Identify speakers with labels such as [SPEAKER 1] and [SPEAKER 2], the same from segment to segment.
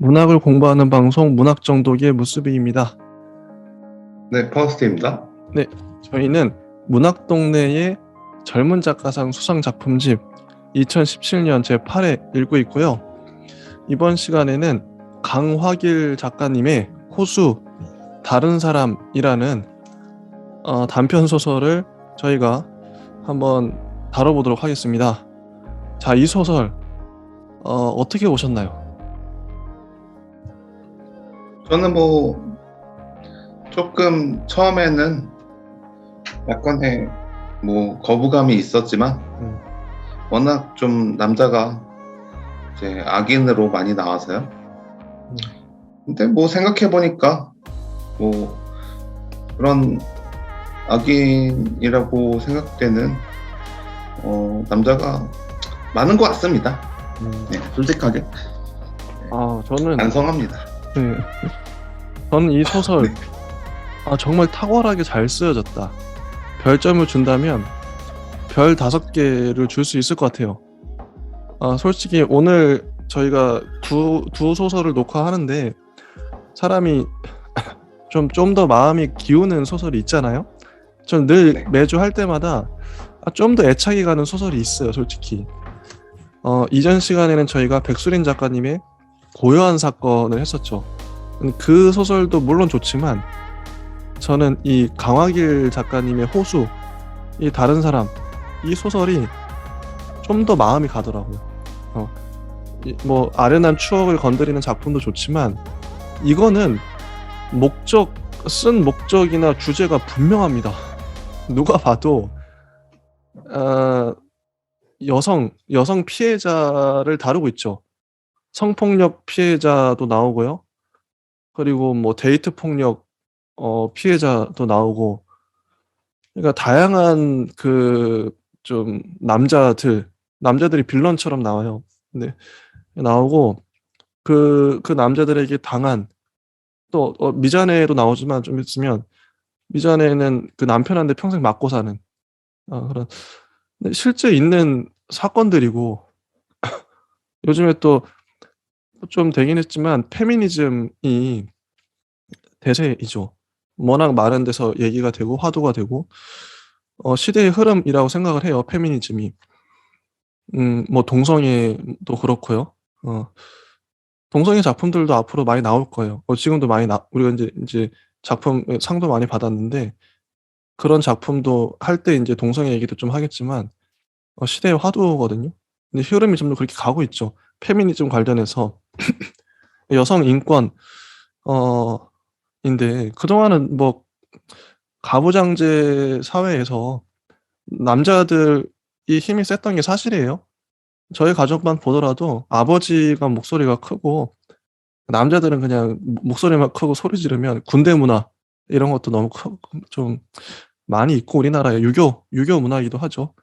[SPEAKER 1] 문학을 공부하는 방송 문학정독의 무수비입니다.
[SPEAKER 2] 네, 퍼스트입니다.
[SPEAKER 1] 네, 저희는 문학동네의 젊은 작가상 수상 작품집 2017년 제8회 읽고 있고요. 이번 시간에는 강화길 작가님의 호수 다른 사람이라는 단편 소설을 저희가 한번 다뤄보도록 하겠습니다. 자, 이 소설 어떻게 보셨나요?
[SPEAKER 2] 저는 조금 처음에는 약간의 거부감이 있었지만 워낙 좀 남자가 이제 악인으로 많이 나와서요. 근데 생각해보니까 그런 악인이라고 생각되는 남자가 많은 것 같습니다. 네, 솔직하게
[SPEAKER 1] 저는
[SPEAKER 2] 반성합니다.
[SPEAKER 1] 네. 저는 이 소설 정말 탁월하게 잘 쓰여졌다. 별점을 준다면 별 5개를 줄 수 있을 것 같아요. 솔직히 오늘 저희가 두 소설을 녹화하는데 사람이 좀 더 마음이 기우는 소설이 있잖아요. 전 늘 매주 할 때마다 좀 더 애착이 가는 소설이 있어요, 솔직히. 이전 시간에는 저희가 백수린 작가님의 고요한 사건을 했었죠. 그 소설도 물론 좋지만 저는 이 강화길 작가님의 호수, 이 다른 사람, 이 소설이 좀 더 마음이 가더라고요. 아련한 추억을 건드리는 작품도 좋지만 이거는 쓴 목적이나 주제가 분명합니다. 누가 봐도 여성 피해자를 다루고 있죠. 성폭력 피해자도 나오고요. 그리고 데이트 폭력 피해자도 나오고, 그러니까 다양한 좀 남자들이 빌런처럼 나와요. 근데 나오고 그 남자들에게 당한 또 미자네도 나오지만 좀 있으면 미자네는 그 남편한테 평생 맞고 사는 그런 실제 있는 사건들이고 요즘에 또 좀 되긴 했지만 페미니즘이 대세이죠. 워낙 많은 데서 얘기가 되고 화두가 되고 시대의 흐름이라고 생각을 해요, 페미니즘이. 동성애도 그렇고요. 동성애 작품들도 앞으로 많이 나올 거예요. 지금도 많이 우리가 이제 작품 상도 많이 받았는데 그런 작품도 할 때 이제 동성애 얘기도 좀 하겠지만 시대의 화두거든요. 근데 흐름이 좀 더 그렇게 가고 있죠. 페미니즘 관련해서 여성 인권 인데 그동안은 가부장제 사회에서 남자들이 힘이 셌던 게 사실이에요. 저희 가족만 보더라도 아버지가 목소리가 크고 남자들은 그냥 목소리만 크고 소리 지르면 군대 문화 이런 것도 너무 좀 많이 있고 우리나라에 유교 문화이기도 하죠.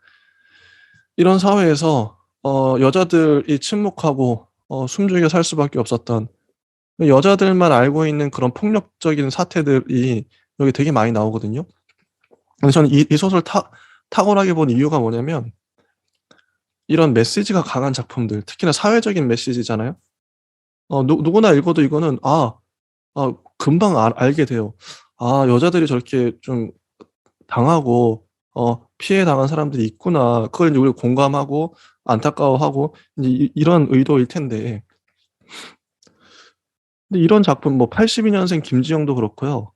[SPEAKER 1] 이런 사회에서 여자들이 침묵하고 숨죽여 살 수밖에 없었던 여자들만 알고 있는 그런 폭력적인 사태들이 여기 되게 많이 나오거든요. 근데 저는 이 소설 탁월하게 본 이유가 뭐냐면 이런 메시지가 강한 작품들, 특히나 사회적인 메시지잖아요. 누구나 읽어도 이거는 금방 알게 돼요. 여자들이 저렇게 좀 당하고 피해 당한 사람들이 있구나. 그걸 이제 우리가 공감하고 안타까워하고 이제 이런 의도일 텐데. 근데 이런 작품 82년생 김지영도 그렇고요.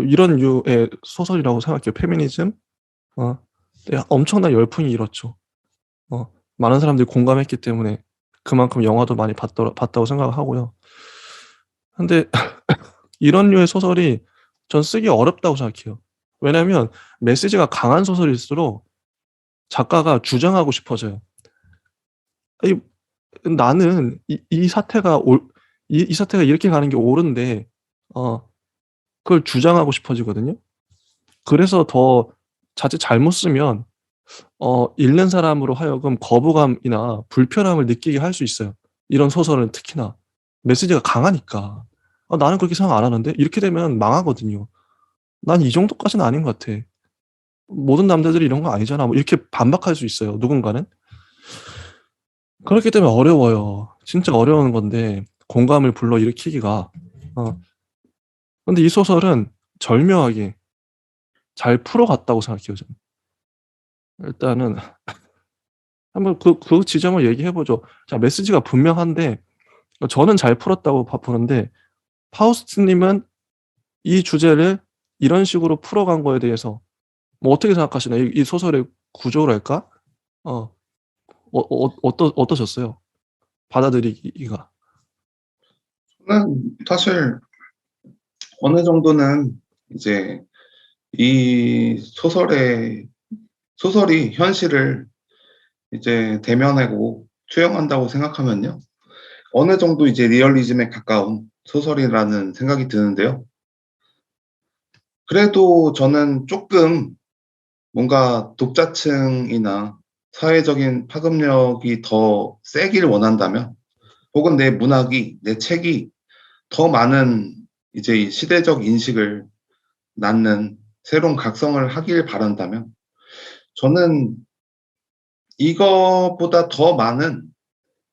[SPEAKER 1] 이런 류의 소설이라고 생각해요. 페미니즘. 네, 엄청난 열풍이 일었죠. 많은 사람들이 공감했기 때문에 그만큼 영화도 많이 봤다고 생각을 하고요. 근데 이런 류의 소설이 전 쓰기 어렵다고 생각해요. 왜냐하면 메시지가 강한 소설일수록 작가가 주장하고 싶어져요. 이 나는 이 사태가 이 사태가 이렇게 가는 게 옳은데 그걸 주장하고 싶어지거든요. 그래서 더 자칫 잘못 쓰면 읽는 사람으로 하여금 거부감이나 불편함을 느끼게 할 수 있어요. 이런 소설은 특히나 메시지가 강하니까. 나는 그렇게 생각 안 하는데 이렇게 되면 망하거든요. 난 이 정도까지는 아닌 것 같아. 모든 남자들이 이런 거 아니잖아. 이렇게 반박할 수 있어요, 누군가는. 그렇기 때문에 어려워요. 진짜 어려운 건데 공감을 불러일으키기가. 근데 이 소설은 절묘하게 잘 풀어갔다고 생각해요, 저는. 일단은 한번 그 지점을 얘기해보죠. 자, 메시지가 분명한데 저는 잘 풀었다고 보는데 파우스트님은 이 주제를 이런 식으로 풀어간 거에 대해서 뭐 어떻게 생각하시나요? 이 소설의 구조랄까? 어떠셨어요? 받아들이기가.
[SPEAKER 2] 저는 사실 어느 정도는 이제 이 소설이 현실을 이제 대면하고 투영한다고 생각하면요. 어느 정도 이제 리얼리즘에 가까운 소설이라는 생각이 드는데요. 그래도 저는 조금 뭔가 독자층이나 사회적인 파급력이 더 세길 원한다면, 혹은 내 문학이, 내 책이 더 많은 이제 이 시대적 인식을 낳는 새로운 각성을 하길 바란다면, 저는 이거보다 더 많은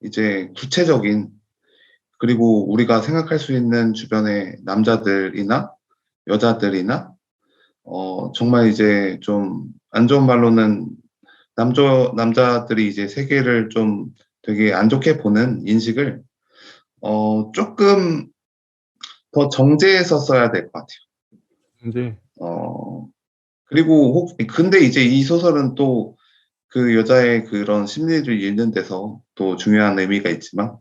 [SPEAKER 2] 이제 구체적인, 그리고 우리가 생각할 수 있는 주변의 남자들이나 여자들이나 정말 이제 좀 안 좋은 말로는 남자들이 이제 세계를 좀 되게 안 좋게 보는 인식을 조금 더 정제해서 써야 될 것 같아요.
[SPEAKER 1] 근데
[SPEAKER 2] 그리고 근데 이제 이 소설은 또 그 여자의 그런 심리를 읽는 데서 또 중요한 의미가 있지만,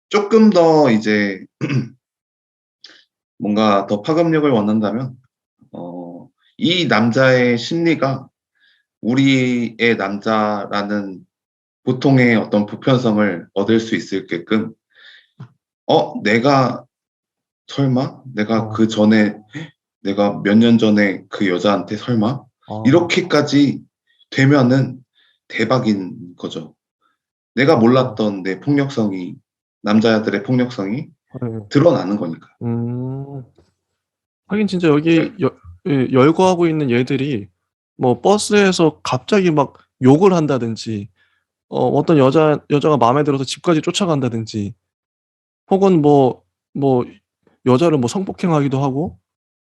[SPEAKER 2] 조금 더 이제 뭔가 더 파급력을 원한다면, 이 남자의 심리가 우리의 남자라는 보통의 어떤 보편성을 얻을 수 있게끔, 내가 설마? 내가 그 전에, 내가 몇 년 전에 그 여자한테 설마? 이렇게까지 되면은 대박인 거죠. 내가 몰랐던 내 폭력성이, 남자들의 폭력성이 드러나는 거니까.
[SPEAKER 1] 하긴 진짜 여기 열거하고 있는 얘들이 뭐 버스에서 갑자기 막 욕을 한다든지 어떤 여자가 마음에 들어서 집까지 쫓아간다든지 혹은 뭐 여자를 뭐 성폭행하기도 하고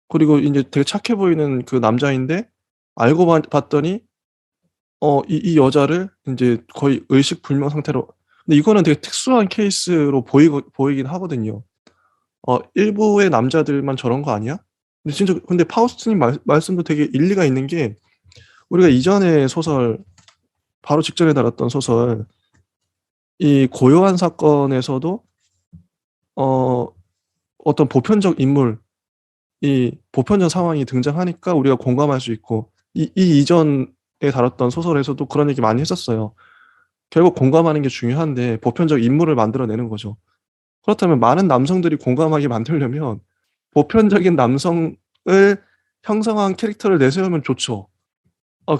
[SPEAKER 1] 그리고 이제 되게 착해 보이는 그 남자인데 알고 봤더니 이 여자를 이제 거의 의식불명 상태로. 근데 이거는 되게 특수한 케이스로 보이긴 하거든요. 일부의 남자들만 저런 거 아니야? 근데 진짜 근데 파우스트님 말씀도 되게 일리가 있는 게 우리가 이전에 소설 바로 직전에 달았던 소설 이 고요한 사건에서도 어떤 보편적 인물, 이 보편적 상황이 등장하니까 우리가 공감할 수 있고 이 이전에 다뤘던 소설에서도 그런 얘기 많이 했었어요. 결국 공감하는 게 중요한데 보편적 인물을 만들어내는 거죠. 그렇다면 많은 남성들이 공감하게 만들려면 보편적인 남성을 형성한 캐릭터를 내세우면 좋죠.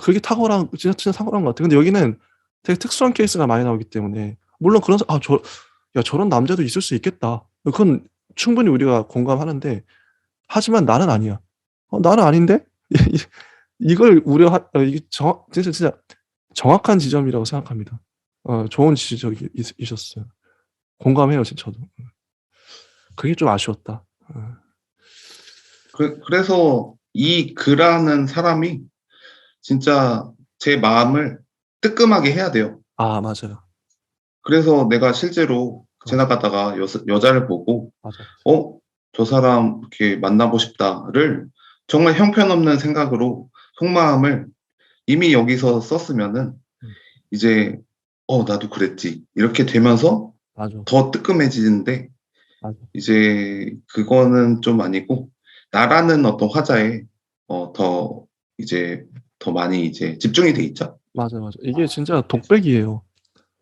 [SPEAKER 1] 그게 진짜 탁월한 것 같아요. 근데 여기는 되게 특수한 케이스가 많이 나오기 때문에 물론 그런 저런 남자도 있을 수 있겠다. 그건 충분히 우리가 공감하는데 하지만 나는 아니야. 나는 아닌데? 이걸 이게 진짜 정확한 지점이라고 생각합니다. 좋은 지적이셨어요. 공감해요, 진짜 저도. 그게 좀 아쉬웠다.
[SPEAKER 2] 그래서 이 그라는 사람이 진짜 제 마음을 뜨끔하게 해야 돼요.
[SPEAKER 1] 맞아요.
[SPEAKER 2] 그래서 내가 실제로 지나가다가 여자를 보고,
[SPEAKER 1] 맞아.
[SPEAKER 2] 저 사람 이렇게 만나고 싶다를 정말 형편없는 생각으로 속마음을 이미 여기서 썼으면은 이제 나도 그랬지 이렇게 되면서
[SPEAKER 1] 맞아.
[SPEAKER 2] 더 뜨끔해지는데,
[SPEAKER 1] 맞아.
[SPEAKER 2] 이제 그거는 좀 아니고 나라는 어떤 화자에 더 이제 더 많이 이제 집중이 돼 있죠.
[SPEAKER 1] 맞아. 이게 진짜 독백이에요.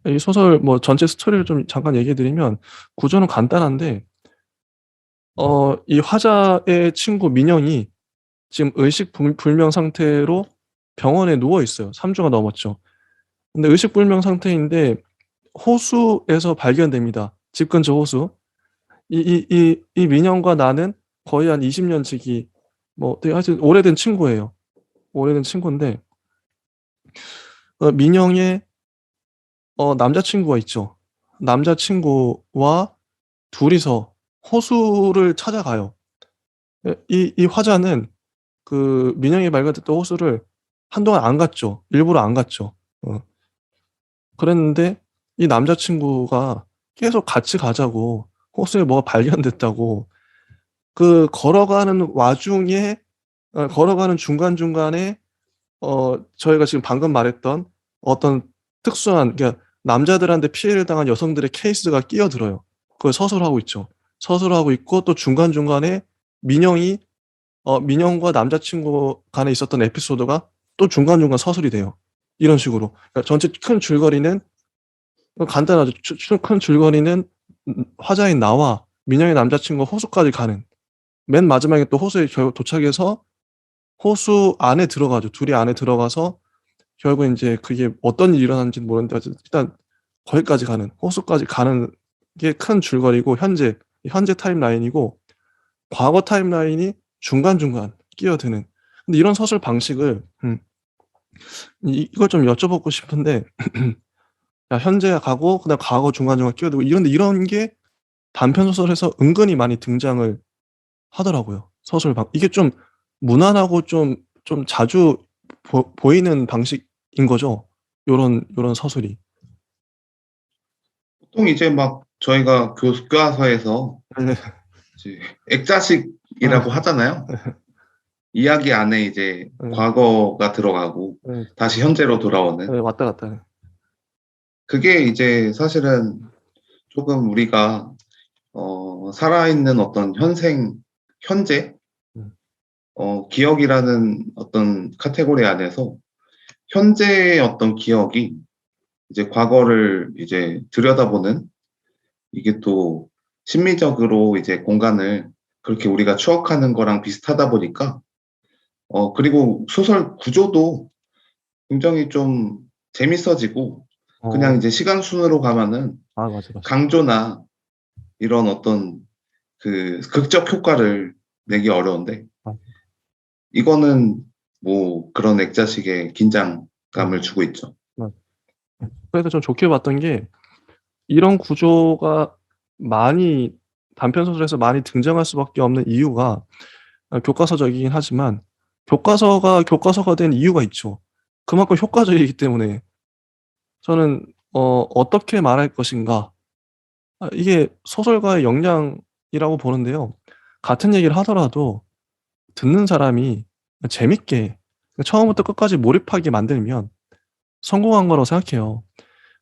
[SPEAKER 1] 이 소설 뭐 전체 스토리를 좀 잠깐 얘기해 드리면 구조는 간단한데 이 화자의 친구 민영이 지금 의식불명 상태로 병원에 누워 있어요. 3주가 넘었죠. 근데 의식불명 상태인데 호수에서 발견됩니다. 집 근처 호수. 이 민영과 나는 거의 한 20년 지기 뭐 되게 하여튼 오래된 친구예요. 오래된 친구인데 민영의 남자친구가 있죠. 남자친구와 둘이서 호수를 찾아가요. 이 화자는 그 민영이 발견됐던 호수를 한동안 안 갔죠. 일부러 안 갔죠. 그랬는데 이 남자친구가 계속 같이 가자고, 호수에 뭐가 발견됐다고, 그 걸어가는 와중에 걸어가는 중간중간에 저희가 지금 방금 말했던 어떤 특수한, 그러니까 남자들한테 피해를 당한 여성들의 케이스가 끼어들어요. 그걸 서술하고 있죠. 서술하고 있고, 또 중간중간에 민영이 민영과 남자친구 간에 있었던 에피소드가 또 중간중간 서술이 돼요. 이런 식으로. 그러니까 전체 큰 줄거리는 간단하죠. 큰 줄거리는 화자인 나와 민영의 남자친구가 호수까지 가는, 맨 마지막에 또 호수에 결국 도착해서 호수 안에 들어가죠. 둘이 안에 들어가서 결국 인제 그게 어떤 일이 일어났는지는 모르는데 어쨌든 일단 거기까지 가는, 호수까지 가는 게 큰 줄거리고, 현재 타임라인이고, 과거 타임라인이 중간중간 끼어드는. 근데 이런 서술 방식을 이걸 좀 여쭤보고 싶은데, 야, 현재 가고 그다음 과거 중간중간 끼어들고 이런 게 단편 소설에서 은근히 많이 등장을 하더라고요. 서술 방 이게 좀 무난하고 좀 자주 보이는 방식인 거죠. 요런 서술이.
[SPEAKER 2] 보통 이제 막 저희가 교과서에서
[SPEAKER 1] 네.
[SPEAKER 2] 이제 액자식이라고 하잖아요. 이야기 안에 이제
[SPEAKER 1] 네.
[SPEAKER 2] 과거가 들어가고
[SPEAKER 1] 네.
[SPEAKER 2] 다시 현재로 돌아오는.
[SPEAKER 1] 네. 왔다 갔다 해.
[SPEAKER 2] 그게 이제 사실은 조금 우리가 살아있는 어떤 현재
[SPEAKER 1] 음.
[SPEAKER 2] 기억이라는 어떤 카테고리 안에서 현재의 어떤 기억이 이제 과거를 이제 들여다보는, 이게 또 심미적으로 이제 공간을 그렇게 우리가 추억하는 거랑 비슷하다 보니까 그리고 소설 구조도 굉장히 좀 재밌어지고, 그냥 이제 시간 순으로 가면은
[SPEAKER 1] 맞아.
[SPEAKER 2] 강조나 이런 어떤 그 극적 효과를 내기 어려운데,
[SPEAKER 1] 맞
[SPEAKER 2] 이거는 뭐 그런 액자식의
[SPEAKER 1] 네.
[SPEAKER 2] 긴장감을 주고 있죠.
[SPEAKER 1] 맞 그래서 좀 좋게 봤던 게, 이런 구조가 많이 단편 소설에서 많이 등장할 수밖에 없는 이유가 교과서적이긴 하지만, 교과서가 된 이유가 있죠. 그만큼 효과적이기 때문에. 저는 어떻게 말할 것인가, 이게 소설가의 역량이라고 보는데요. 같은 얘기를 하더라도 듣는 사람이 재밌게 처음부터 끝까지 몰입하게 만들면 성공한 거라고 생각해요.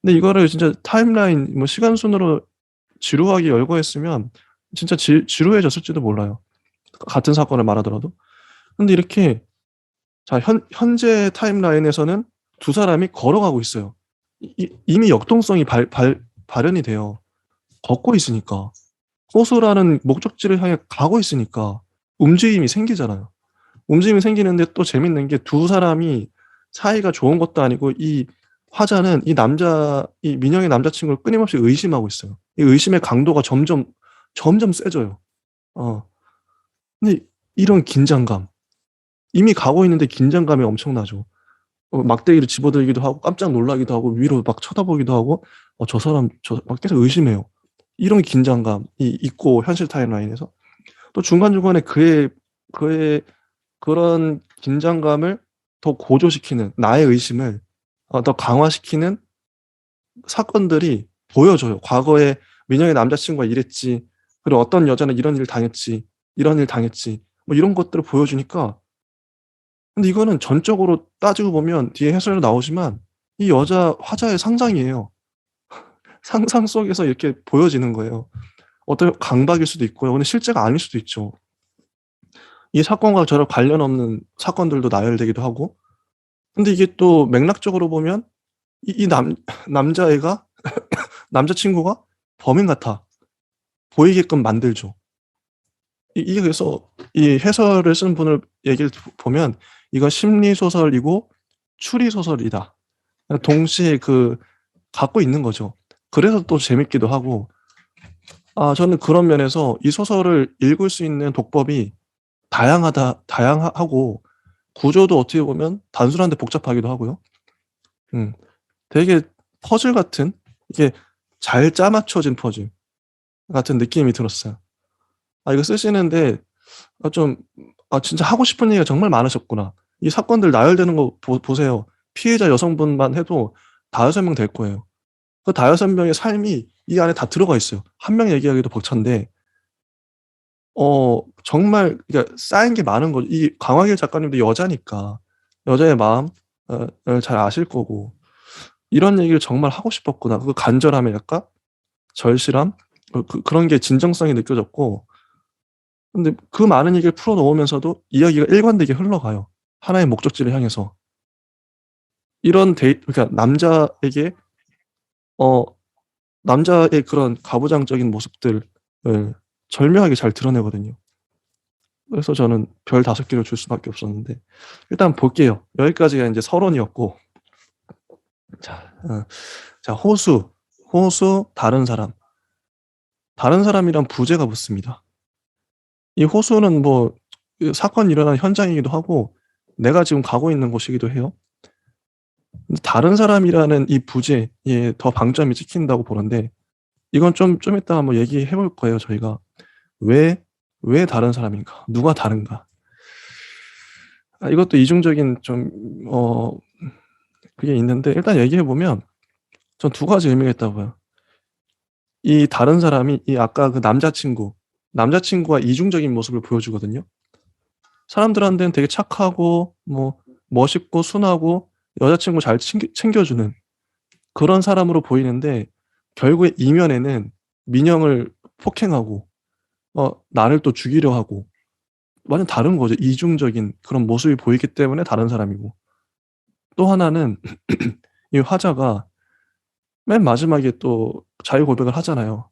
[SPEAKER 1] 근데 이거를 진짜 타임라인 뭐 시간 순으로 지루하게 열거했으면 진짜 지루해졌을지도 몰라요, 같은 사건을 말하더라도. 근데 이렇게, 자, 현재 타임라인에서는 두 사람이 걸어가고 있어요. 이미 역동성이 발현이 돼요. 걷고 있으니까. 호수라는 목적지를 향해 가고 있으니까 움직임이 생기잖아요. 움직임이 생기는데 또 재밌는 게, 두 사람이 사이가 좋은 것도 아니고 이 화자는 이 민영의 남자친구를 끊임없이 의심하고 있어요. 이 의심의 강도가 점점 세져요. 어. 근데 이런 긴장감, 이미 가고 있는데 긴장감이 엄청나죠. 막대기를 집어들기도 하고 깜짝 놀라기도 하고 위로 막 쳐다보기도 하고, 저 사람 막 계속 의심해요. 이런 긴장감이 있고, 현실 타임라인에서 또 중간중간에 그의 그런 긴장감을 더 고조시키는, 나의 의심을 더 강화시키는 사건들이 보여줘요. 과거에 민영의 남자친구가 이랬지, 그리고 어떤 여자는 이런 일을 당했지, 이런 일 당했지, 뭐 이런 것들을 보여주니까. 근데 이거는 전적으로 따지고 보면 뒤에 해설로 나오지만 이 여자 화자의 상상이에요. 상상 속에서 이렇게 보여지는 거예요. 어떤 강박일 수도 있고요. 근데 실제가 아닐 수도 있죠. 이 사건과 전혀 관련 없는 사건들도 나열되기도 하고. 근데 이게 또 맥락적으로 보면 이 남자애가 남자친구가 범인 같아 보이게끔 만들죠. 이게 그래서 이 해설을 쓴 분을 얘기를 보면 이건 심리 소설이고 추리 소설이다. 동시에 갖고 있는 거죠. 그래서 또 재밌기도 하고. 저는 그런 면에서 이 소설을 읽을 수 있는 독법이 다양하고, 구조도 어떻게 보면 단순한데 복잡하기도 하고요. 음. 되게 퍼즐 같은, 이게 잘 짜 맞춰진 퍼즐 같은 느낌이 들었어요. 아, 이거 쓰시는데 좀 진짜 하고 싶은 얘기가 정말 많으셨구나. 이 사건들 나열되는 거 보세요. 피해자 여성분만 해도 다여섯 명 될 거예요. 그 다여섯 명의 삶이 이 안에 다 들어가 있어요. 한 명 얘기하기도 벅찬데 정말 그러니까 쌓인 게 많은 거죠. 이 강화길 작가님도 여자니까 여자의 마음 을 잘 아실 거고 '이런 얘기를 정말 하고 싶었구나.' 그 간절함이랄까? 절실함? 그런 게 진정성이 느껴졌고 근데 그 많은 얘기를 풀어 놓으면서도 이야기가 일관되게 흘러가요, 하나의 목적지를 향해서. 이런 그러니까 어 남자의 그런 가부장적인 모습들을 절묘하게 잘 드러내거든요. 그래서 저는 별 5 개를 줄 수밖에 없었는데 일단 볼게요. 여기까지가 인제 서론이었고 자 자 호수, 다른 사람. 다른 사람이란 부제가 붙습니다. 이 호수는 뭐 그 사건이 일어난 현장이기도 하고 내가 지금 가고 있는 곳이기도 해요. 근데 다른 사람이라는 이 부제에 더 방점이 찍힌다고 보는데 이건 좀 이따 한번 얘기해 볼 거예요, 저희가. 왜, 왜 다른 사람인가? 누가 다른가? 이것도 이중적인 그게 있는데 일단 얘기해 보면 전 두 가지 의미가 있다고 봐요. 이 다른 사람이 이 아까 그 남자친구가 이중적인 모습을 보여주거든요. 사람들한테는 되게 착하고 뭐 멋있고 순하고 여자친구 잘 챙겨주는 그런 사람으로 보이는데 결국에 이면에는 민영을 폭행하고 나를 또 죽이려 하고 완전 다른 거죠. 이중적인 그런 모습이 보이기 때문에 다른 사람이고. 또 하나는 이 화자가 맨 마지막에 또 자유 고백을 하잖아요.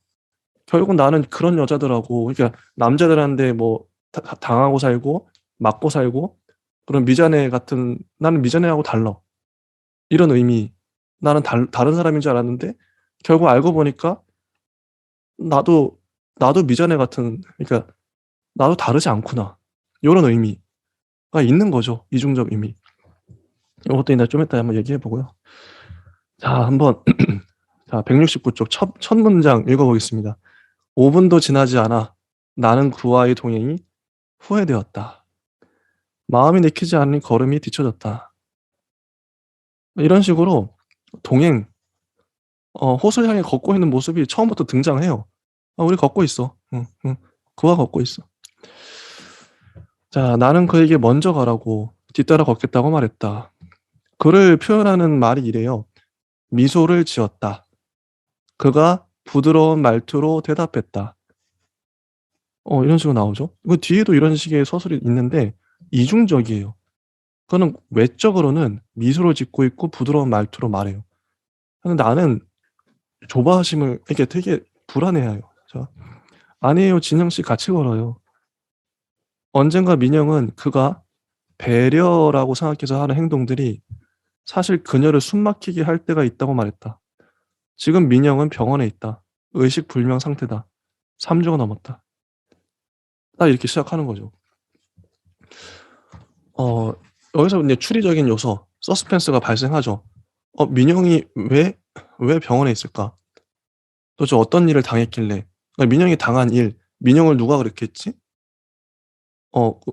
[SPEAKER 1] 결국 나는 그런 여자들하고 그러니까 남자들한테 뭐 당하고 살고 맞고 살고 그런 미자네 같은 '나는 미자네하고 달라.' 이런 의미. 나는 다른 사람인 줄 알았는데 결국 알고 보니까 나도 미자네 같은 그러니까 '나도 다르지 않구나.' 요런 의미가 있는 거죠, 이중적 의미. 요것도 이제 좀 이따 한번 얘기해 보고요. 자 한번 자 169쪽 첫 문장 읽어 보겠습니다. "5 분도 지나지 않아 나는 그와의 동행이 후회되었다. 마음이 내키지 않으니 걸음이 뒤처졌다." 이런 식으로 동행 호수를 향해 걷고 있는 모습이 처음부터 등장해요. 우리 걷고 있어. 응, 응. 그와 걷고 있어." 자 "나는 그에게 먼저 가라고 뒤따라 걷겠다고 말했다." 그를 표현하는 말이 이래요. "미소를 지었다. 그가 부드러운 말투로 대답했다." 이런 식으로 나오죠. 그 뒤에도 이런 식의 서술이 있는데 이중적이에요. 그거는 외적으로는 미소를 짓고 있고 부드러운 말투로 말해요. 근데 나는 조바심을 이렇게 되게 불안해해요. 저 "아니에요. 진영 씨 같이 걸어요." 언젠가 민영은 그가 배려라고 생각해서 하는 행동들이 사실 그녀를 숨막히게 할 때가 있다고 말했다. "지금 민영은 병원에 있다. 의식 불명 상태다. 3 주가 넘었다." 딱 이렇게 시작하는 거죠. 어 여기서 인제 추리적인 요소, 서스펜스가 발생하죠. 민영이 왜 병원에 있을까? 도대체 어떤 일을 당했길래 민영이 당한 일, 민영을 누가 그렇게 했지?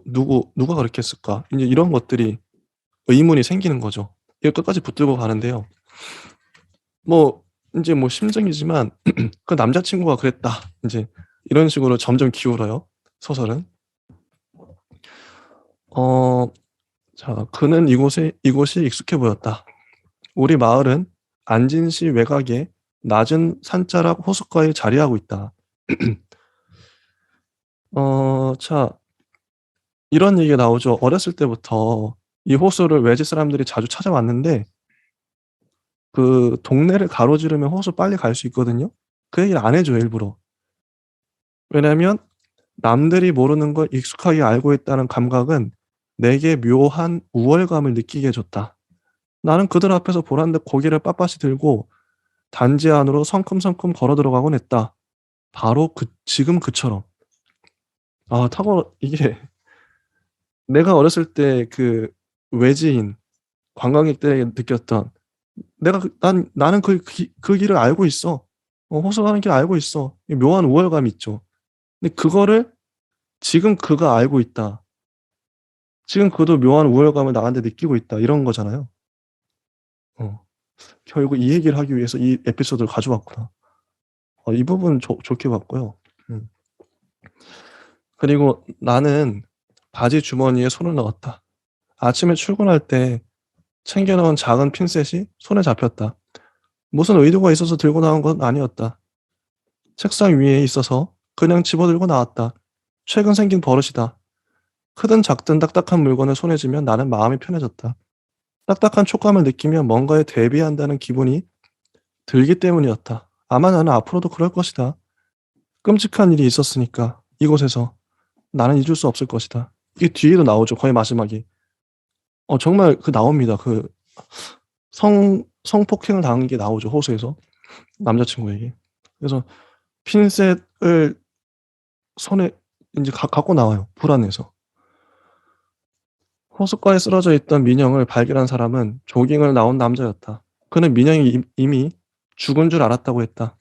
[SPEAKER 1] 누가 그렇게 했을까? 인제 이런 것들이 의문이 생기는 거죠. 이걸 끝까지 붙들고 가는데요. 뭐 인제 뭐 심증이지만 '그 남자 친구가 그랬다.' 인제 이런 식으로 점점 기울어요, 소설은. 어 자 "그는 이곳이 익숙해 보였다. 우리 마을은 안진시 외곽의 낮은 산자락 호숫가에 자리하고 있다." 자 이런 얘기가 나오죠. 어렸을 때부터 이 호수를 외지 사람들이 자주 찾아왔는데 그 동네를 가로지르면 호수 빨리 갈 수 있거든요. 그 얘기를 안 해 줘요 일부러. 왜냐면 남들이 모르는 걸 익숙하게 알고 있다는 감각은 내게 묘한 우월감을 느끼게 해 줬다. 나는 그들 앞에서 보란듯 고개를 빳빳이 들고 단지 안으로 성큼성큼 걸어 들어가곤 했다. 바로 지금 그처럼. 이게 내가 어렸을 때 그 외지인 관광객들에게 느꼈던 나는 그 길을 알고 있어. 호수가 하는 길 알고 있어. 이 묘한 우월감이 있죠. 근데 그거를 지금 그가 알고 있다. 지금 그도 묘한 우월감을 나한테 느끼고 있다. 이런 거잖아요. 어. 결국 이 얘기를 하기 위해서 이 에피소드를 가져왔구나. 이 부분 좋게 봤고요. 음. 그리고 나는 바지 주머니에 손을 넣었다. 아침에 출근할 때 챙겨 놓은 작은 핀셋이 손에 잡혔다. 무슨 의도가 있어서 들고 나온 건 아니었다. 책상 위에 있어서 그냥 집어들고 나왔다. 최근 생긴 버릇이다. 크든 작든 딱딱한 물건을 손에 쥐면 나는 마음이 편해졌다. 딱딱한 촉감을 느끼며 뭔가에 대비한다는 기분이 들기 때문이었다. 아마 나는 앞으로도 그럴 것이다. 끔찍한 일이 있었으니까 이곳에서 나는 잊을 수 없을 것이다. 이게 뒤에도 나오죠. 거의 마지막에. 정말 나옵니다. 성폭행을 당한 게 나오죠. 호수에서. 남자친구에게. 그래서 핀셋을 손에 이제 갖고 나와요. 불안해서. 호숫가에 쓰러져 있던 민영을 발견한 사람은 조깅을 나온 남자였다. 그는 민영이 이미 죽은 줄 알았다고 했다.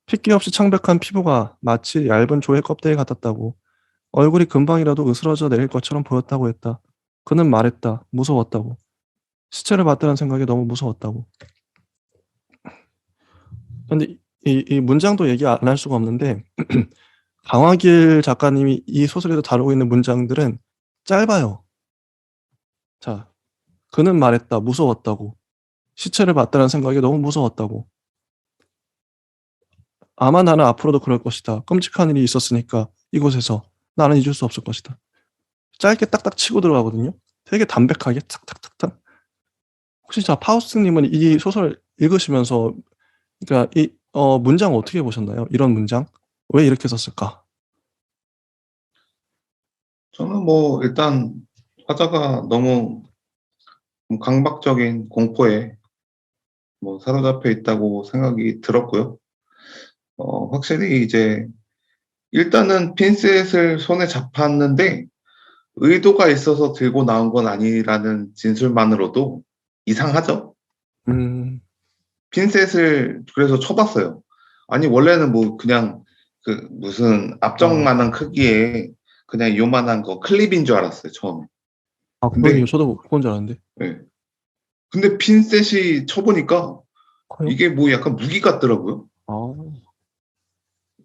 [SPEAKER 1] 핏기 없이 창백한 피부가 마치 얇은 조개 껍데기 같았다고, 얼굴이 금방이라도 으스러져 내릴 것처럼 보였다고 했다. 그는 말했다. 무서웠다고. 시체를 봤다는 생각이 너무 무서웠다고. 근데 이 문장도 얘기 안 할 수가 없는데 강화길 작가님이 이 소설에서 다루고 있는 문장들은 짧아요. 자, 그는 말했다. 무서웠다고. 시체를 봤다는 생각이 너무 무서웠다고. 아마 나는 앞으로도 그럴 것이다. 끔찍한 일이 있었으니까 이곳에서 나는 잊을 수 없을 것이다. 짧게 딱딱 치고 들어가거든요. 되게 담백하게 탁탁탁탁. 혹시 파우스트님은 이 소설 읽으시면서 그러니까 이 문장 어떻게 보셨나요? 이런 문장 왜 이렇게 썼을까?
[SPEAKER 2] 저는 뭐 일단 화자가 너무 강박적인 공포에 뭐 사로잡혀 있다고 생각이 들었고요. 확실히 이제 일단은 핀셋을 손에 잡았는데 의도가 있어서 들고 나온 건 아니라는 진술만으로도 이상하죠?
[SPEAKER 1] 음,
[SPEAKER 2] 핀셋을 그래서 쳐봤어요. 아니, 원래는 뭐 그냥 그 무슨
[SPEAKER 1] 아,
[SPEAKER 2] 앞정만한 크기의 그냥 요만한 거 클립인 줄 알았어요, 처음에.
[SPEAKER 1] 그러게요.
[SPEAKER 2] 근데,
[SPEAKER 1] 저도 그건 줄 알았는데.
[SPEAKER 2] 예. 근데 핀셋이 쳐보니까
[SPEAKER 1] 커요?
[SPEAKER 2] 이게 뭐 약간 무기 같더라고요.
[SPEAKER 1] 아,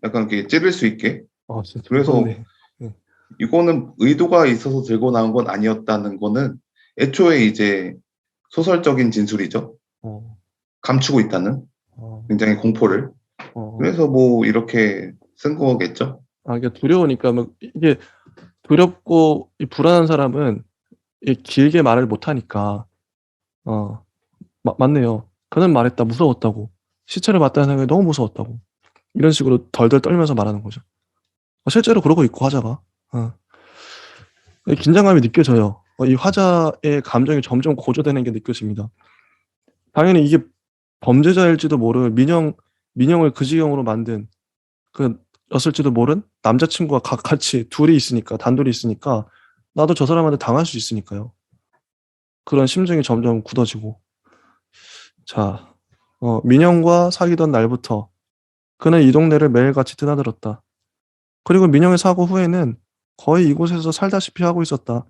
[SPEAKER 2] 약간 이렇게 찌를 수 있게.
[SPEAKER 1] 진짜
[SPEAKER 2] 그래서
[SPEAKER 1] 무섭네. 네.
[SPEAKER 2] 이거는 의도가 있어서 들고 나온 건 아니었다는 거는 애초에 이제 소설적인 진술이죠.
[SPEAKER 1] 어,
[SPEAKER 2] 감추고 있다는
[SPEAKER 1] 어,
[SPEAKER 2] 굉장히 공포를.
[SPEAKER 1] 어.
[SPEAKER 2] 그래서 뭐 이렇게 쓴 거겠죠.
[SPEAKER 1] 이게 두려우니까 막 이게 두렵고 이 불안한 사람은 이 길게 말을 못 하니까 어, 맞네요. 그는 말했다. 무서웠다고. 시체를 봤다는 생각이 너무 무서웠다고. 이런 식으로 덜덜 떨면서 말하는 거죠. 실제로 그러고 있고 화자가. 어. 이 긴장감이 느껴져요. 이 화자의 감정이 점점 고조되는 게 느껴집니다. 당연히 이게 범죄자일지도 모를 민영을 그 지경으로 만든 였을지도 모른 남자친구가 같이 둘이 있으니까 단둘이 있으니까 나도 저 사람한테 당할 수 있으니까요. 그런 심정이 점점 굳어지고. 자, 민영과 사귀던 날부터 그는 이 동네를 매일같이 드나들었다. 그리고 민영의 사고 후에는 거의 이곳에서 살다시피 하고 있었다.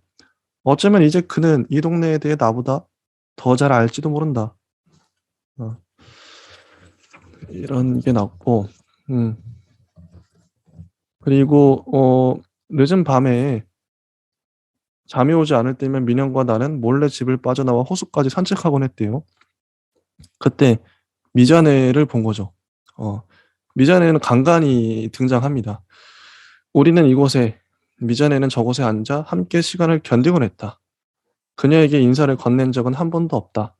[SPEAKER 1] 어쩌면 이제 그는 이 동네에 대해 나보다 더 잘 알지도 모른다. 어, 이런 게 나왔고, 음, 그리고 늦은 밤에 잠이 오지 않을 때면 민영과 나는 몰래 집을 빠져나와 호수까지 산책하곤 했대요. 그때 미자네를 본 거죠. 어, 미자네는 간간히 등장합니다. 우리는 이곳에, 미자네는 저곳에 앉아 함께 시간을 견디곤 했다. 그녀에게 인사를 건넨 적은 한 번도 없다.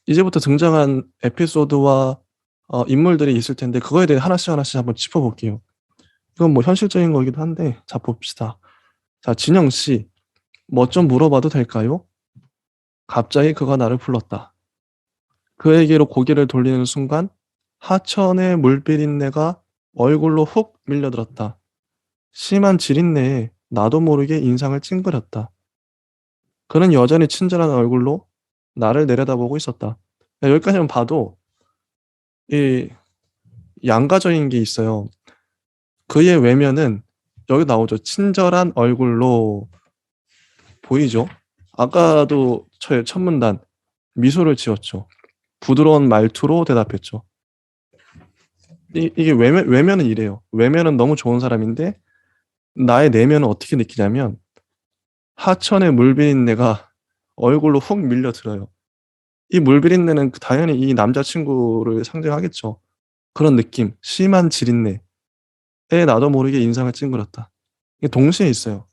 [SPEAKER 1] 이제부터 등장한 에피소드와 인물들이 있을 텐데 그거에 대해 하나씩 하나씩 한번 짚어볼게요. 이건 뭐 현실적인 거기도 한데 자 봅시다. 자, 진영 씨, 뭐 좀 물어봐도 될까요? 갑자기 그가 나를 불렀다. 그에게로 고개를 돌리는 순간 하천의 물비린내가 얼굴로 훅 밀려들었다. 심한 지린내에 나도 모르게 인상을 찡그렸다. 그는 여전히 친절한 얼굴로 나를 내려다보고 있었다. 여기까지만 봐도 이 양가적인 게 있어요. 그의 외면은 여기 나오죠. 친절한 얼굴로 보이죠. 아까도 저의 첫 문단 미소를 지었죠. 부드러운 말투로 대답했죠. 이게 외면은 이래요. 외면은 너무 좋은 사람인데 나의 내면은 어떻게 느끼냐면 하천에 물 비린내가 얼굴로 훅 밀려들어요. 이 물 비린내는 당연히 이 남자친구를 상징하겠죠. 그런 느낌, 심한 지린내에 나도 모르게 인상을 찡그렸다. 이게 동시에 있어요.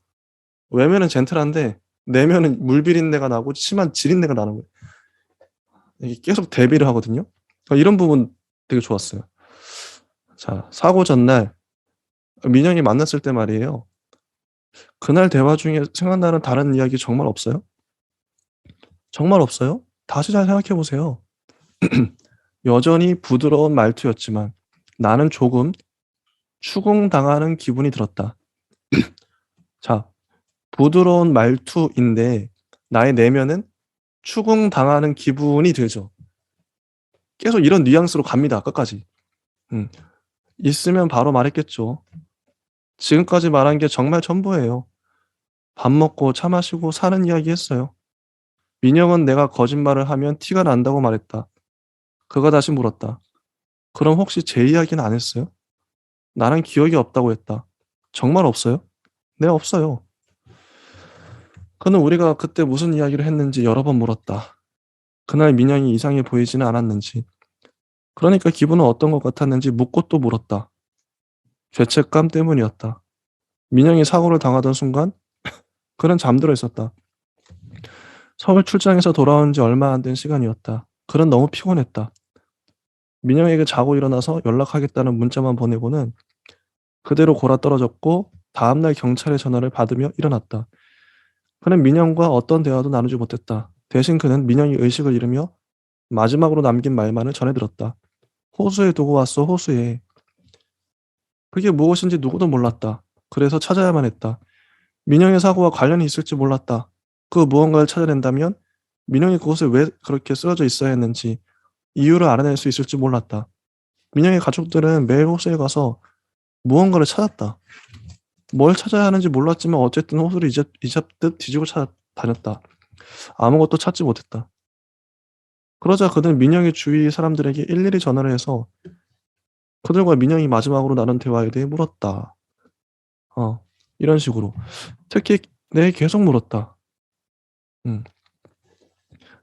[SPEAKER 1] 외면은 젠틀한데 내면은 물 비린내가 나고 심한 지린내가 나는 거예요. 이게 계속 대비를 하거든요. 이런 부분 되게 좋았어요. 자, 사고 전날 민영이 만났을 때 말이에요. 그날 대화 중에 생각나는 다른 이야기 정말 없어요? 정말 없어요? 다시 잘 생각해 보세요. 여전히 부드러운 말투였지만 나는 조금 추궁당하는 기분이 들었다. 자, 부드러운 말투인데 나의 내면은 추궁당하는 기분이 들죠. 계속 이런 뉘앙스로 갑니다. 끝까지. 음, 있으면 바로 말했겠죠. 지금까지 말한 게 정말 전부예요. 밥 먹고 차 마시고 사는 이야기 했어요. 민영은 내가 거짓말을 하면 티가 난다고 말했다. 그가 다시 물었다. 그럼 혹시 제 이야기는 안 했어요? 나는 기억이 없다고 했다. 정말 없어요? 네, 없어요. 그는 우리가 그때 무슨 이야기를 했는지 여러 번 물었다. 그날 민영이 이상해 보이지는 않았는지, 그러니까 기분은 어떤 것 같았는지 묻고 또 물었다. 죄책감 때문이었다. 민영이 사고를 당하던 순간 그는 잠들어 있었다. 서울 출장에서 돌아온 지 얼마 안 된 시간이었다. 그는 너무 피곤했다. 민영에게 자고 일어나서 연락하겠다는 문자만 보내고는 그대로 골아떨어졌고 다음날 경찰의 전화를 받으며 일어났다. 그는 민영과 어떤 대화도 나누지 못했다. 대신 그는 민영이 의식을 잃으며 마지막으로 남긴 말만을 전해들었다. 호수에 두고 왔어, 호수에. 그게 무엇인지 누구도 몰랐다. 그래서 찾아야만 했다. 민영의 사고와 관련이 있을지 몰랐다. 그 무언가를 찾아낸다면 민영이 그곳에 왜 그렇게 쓰러져 있어야 했는지 이유를 알아낼 수 있을지 몰랐다. 민영의 가족들은 매일 호수에 가서 무언가를 찾았다. 뭘 찾아야 하는지 몰랐지만 어쨌든 호수를 잊었듯 뒤지고 찾아다녔다. 아무것도 찾지 못했다. 그러자 그는 민영의 주위 사람들에게 일일이 전화를 해서 그들과 민영이 마지막으로 나눈 대화에 대해 물었다. 어, 이런 식으로. 특히 내 계속 물었다. 음,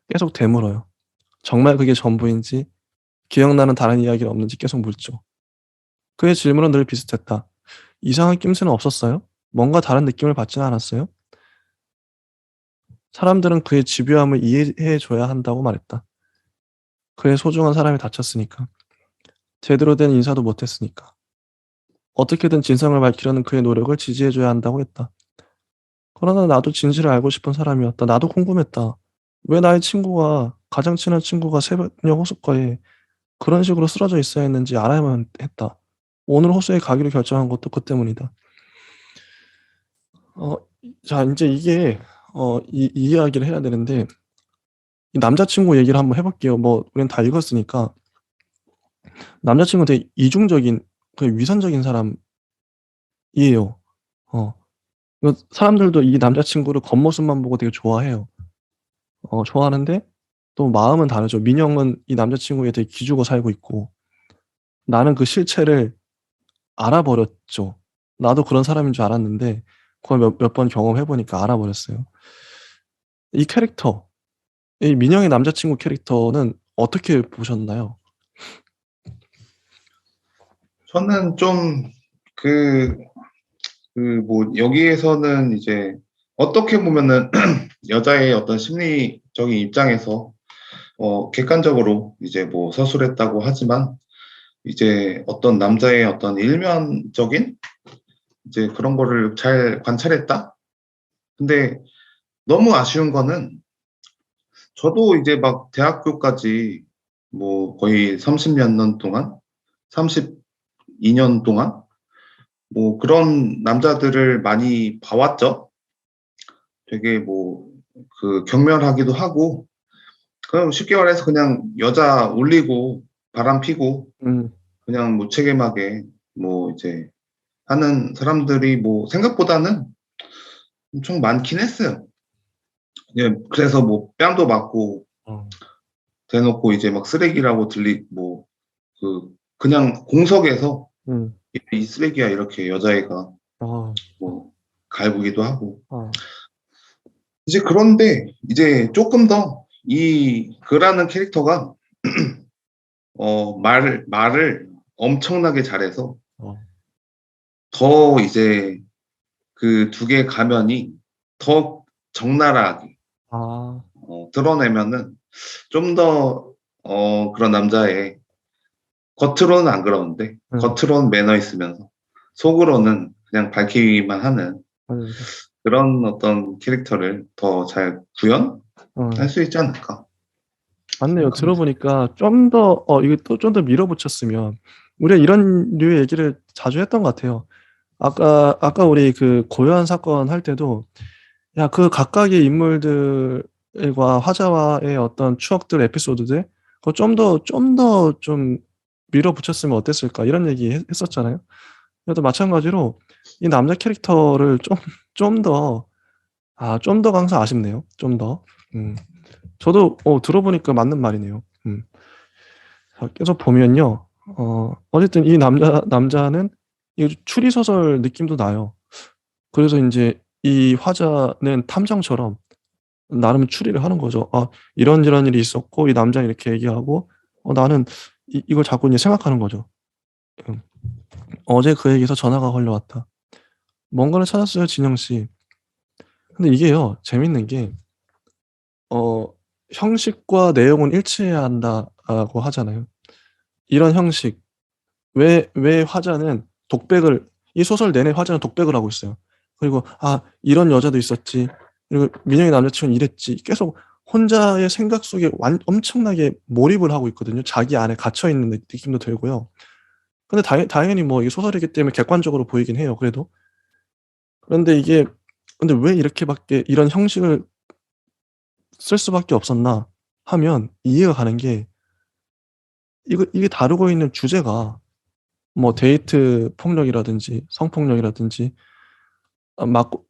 [SPEAKER 1] 계속 되물어요. 정말 그게 전부인지 기억나는 다른 이야기는 없는지 계속 묻죠. 그의 질문은 늘 비슷했다. 이상한 낌새는 없었어요? 뭔가 다른 느낌을 받지는 않았어요? 사람들은 그의 집요함을 이해해 줘야 한다고 말했다. 그의 소중한 사람이 다쳤으니까. 제대로 된 인사도 못했으니까. 어떻게든 진상을 밝히려는 그의 노력을 지지해 줘야 한다고 했다. 그러나 나도 진실을 알고 싶은 사람이었다. 나도 궁금했다. 왜 나의 친구가, 가장 친한 친구가 새벽 호숫가에 그런 식으로 쓰러져 있어야 했는지 알아야만 했다. 오늘 호수에 가기로 결정한 것도 그 때문이다. 어, 자, 이제 이게, 이 이야기를 해야 되는데, 이 남자친구 얘기를 한번 해볼게요. 뭐, 우린 다 읽었으니까. 남자친구는 되게 이중적인, 그 위선적인 사람이에요. 어, 사람들도 이 남자친구를 겉모습만 보고 되게 좋아해요. 좋아하는데, 또 마음은 다르죠. 민영은 이 남자친구에 되게 기죽어 살고 있고, 나는 그 실체를 알아버렸죠. 나도 그런 사람인 줄 알았는데, 그걸 몇 번 경험해보니까 알아버렸어요. 이 캐릭터, 이 민영의 남자친구 캐릭터는 어떻게 보셨나요?
[SPEAKER 2] 저는 좀 그, 뭐, 여기에서는 이제 어떻게 보면은 여자의 어떤 심리적인 입장에서 객관적으로 이제 뭐 서술했다고 하지만 이제 어떤 남자의 어떤 일면적인 이제 그런 거를 잘 관찰했다? 근데 너무 아쉬운 거는 저도 이제 막 대학교까지 뭐 거의 30몇 년 동안, 32년 동안 뭐 그런 남자들을 많이 봐왔죠. 되게 뭐 그 경멸하기도 하고, 그럼 쉽게 말해서 그냥 여자 울리고 바람 피고
[SPEAKER 1] 음,
[SPEAKER 2] 그냥 무책임하게 뭐 이제 하는 사람들이 뭐 생각보다는 엄청 많긴 했어요. 예, 그래서 뭐 뺨도 맞고
[SPEAKER 1] 어.
[SPEAKER 2] 대놓고 이제 막 쓰레기라고 뭐 그냥 공석에서
[SPEAKER 1] 음.
[SPEAKER 2] 이 쓰레기야 이렇게 여자애가
[SPEAKER 1] 아.
[SPEAKER 2] 뭐 갈구기도 하고.
[SPEAKER 1] 아.
[SPEAKER 2] 이제 그런데 이제 조금 더 이 그라는 캐릭터가 말을 엄청나게 잘해서
[SPEAKER 1] 어.
[SPEAKER 2] 더 이제 그 두 개의 가면이 더 적나라하게
[SPEAKER 1] 아.
[SPEAKER 2] 드러내면은 좀 더 그런 남자의 겉으로는 안 그러는데
[SPEAKER 1] 음.
[SPEAKER 2] 겉으로는 매너 있으면서 속으로는 그냥 밝히기만 하는
[SPEAKER 1] 맞아요, 맞아요.
[SPEAKER 2] 그런 어떤 캐릭터를 더 잘 구현할
[SPEAKER 1] 어.
[SPEAKER 2] 수 있지 않을까
[SPEAKER 1] 맞네요.
[SPEAKER 2] 생각합니다.
[SPEAKER 1] 들어보니까 좀 더 이거 또 좀 더 밀어붙였으면 우리가 이런 류의 얘기를 자주 했던 것 같아요. 아까 우리 그 고요한 사건 할 때도 야 그 각각의 인물들과 화자와의 어떤 추억들 에피소드들 그거 좀 밀어붙였으면 어땠을까 이런 얘기 했었잖아요. 그래도 마찬가지로 이 남자 캐릭터를 좀 더 강사 아쉽네요. 좀 더. 음. 저도 들어보니까 맞는 말이네요. 음. 자 계속 보면요. 어쨌든 이 남자는 이 추리 소설 느낌도 나요. 그래서 인제 이 화자는 탐정처럼 나름 추리를 하는 거죠. 아 이런저런 일이 있었고 이 남자는 이렇게 얘기하고 나는 이걸 자꾸 이제 생각하는 거죠. 음. "어제 그에게서 전화가 걸려왔다." 뭔가를 찾았어요, 진영 씨. 근데 이게요. 재밌는 게 어 "형식과 내용은 일치해야 한다."라고 하잖아요. 이런 형식 왜 화자는 독백을 이 소설 내내 화자는 독백을 하고 있어요. 그리고 '아 이런 여자도 있었지. 그리고 민영이 남자 친구는 이랬지.' 계속 혼자의 생각 속에 엄청나게 몰입을 하고 있거든요. 자기 안에 갇혀 있는 느낌도 들고요. 근데 당연히 뭐 이게 소설이기 때문에 객관적으로 보이긴 해요 그래도. 그런데 이게 근데 '왜 이렇게밖에 이런 형식을 쓸 수밖에 없었나?' 하면 이해가 가는 게 이게 다루고 있는 주제가 뭐 데이트 폭력이라든지 성폭력이라든지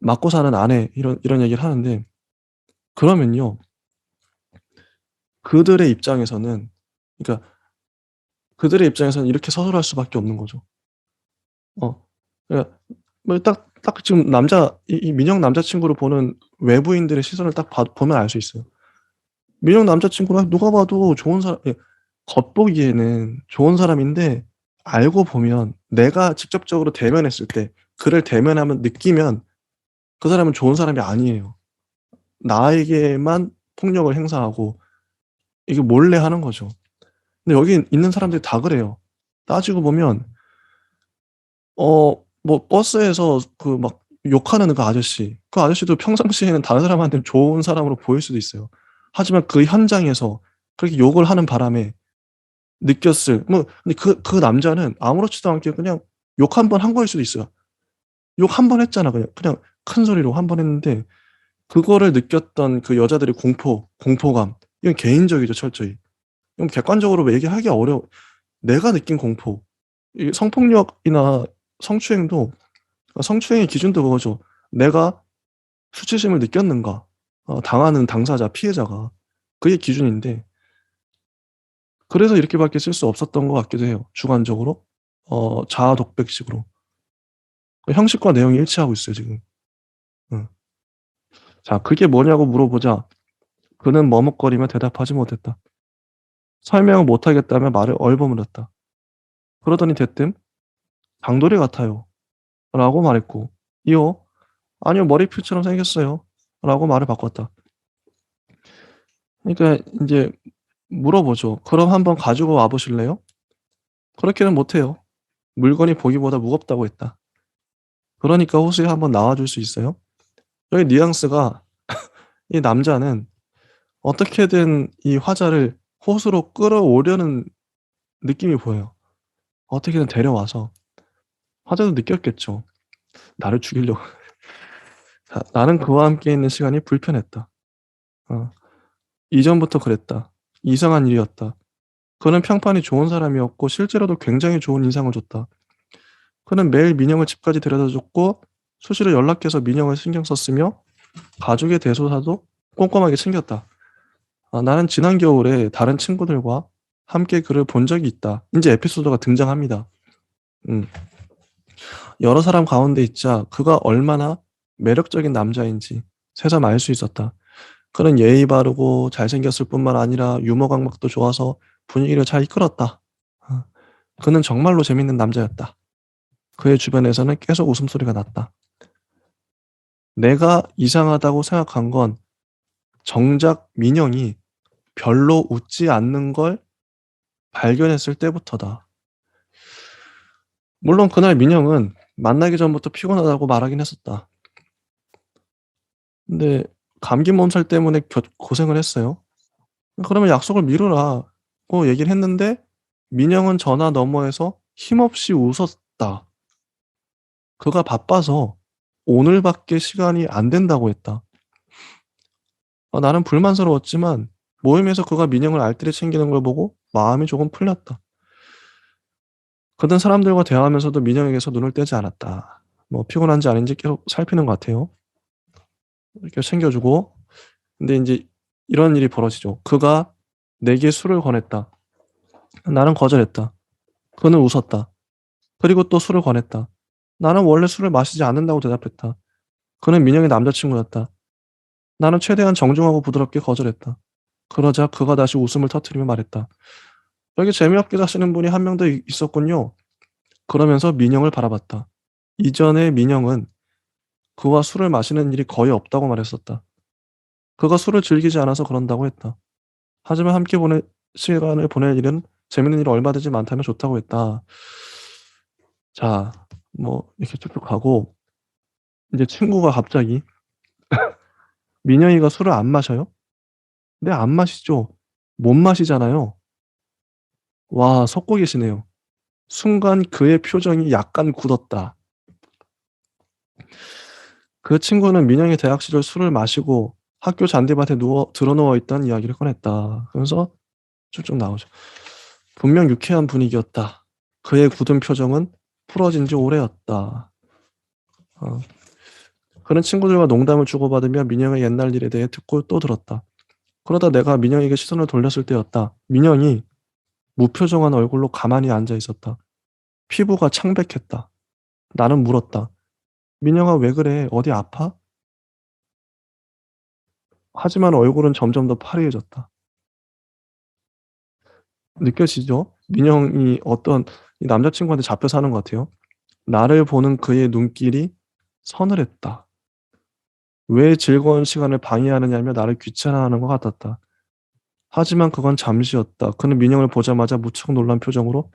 [SPEAKER 1] 맞고 사는 아내 이런 얘기를 하는데 그러면요. 그들의 입장에서는 그러니까 그들의 입장에서는 이렇게 서술할 수밖에 없는 거죠. 그러니까 뭐 딱 지금 이 민영 남자친구를 보는 외부인들의 시선을 딱 보면 알 수 있어요. 민영 남자친구는 누가 봐도 좋은 사람 겉보기에는 좋은 사람인데 알고 보면 내가 직접적으로 대면했을 때 그를 대면하면 느끼면 그 사람은 좋은 사람이 아니에요. 나에게만 폭력을 행사하고 이게 몰래 하는 거죠. 근데 여기 있는 사람들이 다 그래요. 따지고 보면 뭐 버스에서 그 막 욕하는 그 아저씨, 그 아저씨도 평상시에는 다른 사람한테는 좋은 사람으로 보일 수도 있어요. 하지만 그 현장에서 그렇게 욕을 하는 바람에 느꼈을 근데 그 남자는 아무렇지도 않게 그냥 욕 한 번 한 거일 수도 있어요. 욕 한 번 했잖아 그냥. 그냥 큰 소리로 한 번 했는데 그거를 느꼈던 그 여자들의 공포감 이건 개인적이죠 철저히. 이건 객관적으로 얘기하기가 어려워. 내가 느낀 공포. 이 성폭력이나 성추행도 성추행의 기준도 그거죠. 내가 수치심을 느꼈는가. 당하는 당사자, 피해자가. 그게 기준인데 그래서 이렇게밖에 쓸 수 없었던 것 같기도 해요 주관적으로. 자아 독백식으로. 형식과 내용이 일치하고 있어요 지금. 응. 자 그게 뭐냐고 물어보자 그는 머뭇거리며 대답하지 못했다. 설명을 못 하겠다며 말을 얼버무렸다. 그러더니 대뜸 "장돌이 같아요." 라고 말했고 이어 "아니요. 머리필처럼 생겼어요." 라고 말을 바꿨다. 그러니까 인제 물어보죠. "그럼 한번 가지고 와 보실래요?" 그렇게는 못해요. 물건이 보기보다 무겁다고 했다. 그러니까 "호수에 한번 나와 줄 수 있어요?" 여기 뉘앙스가 이 남자는 어떻게든 이 화자를 호수로 끌어오려는 느낌이 보여요. 어떻게든 데려와서 화자도 느꼈겠죠. 나를 죽이려고. 자 "나는 그와 함께 있는 시간이 불편했다. 어. 이전부터 그랬다. 이상한 일이었다. 그는 평판이 좋은 사람이었고 실제로도 굉장히 좋은 인상을 줬다. 그는 매일 민영을 집까지 데려다 줬고 수시로 연락해서 민영을 신경 썼으며 가족의 대소사도 꼼꼼하게 챙겼다. 나는 지난 겨울에 다른 친구들과 함께 그를 본 적이 있다. 이제 에피소드가 등장합니다. 음. 여러 사람 가운데 있자 그가 얼마나 매력적인 남자인지 새삼 알 수 있었다. 그는 예의 바르고 잘생겼을 뿐만 아니라 유머 감각도 좋아서 분위기를 잘 이끌었다. 어, 그는 정말로 재밌는 남자였다. 그의 주변에서는 계속 웃음소리가 났다. 내가 이상하다고 생각한 건 정작 민영이 별로 웃지 않는 걸 발견했을 때부터다. 물론 그날 민영은 만나기 전부터 피곤하다고 말하긴 했었다. 근데 감기 몸살 때문에 고생을 했어요. 그러면 약속을 미루라고 얘기를 했는데 민영은 전화 너머에서 힘없이 웃었다. 그가 바빠서 오늘밖에 시간이 안 된다고 했다. 나는 불만스러웠지만 모임에서 그가 민영을 알뜰히 챙기는 걸 보고 마음이 조금 풀렸다. 그는 사람들과 대화하면서도 민영에게서 눈을 떼지 않았다. 뭐 피곤한지 아닌지 계속 살피는 것 같아요. 이렇게 챙겨주고. 근데 이제 이런 일이 벌어지죠. 그가 내게 술을 권했다. 나는 거절했다. 그는 웃었다. 그리고 또 술을 권했다. 나는 원래 술을 마시지 않는다고 대답했다. 그는 민영의 남자친구였다. 나는 최대한 정중하고 부드럽게 거절했다. 그러자 그가 다시 웃음을 터뜨리며 말했다. 여기 재미없게 사시는 분이 한 명 더 있었군요. 그러면서 민영을 바라봤다. 이전에 민영은 그와 술을 마시는 일이 거의 없다고 말했었다. 그가 술을 즐기지 않아서 그런다고 했다. 하지만 함께 시간을 보낼 일은 재밌는 일이 얼마든지 많다면 좋다고 했다. 자, 뭐 이렇게 쭉쭉 가고 이제 친구가 갑자기 민영이가 술을 안 마셔요? 네, 안 마시죠. 못 마시잖아요. 와, 속고 계시네요. 순간 그의 표정이 약간 굳었다. 그 친구는 민영이 대학 시절 술을 마시고 학교 잔디밭에 드러누워 있던 이야기를 꺼냈다. 그러면서 쭉쭉 나오죠. 분명 유쾌한 분위기였다. 그의 굳은 표정은 풀어진 지 오래였다. 어. 그는 친구들과 농담을 주고받으며 민영의 옛날 일에 대해 듣고 또 들었다. 그러다 내가 민영에게 시선을 돌렸을 때였다. 민영이 무표정한 얼굴로 가만히 앉아 있었다. 피부가 창백했다. 나는 물었다. 민영아, 왜 그래? 어디 아파? 하지만 얼굴은 점점 더 파래해졌다. 느껴지죠? 민영이 어떤 이 남자친구한테 잡혀 사는 것 같아요. 나를 보는 그의 눈길이 서늘했다. 왜 즐거운 시간을 방해하느냐며 나를 귀찮아하는 것 같았다. 하지만 그건 잠시였다. 그는 민영을 보자마자 무척 놀란 표정으로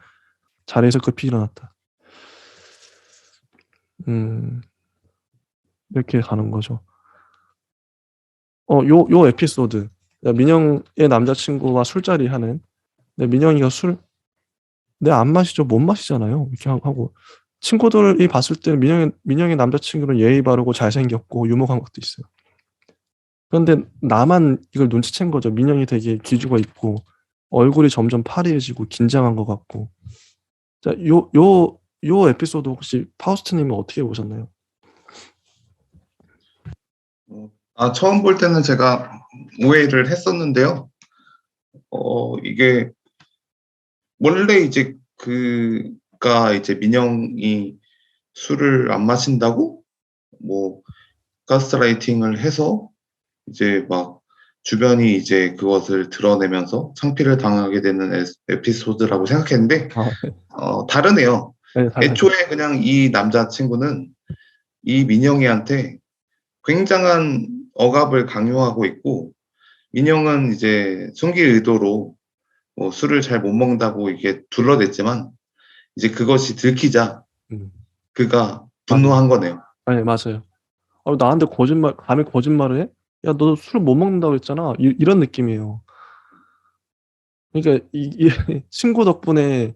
[SPEAKER 1] 자리에서 급히 일어났다. 음, 이렇게 가는 거죠. 요 에피소드. 민영의 남자친구와 술자리 하는. 민영이가 안 마시죠. 못 마시잖아요. 이렇게 하고. 친구들이 봤을 때는 민영의 남자친구는 예의 바르고 잘생겼고 유머 감각도 있어요. 그런데 나만 이걸 눈치챈 거죠. 민영이 되게 기죽어 있고 얼굴이 점점 파리해지고 긴장한 것 같고. 자, 요 에피소드 혹시 파우스트님은 어떻게 보셨나요?
[SPEAKER 2] 처음 볼 때는 제가 오해를 했었는데요. 이게 원래 이제 그가 이제 민영이 술을 안 마신다고 뭐 가스라이팅을 해서 이제 막 주변이 이제 그것을 드러내면서 창피를 당하게 되는 에피소드라고 생각했는데
[SPEAKER 1] 네.
[SPEAKER 2] 다르네요.
[SPEAKER 1] 네, 달라요.
[SPEAKER 2] 애초에 그냥 이 남자친구는 이 민영이한테 굉장한 억압을 강요하고 있고 민영은 이제 숨길 의도로 뭐 술을 잘 못 먹는다고 이게 둘러댔지만 이제 그것이 들키자
[SPEAKER 1] 음,
[SPEAKER 2] 그가
[SPEAKER 1] 맞아요.
[SPEAKER 2] 분노한 거네요.
[SPEAKER 1] 네, 맞아요. 나한테 감히 거짓말을 해? 야, 너 술 못 먹는다고 했잖아. 이런 느낌이에요. 그러니까 친구 덕분에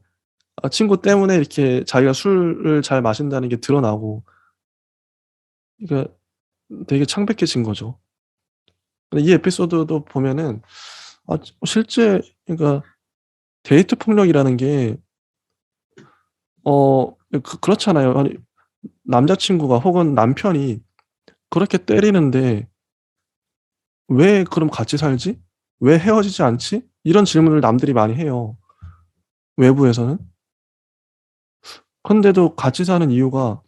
[SPEAKER 1] 친구 때문에 이렇게 자기가 술을 잘 마신다는 게 드러나고, 그러니까 되게 창백해진 거죠. 근데 이 에피소드도 보면은 실제 그러니까 데이트 폭력이라는 게 그렇잖아요. 아니 남자친구가 혹은 남편이 그렇게 때리는데 "왜 그럼 같이 살지? 왜 헤어지지 않지?" 이런 질문을 남들이 많이 해요, 외부에서는. 근데도 같이 사는 이유가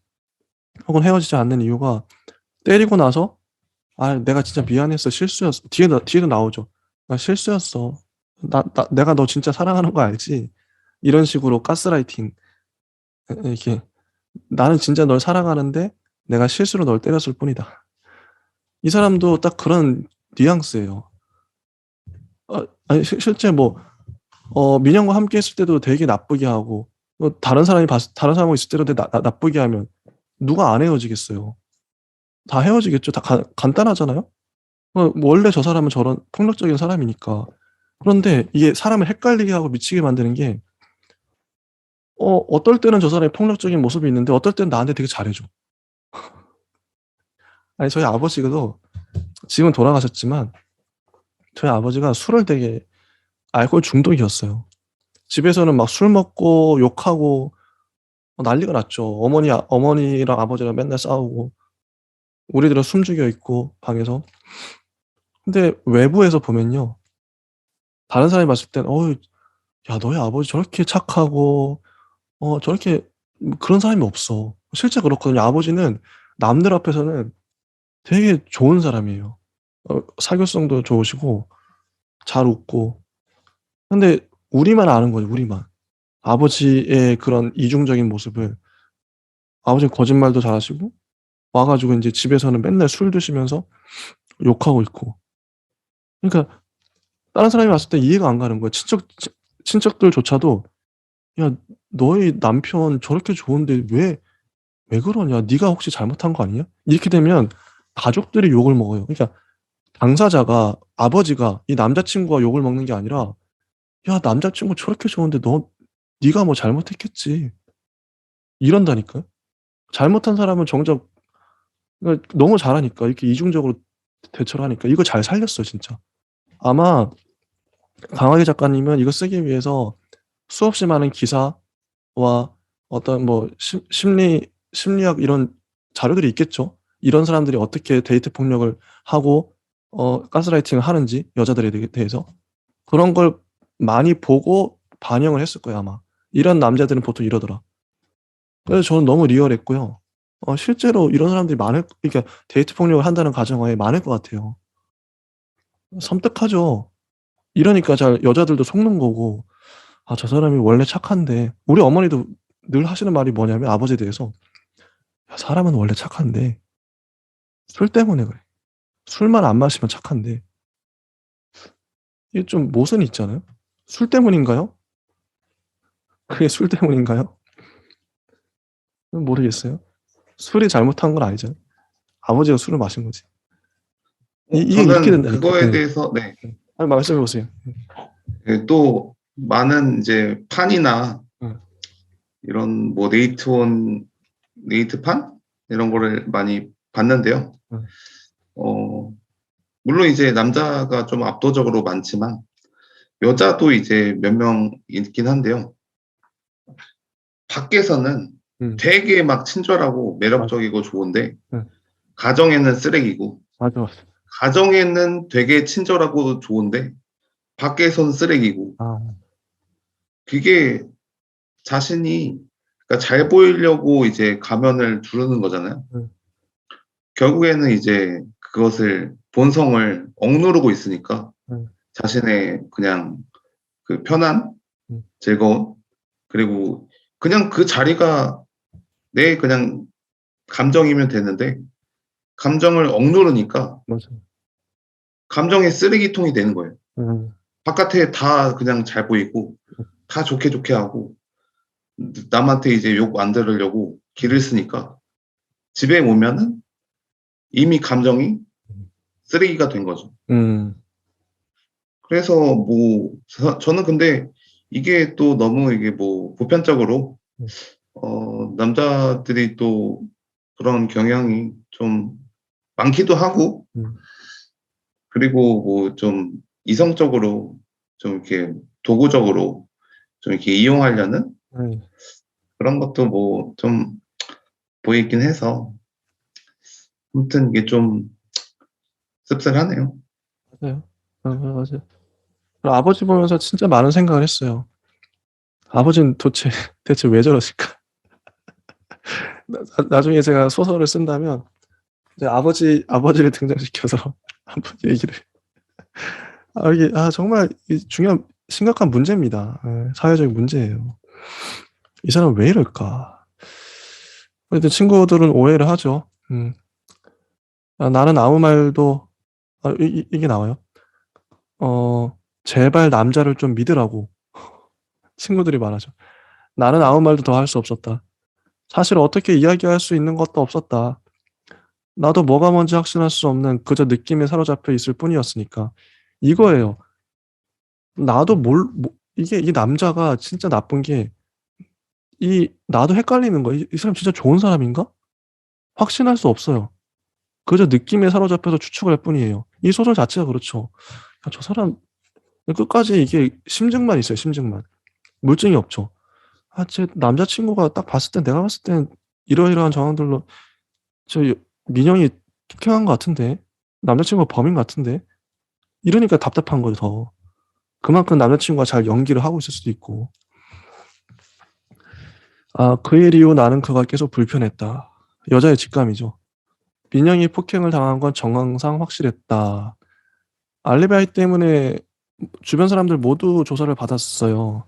[SPEAKER 1] 혹은 헤어지지 않는 이유가 때리고 나서 "아 내가 진짜 미안했어. 실수였어." 뒤에도 나오죠. "나 실수였어. 내가 너 진짜 사랑하는 거 알지?" 이런 식으로 가스라이팅 이렇게 "나는 진짜 널 사랑하는데 내가 실수로 널 때렸을 뿐이다." 이 사람도 딱 그런 뉘앙스예요. 아니 실제 뭐 민영과 함께 했을 때도 되게 나쁘게 하고 다른 사람하고 있을 때도 되게 나쁘게 하면 누가 안 헤어지겠어요. 다 헤어지겠죠. 다 간단하잖아요. 뭐 원래 저 사람은 저런 폭력적인 사람이니까. 그런데 이게 사람을 헷갈리게 하고 미치게 만드는 게 어떨 때는 저 사람이 폭력적인 모습이 있는데 어떨 때는 나한테 되게 잘해 줘. 아니 저희 아버지도 지금은 돌아가셨지만 저희 아버지가 술을 되게 알코올 중독이었어요. 집에서는 막 술 먹고 욕하고 난리가 났죠. 어머니랑 아버지랑 맨날 싸우고 우리들은 숨죽여 있고 방에서. 근데 외부에서 보면요. 다른 사람이 봤을 땐 야 너희 아버지 저렇게 착하고 저렇게 그런 사람이 없어." 실제 그렇거든요. 아버지는 남들 앞에서는 되게 좋은 사람이에요. 사교성도 좋으시고 잘 웃고. 근데 우리만 아는 거죠, 우리만. 아버지의 그런 이중적인 모습을. 아버지는 거짓말도 잘하시고 와 가지고 인제 집에서는 맨날 술 드시면서 욕하고 있고. 그러니까 다른 사람이 봤을 때 이해가 안 가는 거예요. 친척들조차도 "야 너희 남편 저렇게 좋은데 왜 그러냐? 네가 혹시 잘못한 거 아니냐?" 이렇게 되면 가족들이 욕을 먹어요. 그러니까 당사자가 아버지가 이 남자친구가 욕을 먹는 게 아니라 "야 남자친구 저렇게 좋은데 네가 뭐 잘못했겠지." 이런다니까요. 잘못한 사람은 정작 너무 잘하니까 이렇게 이중적으로 대처를 하니까 이거 잘 살렸어요 진짜. 아마 강하게 작가님은 이거 쓰기 위해서 수없이 많은 기사와 어떤 뭐 심리학 이런 자료들이 있겠죠. 이런 사람들이 어떻게 데이트 폭력을 하고 가스라이팅을 하는지 여자들에 대해서. 그런 걸 많이 보고 반영을 했을 거예요 아마. "이런 남자들은 보통 이러더라." 그래서 저는 너무 리얼했고요. 실제로 이런 사람들이 그러니까 데이트 폭력을 한다는 가정하에 많을 것 같아요. 섬뜩하죠. 이러니까 잘 여자들도 속는 거고 '아 저 사람이 원래 착한데' 우리 어머니도 늘 하시는 말이 뭐냐면 아버지에 대해서 "야 사람은 원래 착한데 술 때문에 그래. 술만 안 마시면 착한데." 이게 좀 모순이 있잖아요. 술 때문인가요? 그게 술 때문인가요? 모르겠어요. 술이 잘못한 건 아니잖아요. 아버지가 술을 마신 거지. 이게 이렇게
[SPEAKER 2] 저는
[SPEAKER 1] 된다니까.
[SPEAKER 2] 그거에
[SPEAKER 1] 예.
[SPEAKER 2] 대해서 네.
[SPEAKER 1] 말씀해 보세요.
[SPEAKER 2] 예, 또 많은 이제 판이나
[SPEAKER 1] 예.
[SPEAKER 2] 이런 뭐 네이트판 이런 거를 많이 봤는데요.
[SPEAKER 1] 예.
[SPEAKER 2] 어 물론 이제 남자가 좀 압도적으로 많지만 여자도 이제 몇 명 있긴 한데요. 밖에서는
[SPEAKER 1] 음.
[SPEAKER 2] 되게 막 친절하고
[SPEAKER 1] 맞아.
[SPEAKER 2] 매력적이고 좋은데
[SPEAKER 1] 예.
[SPEAKER 2] 가정에는 쓰레기고,
[SPEAKER 1] 맞아.
[SPEAKER 2] 가정에는 되게 친절하고 좋은데 밖에선 쓰레기고,
[SPEAKER 1] 아.
[SPEAKER 2] 그게 자신이 그러니까 잘 보이려고 이제 가면을 두르는 거잖아요.
[SPEAKER 1] 예.
[SPEAKER 2] 결국에는 이제 그것을 본성을 억누르고 있으니까
[SPEAKER 1] 예.
[SPEAKER 2] 자신의 그냥 그 편안,
[SPEAKER 1] 음.
[SPEAKER 2] 즐거움, 그리고 그냥 그 자리가 내 그냥 감정이면 되는데 감정을 억누르니까
[SPEAKER 1] 맞아요.
[SPEAKER 2] 감정의 쓰레기통이 되는 거예요.
[SPEAKER 1] 음.
[SPEAKER 2] 바깥에 다 그냥 잘 보이고 다 좋게 좋게 하고 남한테 이제 욕 안 들으려고 기를 쓰니까 집에 오면은 이미 감정이 쓰레기가 된 거죠.
[SPEAKER 1] 음.
[SPEAKER 2] 그래서 뭐 저는 근데 이게 또 너무 이게 뭐 보편적으로
[SPEAKER 1] 음.
[SPEAKER 2] 남자들이 또 그런 경향이 좀 많기도 하고,
[SPEAKER 1] 음.
[SPEAKER 2] 그리고 뭐 좀 이성적으로 좀 이렇게 도구적으로 좀 이렇게 이용하려는
[SPEAKER 1] 네.
[SPEAKER 2] 그런 것도 뭐 좀 보이긴 해서 아무튼 이게 좀 씁쓸하네요.
[SPEAKER 1] 맞아요. 맞아요. 아버지 보면서 진짜 많은 생각을 했어요. 아버지는 대체 왜 저러실까? 나중에 제가 소설을 쓴다면 이제 아버지를 등장시켜서 아버지 얘기를 이게 정말 중요한 심각한 문제입니다. 예, 사회적인 문제예요. 이 사람 왜 이럴까? 근데 친구들은 오해를 하죠. 나는 아무 말도 이게 나와요. 제발 남자를 좀 믿으라고 친구들이 말하죠. 나는 아무 말도 더 할 수 없었다. 사실 어떻게 이야기할 수 있는 것도 없었다. 나도 뭐가 뭔지 확신할 수 없는 그저 느낌에 사로잡혀 있을 뿐이었으니까. 이거예요. 나도 이게 남자가 진짜 나쁜 게 나도 헷갈리는 거야. 이 사람 진짜 좋은 사람인가? 확신할 수 없어요. 그저 느낌에 사로잡혀서 추측을 할 뿐이에요. 이 소설 자체가 그렇죠. 야, 저 사람 끝까지 이게 심증만 있어요, 심증만. 물증이 없죠. 제 남자친구가 딱 봤을 때 내가 봤을 땐 이러이러한 정황들로 저 민영이 폭행한 것 같은데 남자친구가 범인 같은데 이러니까 답답한 거죠 더. 그만큼 남자친구가 잘 연기를 하고 있을 수도 있고. 그 일 이후 나는 그가 계속 불편했다. 여자의 직감이죠. 민영이 폭행을 당한 건 정황상 확실했다. 알리바이 때문에 주변 사람들 모두 조사를 받았어요.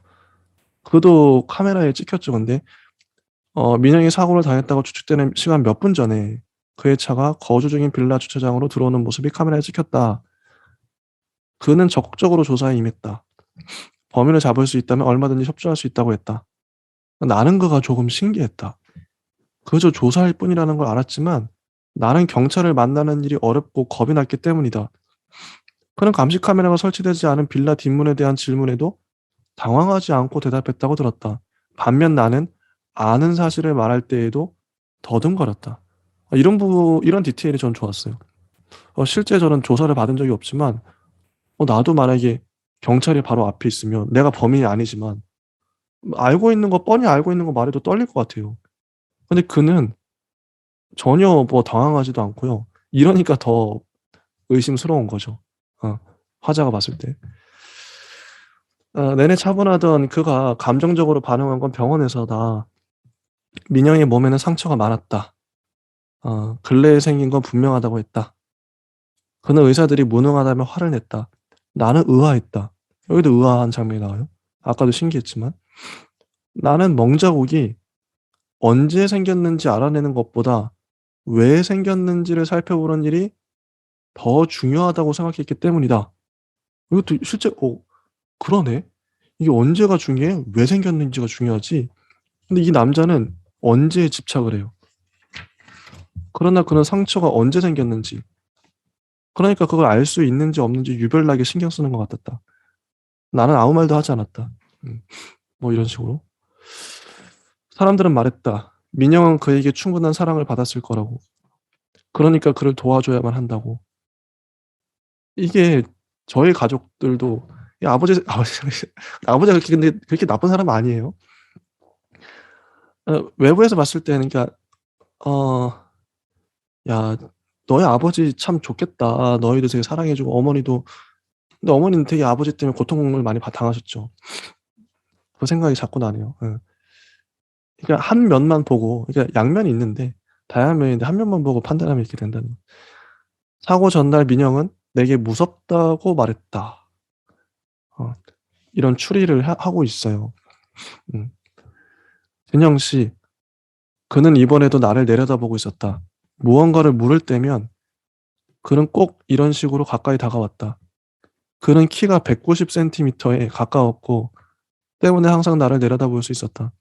[SPEAKER 1] 그도 카메라에 찍혔죠. 근데 민영이 사고를 당했다고 추측되는 시간 몇 분 전에 그의 차가 거주 중인 빌라 주차장으로 들어오는 모습이 카메라에 찍혔다. 그는 적극적으로 조사에 임했다. 범인을 잡을 수 있다면 얼마든지 협조할 수 있다고 했다. 나는 그가 조금 신기했다. 그저 조사할 뿐이라는 걸 알았지만 나는 경찰을 만나는 일이 어렵고 겁이 났기 때문이다. 그는 감시 카메라가 설치되지 않은 빌라 뒷문에 대한 질문에도 당황하지 않고 대답했다고 들었다. 반면 나는 아는 사실을 말할 때에도 더듬거렸다. 이런 디테일이 전 좋았어요. 실제 저는 조사를 받은 적이 없지만 나도 만약에 경찰이 바로 앞에 있으면 내가 범인이 아니지만 뻔히 알고 있는 거 말해도 떨릴 것 같아요. 근데 그는 전혀 뭐 당황하지도 않고요. 이러니까 더 의심스러운 거죠. 화자가 봤을 때. 내내 차분하던 그가 감정적으로 반응한 건 병원에서다. 민영의 몸에는 상처가 많았다. 근래에 생긴 건 분명하다고 했다. 그는 의사들이 무능하다며 화를 냈다. 나는 의아했다. 여기도 의아한 장면이 나와요. 아까도 신기했지만. 나는 멍자국이 언제 생겼는지 알아내는 것보다 왜 생겼는지를 살펴보는 일이 더 중요하다고 생각했기 때문이다. 이것도 실제 그러네. 이게 언제가 중요해? 왜 생겼는지가 중요하지. 근데 이 남자는 언제에 집착을 해요. 그러나 그는 상처가 언제 생겼는지, 그러니까 그걸 알 수 있는지 없는지 유별나게 신경 쓰는 것 같았다. 나는 아무 말도 하지 않았다. 뭐 이런 식으로. 사람들은 말했다. 민영은 그에게 충분한 사랑을 받았을 거라고. 그러니까 그를 도와줘야만 한다고. 이게 저희 가족들도 아버지가 그렇게 나쁜 사람 아니에요. 외부에서 봤을 때는 그러니까 어 "야 너희 아버지 참 좋겠다. 너희도 되게 사랑해 주고 어머니도." 근데 어머니는 되게 아버지 때문에 고통을 많이 당하셨죠. 그 생각이 자꾸 나네요. 예. 그러니까 한 면만 보고 그러니까 양면이 있는데 다양한 면인데 한 면만 보고 판단하면 이렇게 된다는 거. 사고 전날 민영은 "내게 무섭다."고 말했다. 어 이런 추리를 하고 있어요. 음. "진영 씨, 그는 이번에도 나를 내려다보고 있었다. 무언가를 물을 때면 그는 꼭 이런 식으로 가까이 다가왔다. 그는 키가 190 센티미터에 가까웠고 때문에 항상 나를 내려다볼 수 있었다.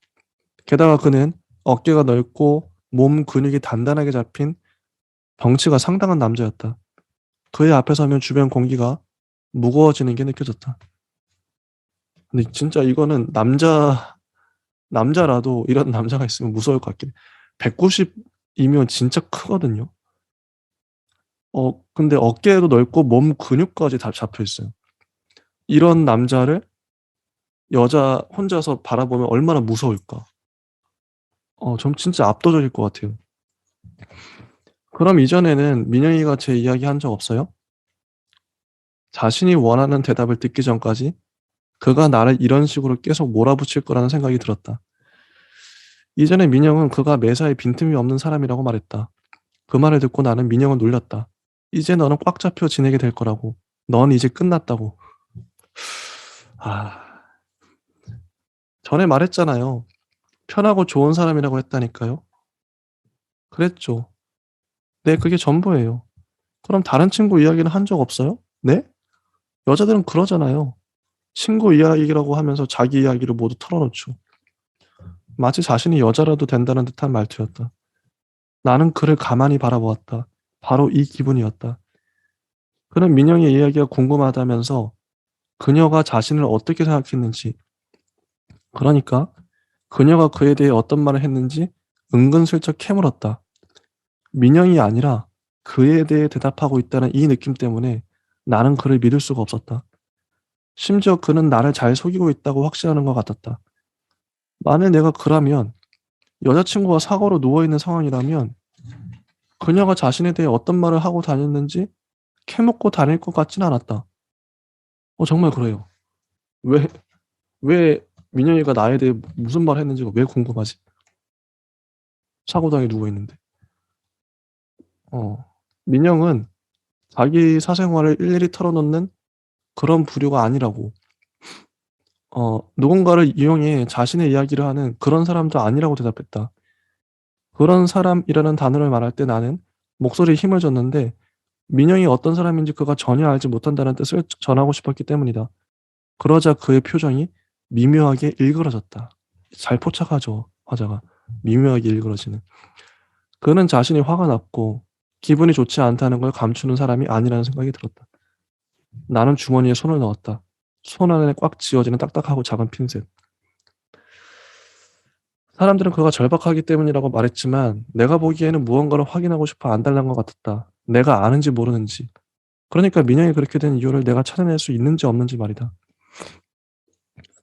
[SPEAKER 1] 게다가 그는 어깨가 넓고 몸 근육이 단단하게 잡힌 덩치가 상당한 남자였다. 그의 앞에 서면 주변 공기가 무거워지는 게 느껴졌다." 근데 진짜 이거는 남자라도 이런 남자가 있으면 무서울 것 같긴 해. 190 이면 진짜 크거든요. 근데 어깨도 넓고 몸 근육까지 다 잡혀 있어요. 이런 남자를 여자 혼자서 바라보면 얼마나 무서울까. 좀 진짜 압도적일 것 같아요. 그럼 이전에는 민영이가 제 이야기 한 적 없어요? 자신이 원하는 대답을 듣기 전까지 그가 나를 이런 식으로 계속 몰아붙일 거라는 생각이 들었다. 이전에 민영은 그가 매사에 빈틈이 없는 사람이라고 말했다. 그 말을 듣고 나는 민영을 놀렸다. 이제 너는 꽉 잡혀 지내게 될 거라고. 넌 이제 끝났다고. 아, 전에 말했잖아요. 편하고 좋은 사람이라고 했다니까요. 그랬죠. 네, 그게 전부예요. 그럼 다른 친구 이야기는 한 적 없어요? 네? 여자들은 그러잖아요. 친구 이야기라고 하면서 자기 이야기를 모두 털어놓죠. 마치 자신이 여자라도 된다는 듯한 말투였다. 나는 그를 가만히 바라보았다. 바로 이 기분이었다. 그는 민영의 이야기가 궁금하다면서 그녀가 자신을 어떻게 생각했는지, 그러니까 그녀가 그에 대해 어떤 말을 했는지 은근슬쩍 캐물었다. 민영이 아니라 그에 대해 대답하고 있다는 이 느낌 때문에 나는 그를 믿을 수가 없었다. 심지어 그는 나를 잘 속이고 있다고 확신하는 것 같았다. 만일 내가 그라면, 여자친구가 사고로 누워있는 상황이라면 그녀가 자신에 대해 어떤 말을 하고 다녔는지 캐묻고 다닐 것 같진 않았다. 정말 그래요. 왜, 왜 민영이가 나에 대해 무슨 말 했는지가 왜 궁금하지? 사고당해 누워있는데. 민영은 자기 사생활을 일일이 털어놓는 그런 부류가 아니라고. 누군가를 이용해 자신의 이야기를 하는 그런 사람도 아니라고 대답했다. 그런 사람이라는 단어를 말할 때 나는 목소리에 힘을 줬는데 민영이 어떤 사람인지 그가 전혀 알지 못한다는 뜻을 전하고 싶었기 때문이다. 그러자 그의 표정이 미묘하게 일그러졌다. 잘 포착하죠, 화자가. 미묘하게 일그러지는. 그는 자신이 화가 났고 기분이 좋지 않다는 걸 감추는 사람이 아니라는 생각이 들었다. 나는 주머니에 손을 넣었다. 손 안에 꽉 쥐어지는 딱딱하고 작은 핀셋. 사람들은 그가 절박하기 때문이라고 말했지만 내가 보기에는 무언가를 확인하고 싶어 안달난 것 같았다. 내가 아는지 모르는지. 그러니까 민영이 그렇게 된 이유를 내가 찾아낼 수 있는지 없는지 말이다.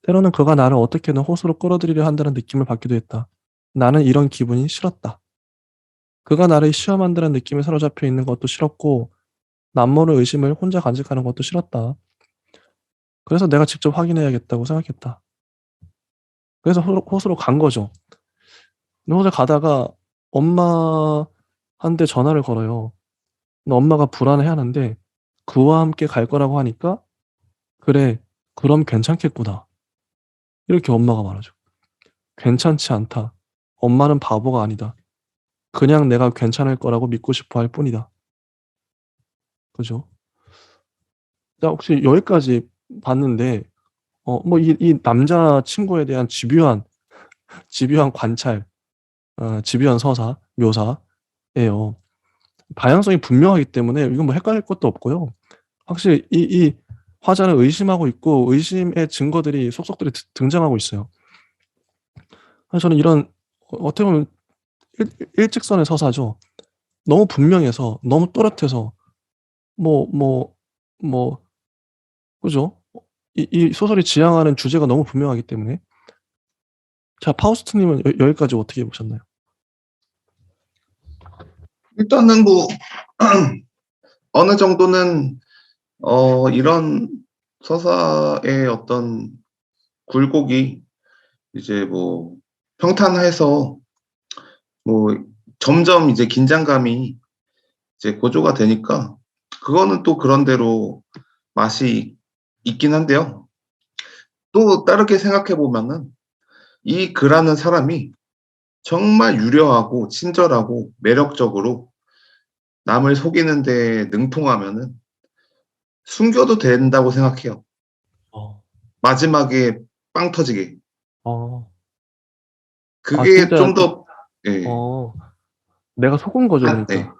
[SPEAKER 1] 때로는 그가 나를 어떻게든 호소로 끌어들이려 한다는 느낌을 받기도 했다. 나는 이런 기분이 싫었다. 그가 나를 시험한다는 느낌에 사로잡혀 있는 것도 싫었고 남모를 의심을 혼자 간직하는 것도 싫었다. 그래서 내가 직접 확인해야겠다고 생각했다. 그래서 호수로 간 거죠. 근데 호수를 가다가 엄마한테 전화를 걸어요. 근데 엄마가 불안해하는데 그와 함께 갈 거라고 하니까 그래, 그럼 괜찮겠구나. 이렇게 엄마가 말하죠. 괜찮지 않다. 엄마는 바보가 아니다. 그냥 내가 괜찮을 거라고 믿고 싶어 할 뿐이다. 그죠? 자, 혹시 여기까지 봤는데, 뭐, 이 남자 친구에 대한 집요한 관찰, 집요한 묘사예요. 방향성이 분명하기 때문에 이건 뭐 헷갈릴 것도 없고요. 확실히 이 화자는 의심하고 있고 의심의 증거들이 속속들이 등장하고 있어요. 그래서 저는 이런 어떻게 보면 일직선의 서사죠. 너무 분명해서 너무 또렷해서 뭐 뭐 뭐 그죠? 이 소설이 지향하는 주제가 너무 분명하기 때문에. 자, 파우스트님은 여기까지 어떻게 보셨나요?
[SPEAKER 2] 일단은 뭐 어느 정도는 이런 서사의 어떤 굴곡이 이제 뭐 평탄해서 뭐 점점 이제 긴장감이 이제 고조가 되니까 그거는 또 그런대로 맛이 있긴 한데요. 또 다르게 생각해 보면은 이 글하는 사람이 정말 유려하고 친절하고 매력적으로 남을 속이는 데 능통하면은 숨겨도 된다고 생각해요.
[SPEAKER 1] 어.
[SPEAKER 2] 마지막에 빵 터지게.
[SPEAKER 1] 어. 아,
[SPEAKER 2] 그게
[SPEAKER 1] 진짜
[SPEAKER 2] 좀 더, 예,
[SPEAKER 1] 어 내가 속은 거죠,
[SPEAKER 2] 예,
[SPEAKER 1] 그러니까.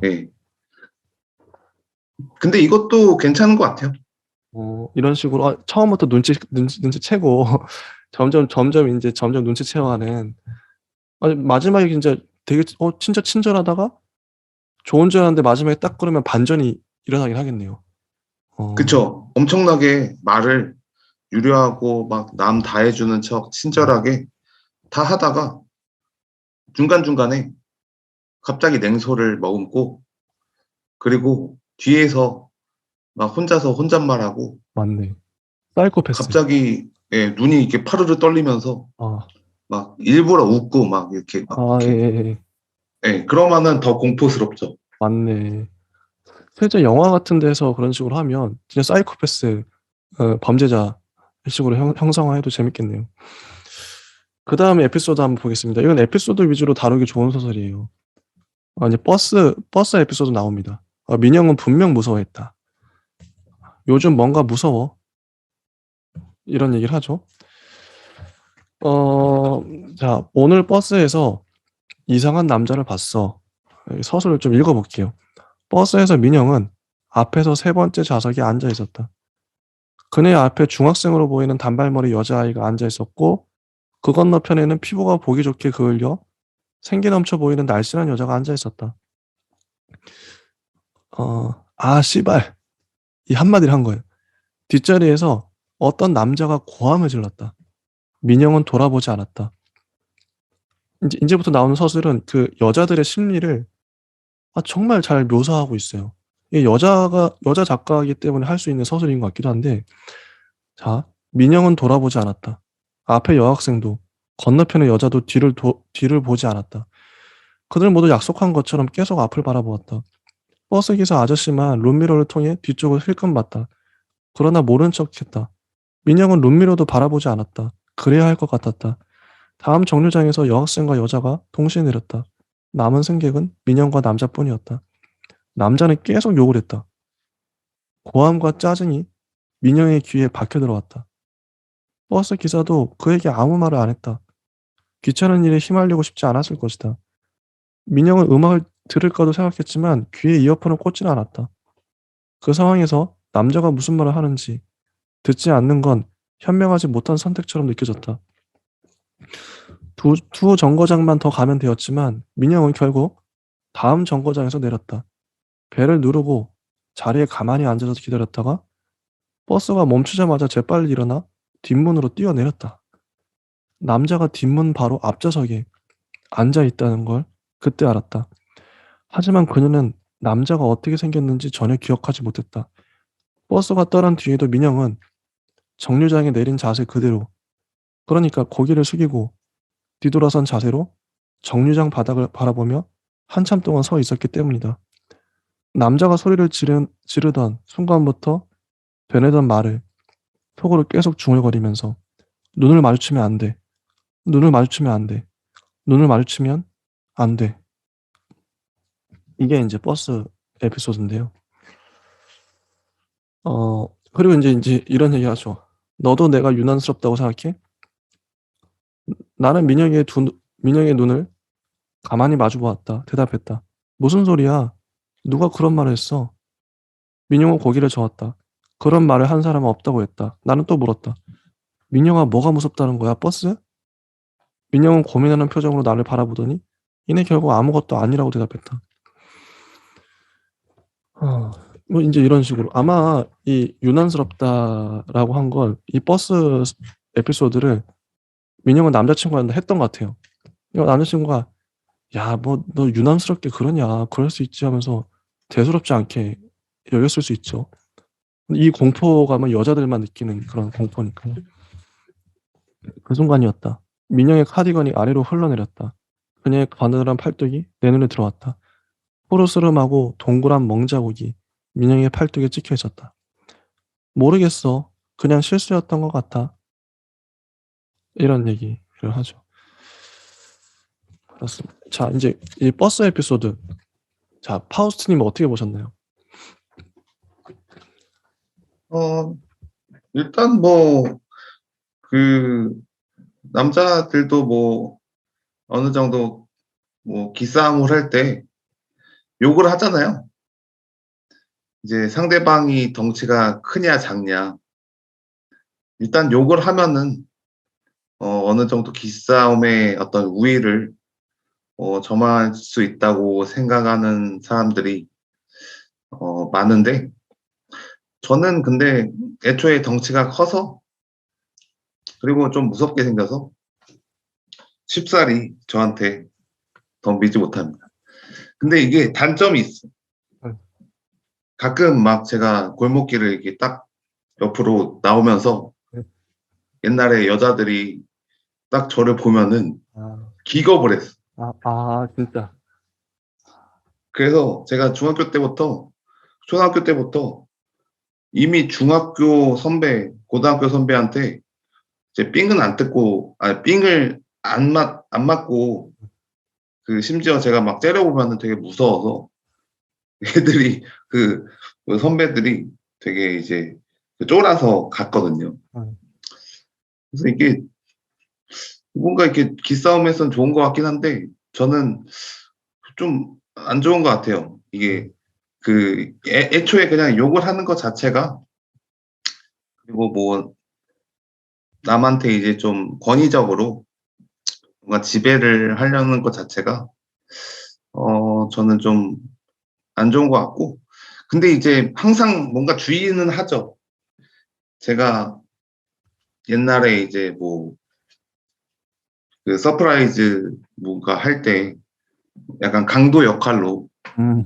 [SPEAKER 2] 예. 근데 이것도 괜찮은 것 같아요.
[SPEAKER 1] 이런 식으로 처음부터 눈치채고 점점 인제 점점 눈치채어가는. 아니, 마지막에 진짜 되게 진짜 친절하다가 좋은 줄 알았는데 마지막에 딱 그러면 반전이 일어나긴 하겠네요. 어.
[SPEAKER 2] 그쵸? 엄청나게 말을 유려하고 막 남 다 해주는 척 친절하게 다 하다가 중간중간에 갑자기 냉소를 머금고 그리고 뒤에서 막 혼자서 혼잣말하고
[SPEAKER 1] 맞네. 사이코패스.
[SPEAKER 2] 갑자기 예, 눈이 이렇게 파르르 떨리면서
[SPEAKER 1] 아,
[SPEAKER 2] 막 일부러 웃고 막 이렇게 막
[SPEAKER 1] 아, 예,
[SPEAKER 2] 이렇게
[SPEAKER 1] 예, 예.
[SPEAKER 2] 예, 그러면은 더 공포스럽죠.
[SPEAKER 1] 맞네. 실제 영화 같은 데서 그런 식으로 하면 진짜 사이코패스 범죄자 식으로 형상화해도 재밌겠네요. 그 다음에 에피소드 한번 보겠습니다. 이건 에피소드 위주로 다루기 좋은 소설이에요. 이제 버스 에피소드 나옵니다. 민영은 분명 무서워했다. 요즘 뭔가 무서워. 이런 얘기를 하죠. 자, 오늘 버스에서 이상한 남자를 봤어. 서술을 좀 읽어볼게요. 버스에서 민영은 앞에서 세 번째 좌석에 앉아 있었다. 그네 앞에 중학생으로 보이는 단발머리 여자아이가 앉아 있었고 그 건너편에는 피부가 보기 좋게 그을려 생기 넘쳐 보이는 날씬한 여자가 앉아 있었다. 씨발. 이 한마디를 한 거예요. 뒷자리에서 어떤 남자가 고함을 질렀다. 민영은 돌아보지 않았다. 이제부터 나오는 서술은 그 여자들의 심리를 정말 잘 묘사하고 있어요. 이게 여자 작가이기 때문에 할 수 있는 서술인 것 같기도 한데, 자, 민영은 돌아보지 않았다. 앞에 여학생도, 건너편의 여자도 뒤를 보지 않았다. 그들 모두 약속한 것처럼 계속 앞을 바라보았다. 버스기사 아저씨만 룸미러를 통해 뒤쪽을 힐끔 봤다. 그러나 모른 척했다. 민영은 룸미러도 바라보지 않았다. 그래야 할 것 같았다. 다음 정류장에서 여학생과 여자가 동시에 내렸다. 남은 승객은 민영과 남자뿐이었다. 남자는 계속 욕을 했다. 고함과 짜증이 민영의 귀에 박혀 들어왔다. 버스 기사도 그에게 아무 말을 안 했다. 귀찮은 일에 휘말리고 싶지 않았을 것이다. 민영은 음악을 들을까도 생각했지만 귀에 이어폰을 꽂지는 않았다. 그 상황에서 남자가 무슨 말을 하는지 듣지 않는 건 현명하지 못한 선택처럼 느껴졌다. 두 정거장만 더 가면 되었지만 민영은 결국 다음 정거장에서 내렸다. 벨을 누르고 자리에 가만히 앉아서 기다렸다가 버스가 멈추자마자 재빨리 일어나 뒷문으로 뛰어내렸다. 남자가 뒷문 바로 앞좌석에 앉아 있다는 걸 그때 알았다. 하지만 그녀는 남자가 어떻게 생겼는지 전혀 기억하지 못했다. 버스가 떠난 뒤에도 민영은 정류장에 내린 자세 그대로, 그러니까 고개를 숙이고 뒤돌아선 자세로 정류장 바닥을 바라보며 한참 동안 서 있었기 때문이다. 남자가 소리를 지르던 순간부터 되뇌던 말을 속으로 계속 중얼거리면서 눈을 마주치면 안 돼. 눈을 마주치면 안 돼. 눈을 마주치면 안 돼. 이게 이제 버스 에피소드인데요. 그리고 이제 이런 얘기 하죠. 너도 내가 유난스럽다고 생각해? 나는 민영의 눈을 가만히 마주 보았다. 대답했다. 무슨 소리야? 누가 그런 말을 했어? 민영은 고개를 저었다. 그런 말을 한 사람은 없다고 했다. 나는 또 물었다. 민영아, 뭐가 무섭다는 거야? 버스? 민영은 고민하는 표정으로 나를 바라보더니 이내 결국 아무것도 아니라고 대답했다. 뭐 이제 이런 식으로 아마 이 유난스럽다라고 한 걸 이 버스 에피소드를 민영은 남자친구한테 했던 것 같아요. 남자친구가 야, 뭐 너 유난스럽게 그러냐? 그럴 수 있지 하면서 대수롭지 않게 여겼을 수 있죠. 이 공포감은 여자들만 느끼는 그런 공포니까요. 그 순간이었다. 민영의 카디건이 아래로 흘러내렸다. 그녀의 가느다란 팔뚝이 내 눈에 들어왔다. 푸르스름하고 동그란 멍자국이 민영의 팔뚝에 찍혀 있었다. 모르겠어. 그냥 실수였던 것 같아. 이런 얘기를 하죠. 그렇습니다. 자, 이제 이 버스 에피소드. 자, 파우스트님 어떻게 보셨나요?
[SPEAKER 2] 어, 일단 뭐, 그, 남자들도 뭐, 어느 정도 뭐, 기싸움을 할 때 욕을 하잖아요. 이제 상대방이 덩치가 크냐, 작냐. 일단 욕을 하면은, 어느 정도 기싸움의 어떤 우위를 점할 수 있다고 생각하는 사람들이 많은데 저는 근데 애초에 덩치가 커서 그리고 좀 무섭게 생겨서 쉽사리 저한테 덤비지 못합니다. 근데 이게 단점이 있어.
[SPEAKER 1] 네.
[SPEAKER 2] 가끔 막 제가 골목길을 이렇게 딱 옆으로 나오면서
[SPEAKER 1] 네.
[SPEAKER 2] 옛날에 여자들이 딱 저를 보면은
[SPEAKER 1] 아,
[SPEAKER 2] 기겁을 했어.
[SPEAKER 1] 진짜.
[SPEAKER 2] 그래서 제가 초등학교 때부터 이미 중학교 선배, 고등학교 선배한테 이제 삥은 안 뜯고, 아니, 삥을 안 맞고, 그, 심지어 제가 막 째려보면은 되게 무서워서 애들이, 그 선배들이 되게 이제 쫄아서 갔거든요.
[SPEAKER 1] 네.
[SPEAKER 2] 그래서 이게 뭔가 이렇게 기싸움에선 좋은 것 같긴 한데, 저는 좀 안 좋은 것 같아요. 이게 애초에 그냥 욕을 하는 것 자체가, 그리고 뭐 남한테 이제 좀 권위적으로 뭔가 지배를 하려는 것 자체가 저는 좀 안 좋은 것 같고, 근데 이제 항상 뭔가 주의는 하죠. 제가 옛날에 이제 뭐 그 서프라이즈 뭔가 할 때 약간 강도 역할로
[SPEAKER 1] 음.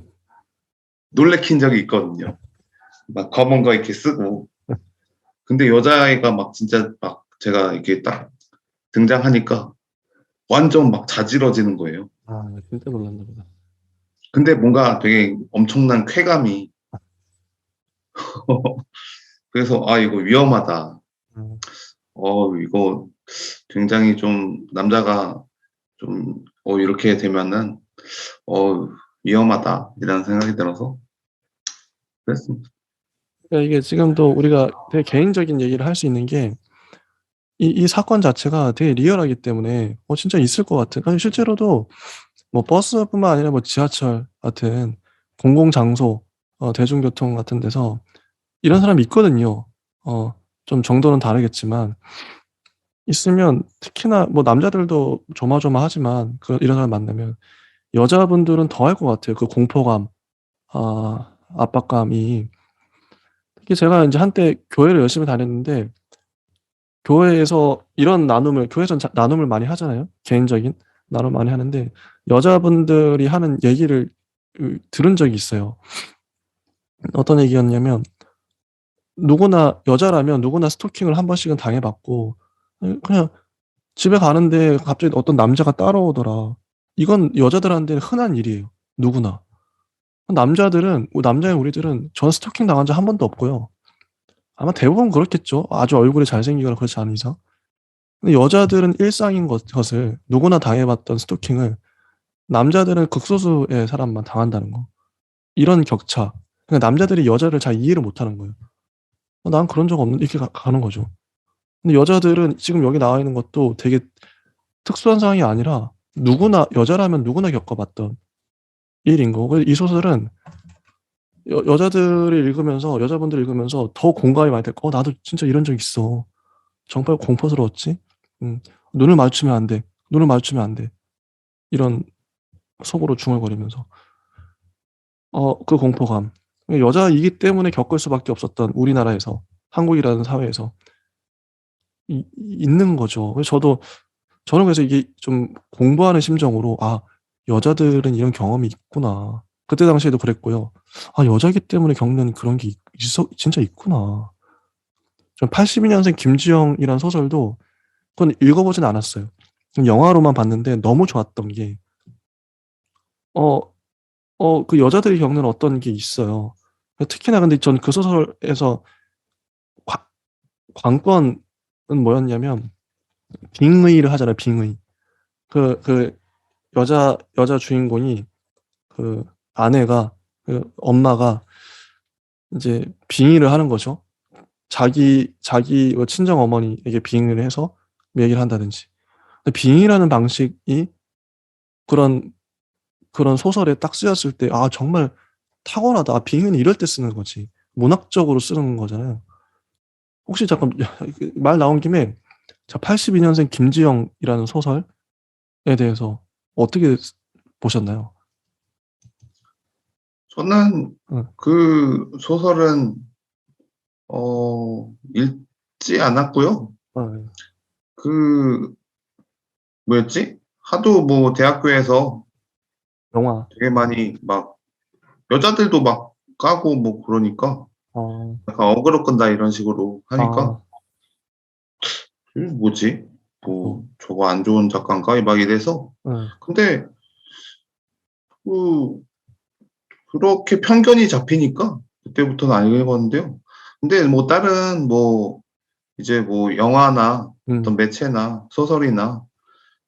[SPEAKER 2] 놀래킨 적이 있거든요. 막 검은 거 이렇게 쓰고. 근데 여자애가 막 진짜 막 제가 이렇게 딱 등장하니까 완전 막 자지러지는 거예요.
[SPEAKER 1] 진짜 놀랐나 보다.
[SPEAKER 2] 근데 뭔가 되게 엄청난 쾌감이 그래서 아 이거 위험하다.
[SPEAKER 1] 음.
[SPEAKER 2] 이거 굉장히 좀 남자가 좀 이렇게 되면은 어 위험하다 이런 생각이 들어서 그랬습니다.
[SPEAKER 1] 그러니까 이게 지금도 우리가 되게 개인적인 얘기를 할 수 있는 게 이 사건 자체가 되게 리얼하기 때문에 진짜 있을 것 같은 아니 실제로도 뭐 버스뿐만 아니라 뭐 지하철 같은 공공장소 대중교통 같은 데서 이런 사람이 있거든요. 어 좀 정도는 다르겠지만 있으면 특히나 뭐 남자들도 조마조마하지만 이런 사람 만나면 여자분들은 더 할 것 같아요. 그 공포감, 압박감이. 특히 제가 인제 한때 교회를 열심히 다녔는데 교회에서 이런 나눔을 교회에선 나눔을 많이 하잖아요. 개인적인 나눔 많이 하는데 여자분들이 하는 얘기를 들은 적이 있어요. 어떤 얘기였냐면 누구나 여자라면 누구나 스토킹을 한 번씩은 당해 봤고 그냥 집에 가는데 갑자기 어떤 남자가 따라오더라. 이건 여자들한테는 흔한 일이에요, 누구나. 남자인 우리들은 전 스토킹 당한 적 한 번도 없고요. 아마 대부분 그렇겠죠. 아주 얼굴이 잘생기거나 그렇지 않은 이상. 근데 여자들은 일상인 것을 누구나 당해 봤던 스토킹을 남자들은 극소수의 사람만 당한다는 거. 이런 격차. 그러니까 남자들이 여자를 잘 이해를 못 하는 거예요. "난 그런 적 없는데." 이렇게 가는 거죠. 근데 여자들은 지금 여기 나와 있는 것도 되게 특수한 상황이 아니라 여자라면 누구나 겪어봤던 일인 거고 그래서 이 소설은 여자분들이 읽으면서 더 공감이 많이 될 나도 진짜 이런 적 있어. 정말 공포스러웠지. 음. 눈을 마주치면 안 돼. 눈을 마주치면 안 돼." 이런 속으로 중얼거리면서 그 공포감. 여자이기 때문에 겪을 수밖에 없었던 우리나라에서 한국이라는 사회에서 있는 거죠. 저는 그래서 이게 좀 공부하는 심정으로 '아 여자들은 이런 경험이 있구나.' 그때 당시에도 그랬고요. '아 여자이기 때문에 겪는 그런 게 진짜 있구나.' 전 82 년생 김지영이라는 소설도 그건 읽어 보진 않았어요. 영화로만 봤는데 너무 좋았던 게 어 그 여자들이 겪는 어떤 게 있어요. 특히나 근데 전 그 소설에서 관 관건은 뭐였냐면 빙의를 하잖아요, 빙의. 그 여자 주인공이 그 아내가 엄마가 인제 빙의를 하는 거죠. 자기 뭐 친정어머니에게 빙의를 해서 얘기를 한다든지. 근데 빙의라는 방식이 그런 소설에 딱 쓰였을 때 '아 정말 탁월하다. 빙의는 이럴 때 쓰는 거지.' 문학적으로 쓰는 거잖아요. 혹시 잠깐 말 나온 김에 82 년생 김지영이라는 소설에 대해서 어떻게 보셨나요?
[SPEAKER 2] 저는
[SPEAKER 1] 어.
[SPEAKER 2] 그 소설은 읽지 않았고요.
[SPEAKER 1] 아 예.
[SPEAKER 2] 그 뭐였지? 하도 뭐 대학교에서
[SPEAKER 1] 영화.
[SPEAKER 2] 되게 많이 막 여자들도 막 까고 뭐 그러니까
[SPEAKER 1] 어,
[SPEAKER 2] 약간 어그로 끈다 이런 식으로 하니까
[SPEAKER 1] 아,
[SPEAKER 2] 뭐지?
[SPEAKER 1] 어,
[SPEAKER 2] 뭐 저거 안 좋은 작가인가? 막 이래서
[SPEAKER 1] 응,
[SPEAKER 2] 근데 그 그렇게 편견이 잡히니까 그때부터는 안 읽었는데요. 근데 뭐 다른 뭐 이제 뭐 영화나
[SPEAKER 1] 응,
[SPEAKER 2] 어떤 매체나 소설이나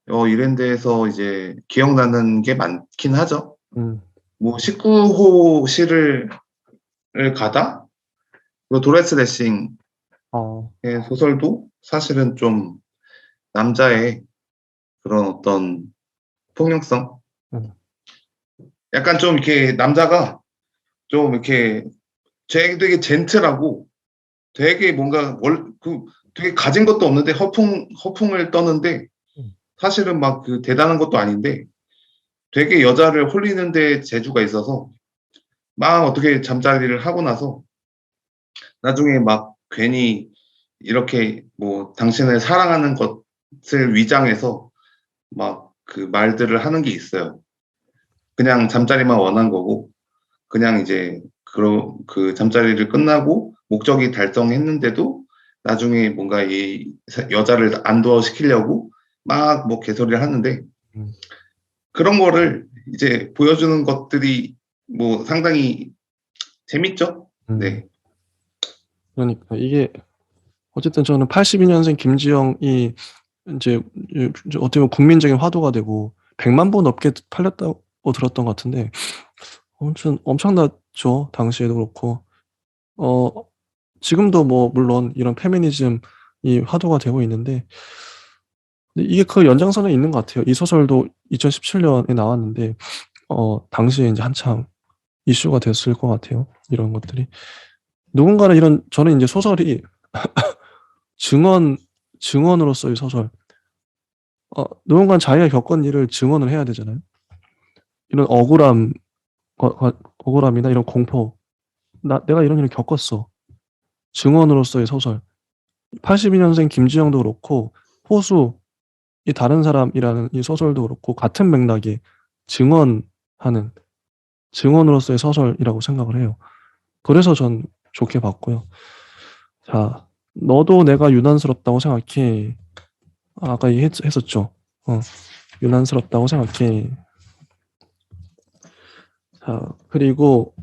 [SPEAKER 2] 이런 데에서 이제 기억나는 게 많긴 하죠.
[SPEAKER 1] 응,
[SPEAKER 2] 뭐 19호 시를 가다? 그 도레스 레싱의
[SPEAKER 1] 어,
[SPEAKER 2] 소설도 사실은 좀 남자의 그런 어떤 폭력성?
[SPEAKER 1] 응,
[SPEAKER 2] 약간 좀 이렇게 남자가 좀 이렇게 되게 젠틀하고 되게 뭔가 되게 가진 것도 없는데 허풍을 떠는데
[SPEAKER 1] 응,
[SPEAKER 2] 사실은 막 그 대단한 것도 아닌데 되게 여자를 홀리는 데 재주가 있어서 막 어떻게 잠자리를 하고 나서 나중에 막 괜히 이렇게 뭐 당신을 사랑하는 것을 위장해서 막 그 말들을 하는 게 있어요. 그냥 잠자리만 원한 거고 그냥 이제 그 잠자리를 끝나고 목적이 달성했는데도 나중에 뭔가 이 여자를 안도시키려고 막 뭐 개소리를 하는데
[SPEAKER 1] 응,
[SPEAKER 2] 그런 거를 이제 보여주는 것들이 뭐 상당히 재밌죠?
[SPEAKER 1] 응.
[SPEAKER 2] 네.
[SPEAKER 1] 그러니까 이게 어쨌든 저는 82년생 김지영이 이제 어떻게 보면 국민적인 화두가 되고 100만 부 넘게 팔렸다고 들었던 것 같은데 엄청났죠. 당시에도 그렇고. 어, 지금도 뭐 물론 이런 페미니즘이 화두가 되고 있는데 근데 이게 그 연장선에 있는 것 같아요. 이 소설도 2017년에 나왔는데 당시에 이제 한창 이슈가 됐을 것 같아요. 이런 것들이. 누군가는 저는 이제 소설이 증언, 증언으로서의 소설. 누군가는 자기가 겪은 일을 증언을 해야 되잖아요. 이런 억울함이나 이런 공포. 내가 이런 일을 겪었어. 증언으로서의 소설. 82년생 김지영도 그렇고, 호수, 이 다른 사람이라는 이 소설도 그렇고, 같은 맥락의 증언하는, 증언으로서의 소설이라고 생각을 해요. 그래서 전 좋게 봤고요. 자, 너도 내가 유난스럽다고 생각해. 아까 얘기했었죠. 유난스럽다고 생각해. 자, 그리고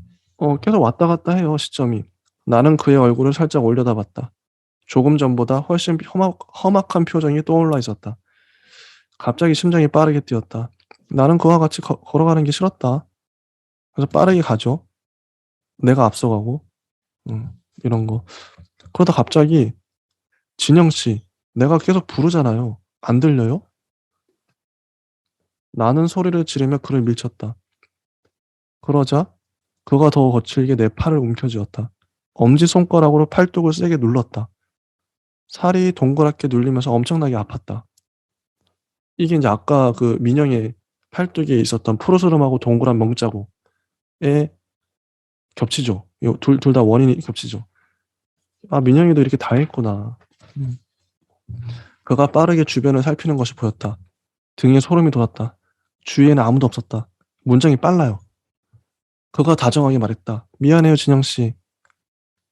[SPEAKER 1] 계속 왔다 갔다 해요, 시점이. 나는 그의 얼굴을 살짝 올려다 봤다. 조금 전보다 훨씬 험악한 표정이 떠올라 있었다. 갑자기 심장이 빠르게 뛰었다. 나는 그와 같이 걸어가는 게 싫었다. 그래서 빠르게 가죠. 내가 앞서가고, 이런 거. 그러다 갑자기 진영 씨, 내가 계속 부르잖아요. 안 들려요? 나는 소리를 지르며 그를 밀쳤다. 그러자 그가 더 거칠게 내 팔을 움켜쥐었다. 엄지손가락으로 팔뚝을 세게 눌렀다. 살이 동그랗게 눌리면서 엄청나게 아팠다. 이게 이제 아까 그 민영의 팔뚝에 있었던 푸르스름하고 동그란 멍자국에 겹치죠. 둘 다 원인이 겹치죠. 아, 민영이도 이렇게 다 했구나. 음. 그가 빠르게 주변을 살피는 것이 보였다. 등에 소름이 돋았다. 주위에는 아무도 없었다. 문장이 빨라요. 그가 다정하게 말했다. 미안해요, 진영씨.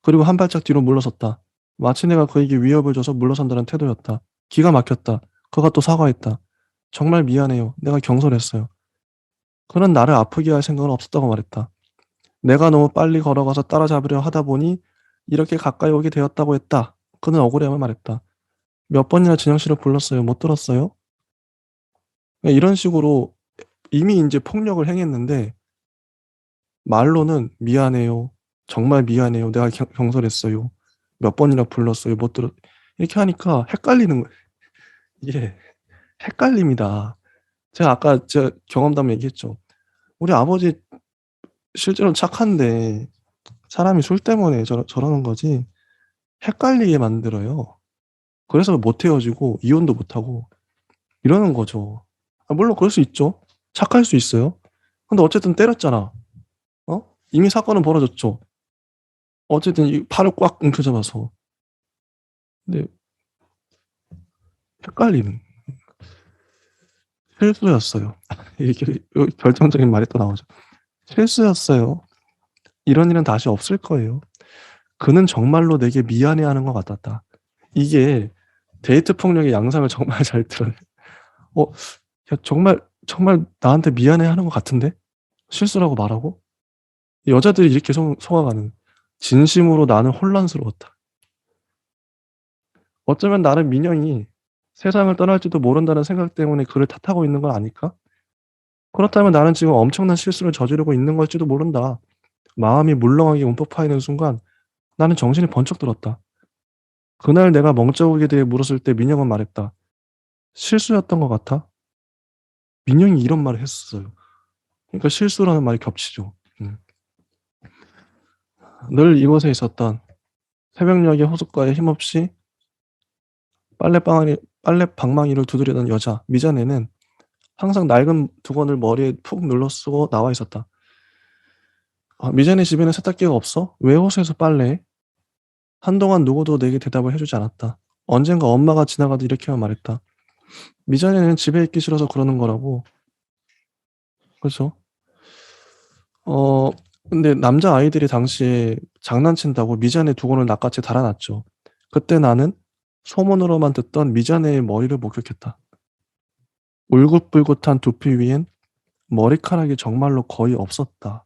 [SPEAKER 1] 그리고 한 발짝 뒤로 물러섰다. 마치 내가 그에게 위협을 줘서 물러선다는 태도였다. 기가 막혔다. 그가 또 사과했다. 정말 미안해요. 내가 경솔했어요. 그는 나를 아프게 할 생각은 없었다고 말했다. 내가 너무 빨리 걸어가서 따라잡으려 하다 보니 이렇게 가까이 오게 되었다고 했다. 그는 억울해하며 말했다. 몇 번이나 진영 씨를 불렀어요. 못 들었어요? 이런 식으로 이미 이제 폭력을 행했는데 말로는 미안해요. 정말 미안해요. 내가 경솔했어요. 몇 번이나 불렀어요. 못 들었. 이렇게 하니까 헷갈리는 거예요. 이게 헷갈립니다. 제가 아까 제 경험담 얘기했죠. 우리 아버지 실제로는 착한데 사람이 술 때문에 저러는 거지 헷갈리게 만들어요. 그래서 못 헤어지고 이혼도 못 하고 이러는 거죠. 아, 물론 그럴 수 있죠. 착할 수 있어요. 근데 어쨌든 때렸잖아. 이미 사건은 벌어졌죠. 어쨌든 이 팔을 꽉 움켜잡아서. 근데 헷갈리는 실수였어요. 이게 결정적인 말이 또 나오죠. 실수였어요. 이런 일은 다시 없을 거예요. 그는 정말로 내게 미안해하는 것 같았다. 이게 데이트 폭력의 양상을 정말 잘 드러내. 어, 야, 정말 나한테 미안해하는 것 같은데? 실수라고 말하고? 여자들이 이렇게 속아가는. 진심으로 나는 혼란스러웠다. 어쩌면 나는 민영이 세상을 떠날지도 모른다는 생각 때문에 그를 탓하고 있는 건 아닐까? 그렇다면 나는 지금 엄청난 실수를 저지르고 있는 걸지도 모른다. 마음이 물렁하게 움푹 파이는 순간 나는 정신이 번쩍 들었다. 그날 내가 멍자국에 대해 물었을 때 민영은 말했다. 실수였던 것 같아? 민영이 이런 말을 했었어요. 그러니까 실수라는 말이 겹치죠. 늘 이곳에 있었던 새벽녘의 호숫가에 힘없이 빨래 방망이를 두드리던 여자 미자네는 항상 낡은 두건을 머리에 푹 눌러 쓰고 나와 있었다. 미자네 집에는 세탁기가 없어? 왜 호수에서 빨래해? 한동안 누구도 내게 대답을 해주지 않았다. 언젠가 엄마가 지나가도 이렇게만 말했다. 미자네는 집에 있기 싫어서 그러는 거라고. 그렇죠? 어, 근데 남자 아이들이 당시에 장난친다고 미자네 두건을 낚아채 달아났죠. 그때 나는 소문으로만 듣던 미자네의 머리를 목격했다. 울긋불긋한 두피 위엔 머리카락이 정말로 거의 없었다.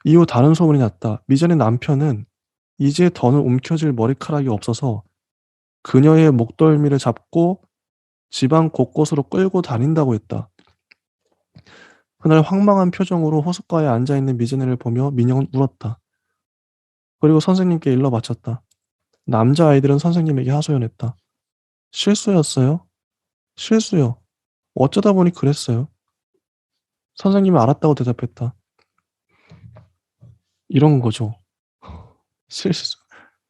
[SPEAKER 1] 이후 다른 소문이 났다. 미자네 남편은 이제 더는 움켜질 머리카락이 없어서 그녀의 목덜미를 잡고 집안 곳곳으로 끌고 다닌다고 했다. 그날 황망한 표정으로 호숫가에 앉아있는 미자네를 보며 민영은 울었다. 그리고 선생님께 일러 바쳤다. 남자아이들은 선생님에게 하소연했다. 실수였어요? 실수요. 어쩌다 보니 그랬어요. 선생님이 알았다고 대답했다. 이런 거죠. 실수.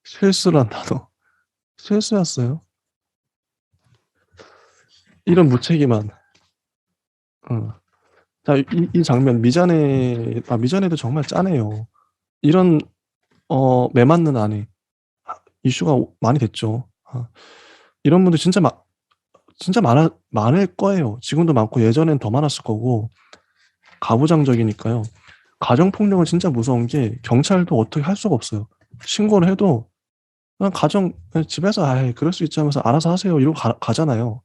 [SPEAKER 1] 실수란 단어. 실수였어요. 이런 무책임한. 자, 이 장면 미자네도 정말 짜네요. 이런 매 맞는 아내 이슈가 많이 됐죠. 이런 분들 진짜 많을 거예요. 지금도 많고 예전엔 더 많았을 거고 가부장적이니까요. 가정폭력은 진짜 무서운 게 경찰도 어떻게 할 수가 없어요. 신고를 해도 그냥 집에서 그럴 수 있지 하면서 알아서 하세요 이러고 가잖아요.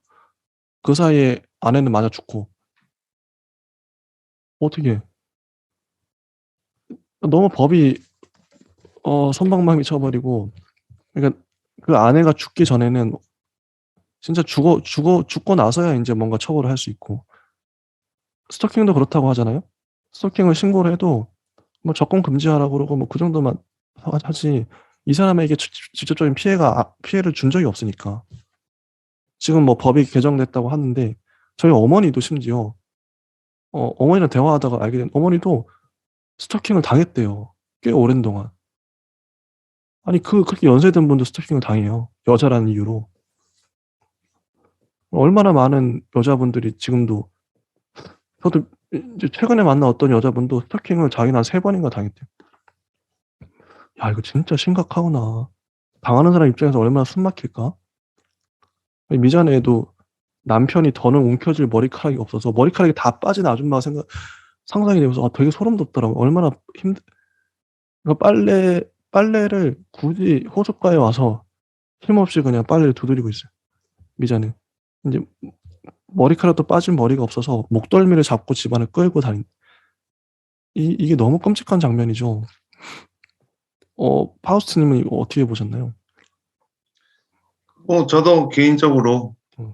[SPEAKER 1] 그 사이에 아내는 맞아 죽고 어떻게 너무 법이 손방망이 쳐버리고 그러니까 그 아내가 죽기 전에는 진짜 죽고 나서야 이제 뭔가 처벌을 할 수 있고 스토킹도 그렇다고 하잖아요. 스토킹을 신고를 해도 뭐 접근 금지하라고 그러고 뭐 그 정도만 하지 이 사람에게 직접적인 피해를 준 적이 없으니까 지금 뭐 법이 개정됐다고 하는데 저희 어머니도 심지어 어머니랑 대화하다가 알게 된 어머니도 스토킹을 당했대요. 꽤 오랜 동안. 아니 그렇게 연세든 분도 스토킹을 당해요. 여자라는 이유로. 얼마나 많은 여자분들이 지금도 저도 이제 최근에 만난 어떤 여자분도 스토킹을 자기는 한 3번인가 당했대요. 야 이거 진짜 심각하구나. 당하는 사람 입장에서 얼마나 숨 막힐까? 미자네도 남편이 더는 움켜쥘 머리카락이 없어서 머리카락이 다 빠진 아줌마가 상상이 되면서 되게 소름 돋더라고요. 얼마나 그러니까 빨래를 굳이 호숫가에 와서 힘없이 그냥 빨래를 두드리고 있어요. 미자는. 이제 머리카락도 빠진 머리가 없어서 목덜미를 잡고 집안을 끌고 이게 너무 끔찍한 장면이죠. 파우스트님은 이거 어떻게 보셨나요?
[SPEAKER 2] 저도 개인적으로
[SPEAKER 1] 음.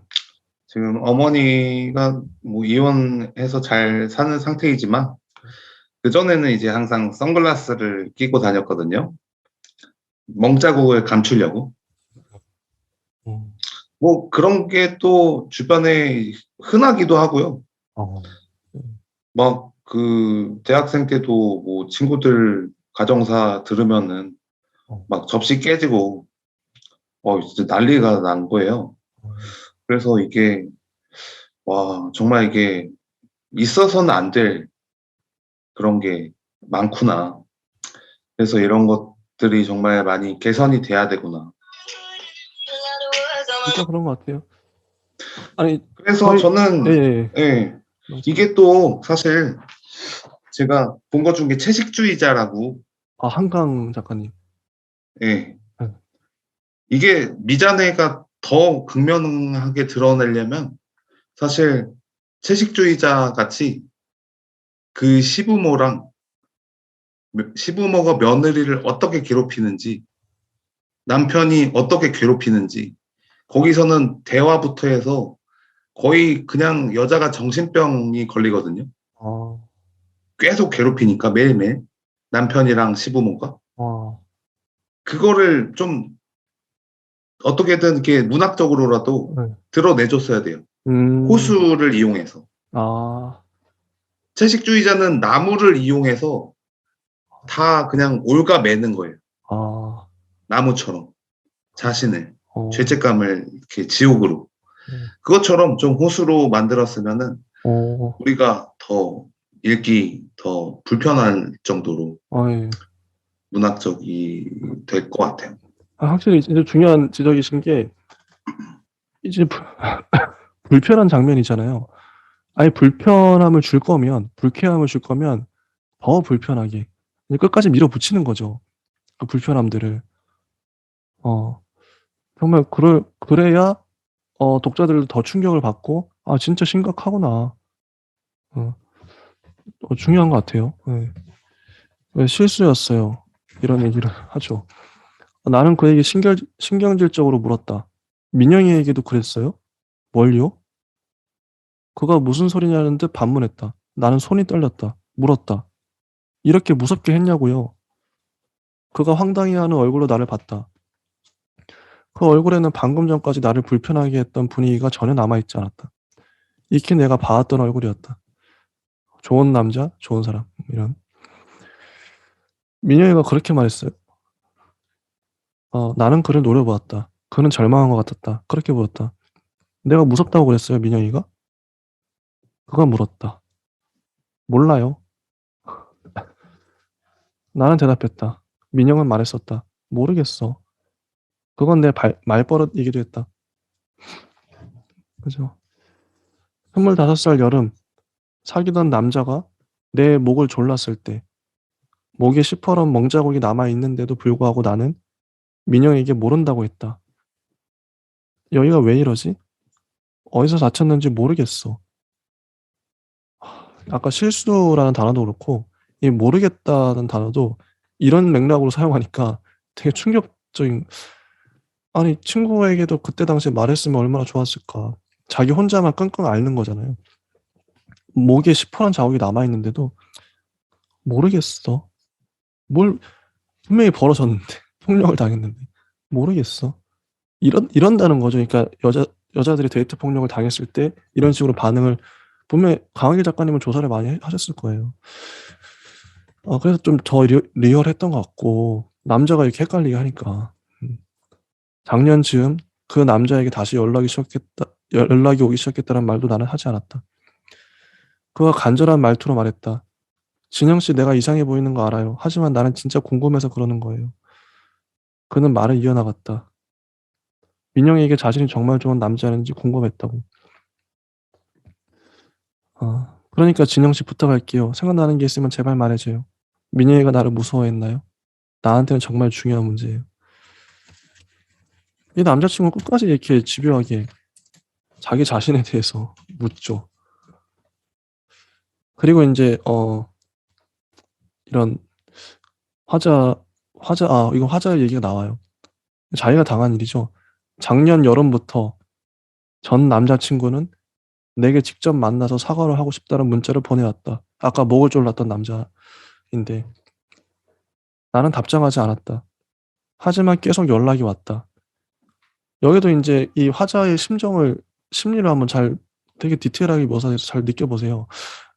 [SPEAKER 2] 지금 어머니가 뭐 이혼해서 잘 사는 상태이지만 그전에는 이제 항상 선글라스를 끼고 다녔거든요. 멍자국을 감추려고.
[SPEAKER 1] 음.
[SPEAKER 2] 뭐 그런 게 또 주변에 흔하기도 하고요.
[SPEAKER 1] 어.
[SPEAKER 2] 막 그 대학생 때도 뭐 친구들 가정사 들으면은 막 접시 깨지고 진짜 난리가 난 거예요. 그래서 이게 와 정말 이게 있어서는 안 될 그런 게 많구나. 그래서 이런 것들이 정말 많이 개선이 돼야 되구나.
[SPEAKER 1] 진짜 그런 것 같아요. 아니
[SPEAKER 2] 그래서
[SPEAKER 1] 저희
[SPEAKER 2] 저는
[SPEAKER 1] 예.
[SPEAKER 2] 예,
[SPEAKER 1] 맞아요.
[SPEAKER 2] 이게 또 사실 제가 본 것 중에 채식주의자라고
[SPEAKER 1] 아 한강 작가님.
[SPEAKER 2] 예,
[SPEAKER 1] 예.
[SPEAKER 2] 이게 미자네가 더 극명하게 드러내려면 사실 채식주의자 같이 그 시부모가 며느리를 어떻게 괴롭히는지 남편이 어떻게 괴롭히는지 거기서는 대화부터 해서 거의 그냥 여자가 정신병이 걸리거든요.
[SPEAKER 1] 아,
[SPEAKER 2] 계속 괴롭히니까 매일매일 남편이랑 시부모가
[SPEAKER 1] 아,
[SPEAKER 2] 그거를 좀 어떻게든 이렇게 문학적으로라도
[SPEAKER 1] 네.
[SPEAKER 2] 드러내줬어야 돼요.
[SPEAKER 1] 음,
[SPEAKER 2] 호수를 이용해서.
[SPEAKER 1] 아,
[SPEAKER 2] 채식주의자는 나무를 이용해서 다 그냥 올가매는 거예요.
[SPEAKER 1] 아,
[SPEAKER 2] 나무처럼 자신을
[SPEAKER 1] 어,
[SPEAKER 2] 죄책감을 이렇게 지옥으로
[SPEAKER 1] 네.
[SPEAKER 2] 그것처럼 좀 호수로 만들었으면은
[SPEAKER 1] 어,
[SPEAKER 2] 우리가 더 읽기 더 불편할 정도로
[SPEAKER 1] 예.
[SPEAKER 2] 문학적이 될 것 같아요.
[SPEAKER 1] 아, 확실히 진짜 중요한 지적이신 게 이제 불편한 장면이잖아요. 아예 불편함을 줄 거면, 불쾌함을 줄 거면 더 불편하게 끝까지 밀어붙이는 거죠. 그 불편함들을. 어, 정말 그래야 독자들도 더 충격을 받고 아 진짜 심각하구나. 어, 중요한 것 같아요. 네. 왜 실수였어요. 이런 얘기를 하죠. 나는 그에게 신경질적으로 물었다. 민영이에게도 그랬어요? 뭘요? 그가 무슨 소리냐는 듯 반문했다. 나는 손이 떨렸다. 물었다. 이렇게 무섭게 했냐고요? 그가 황당해하는 얼굴로 나를 봤다. 그 얼굴에는 방금 전까지 나를 불편하게 했던 분위기가 전혀 남아있지 않았다. 익히 내가 봐왔던 얼굴이었다. 좋은 남자, 좋은 사람. 이런. 민영이가 그렇게 말했어요. 나는 그를 노려보았다. 그는 절망한 것 같았다. 그렇게 보였다. 내가 무섭다고 그랬어요, 민영이가? 그가 물었다. 몰라요. 나는 대답했다. 민영은 말했었다. 모르겠어. 그건 내 말버릇이기도 했다. 그죠? 25살 여름, 사귀던 남자가 내 목을 졸랐을 때, 목에 시퍼런 멍자국이 남아있는데도 불구하고 나는 민영에게 모른다고 했다. 여기가 왜 이러지? 어디서 다쳤는지 모르겠어. 아까 실수라는 단어도 그렇고, 이 모르겠다는 단어도 이런 맥락으로 사용하니까 되게 충격적인, 아니, 친구에게도 그때 당시에 말했으면 얼마나 좋았을까. 자기 혼자만 끙끙 앓는 거잖아요. 목에 시퍼런 자국이 남아있는데도 모르겠어. 뭘, 분명히 벌어졌는데, 폭력을 당했는데, 모르겠어. 이런다는 거죠. 그러니까 여자들이 데이트 폭력을 당했을 때 이런 식으로 반응을 분명히 강하길 작가님은 조사를 많이 하셨을 거예요. 그래서 좀 더 리얼했던 것 같고, 남자가 이렇게 헷갈리게 하니까. 음. 작년 즈음 그 남자에게 다시 연락이 오기 시작했다는 말도 나는 하지 않았다. 그가 간절한 말투로 말했다. 진영 씨 내가 이상해 보이는 거 알아요. 하지만 나는 진짜 궁금해서 그러는 거예요. 그는 말을 이어나갔다. 민영에게 자신이 정말 좋은 남자였는지 궁금했다고. 그러니까 진영 씨 부탁할게요. 생각나는 게 있으면 제발 말해줘요. 민영이가 나를 무서워했나요? 나한테는 정말 중요한 문제예요. 이 남자친구는 끝까지 이렇게 집요하게 자기 자신에 대해서 묻죠. 그리고 이제 이런 화자 이거 화자의 얘기가 나와요. 자기가 당한 일이죠. 작년 여름부터 전 남자친구는 내게 직접 만나서 사과를 하고 싶다는 문자를 보내왔다. 아까 목을 졸랐던 남자인데 나는 답장하지 않았다. 하지만 계속 연락이 왔다. 여기도 이제 이 화자의 심리를 한번 되게 디테일하게 묘사해서 잘 느껴보세요.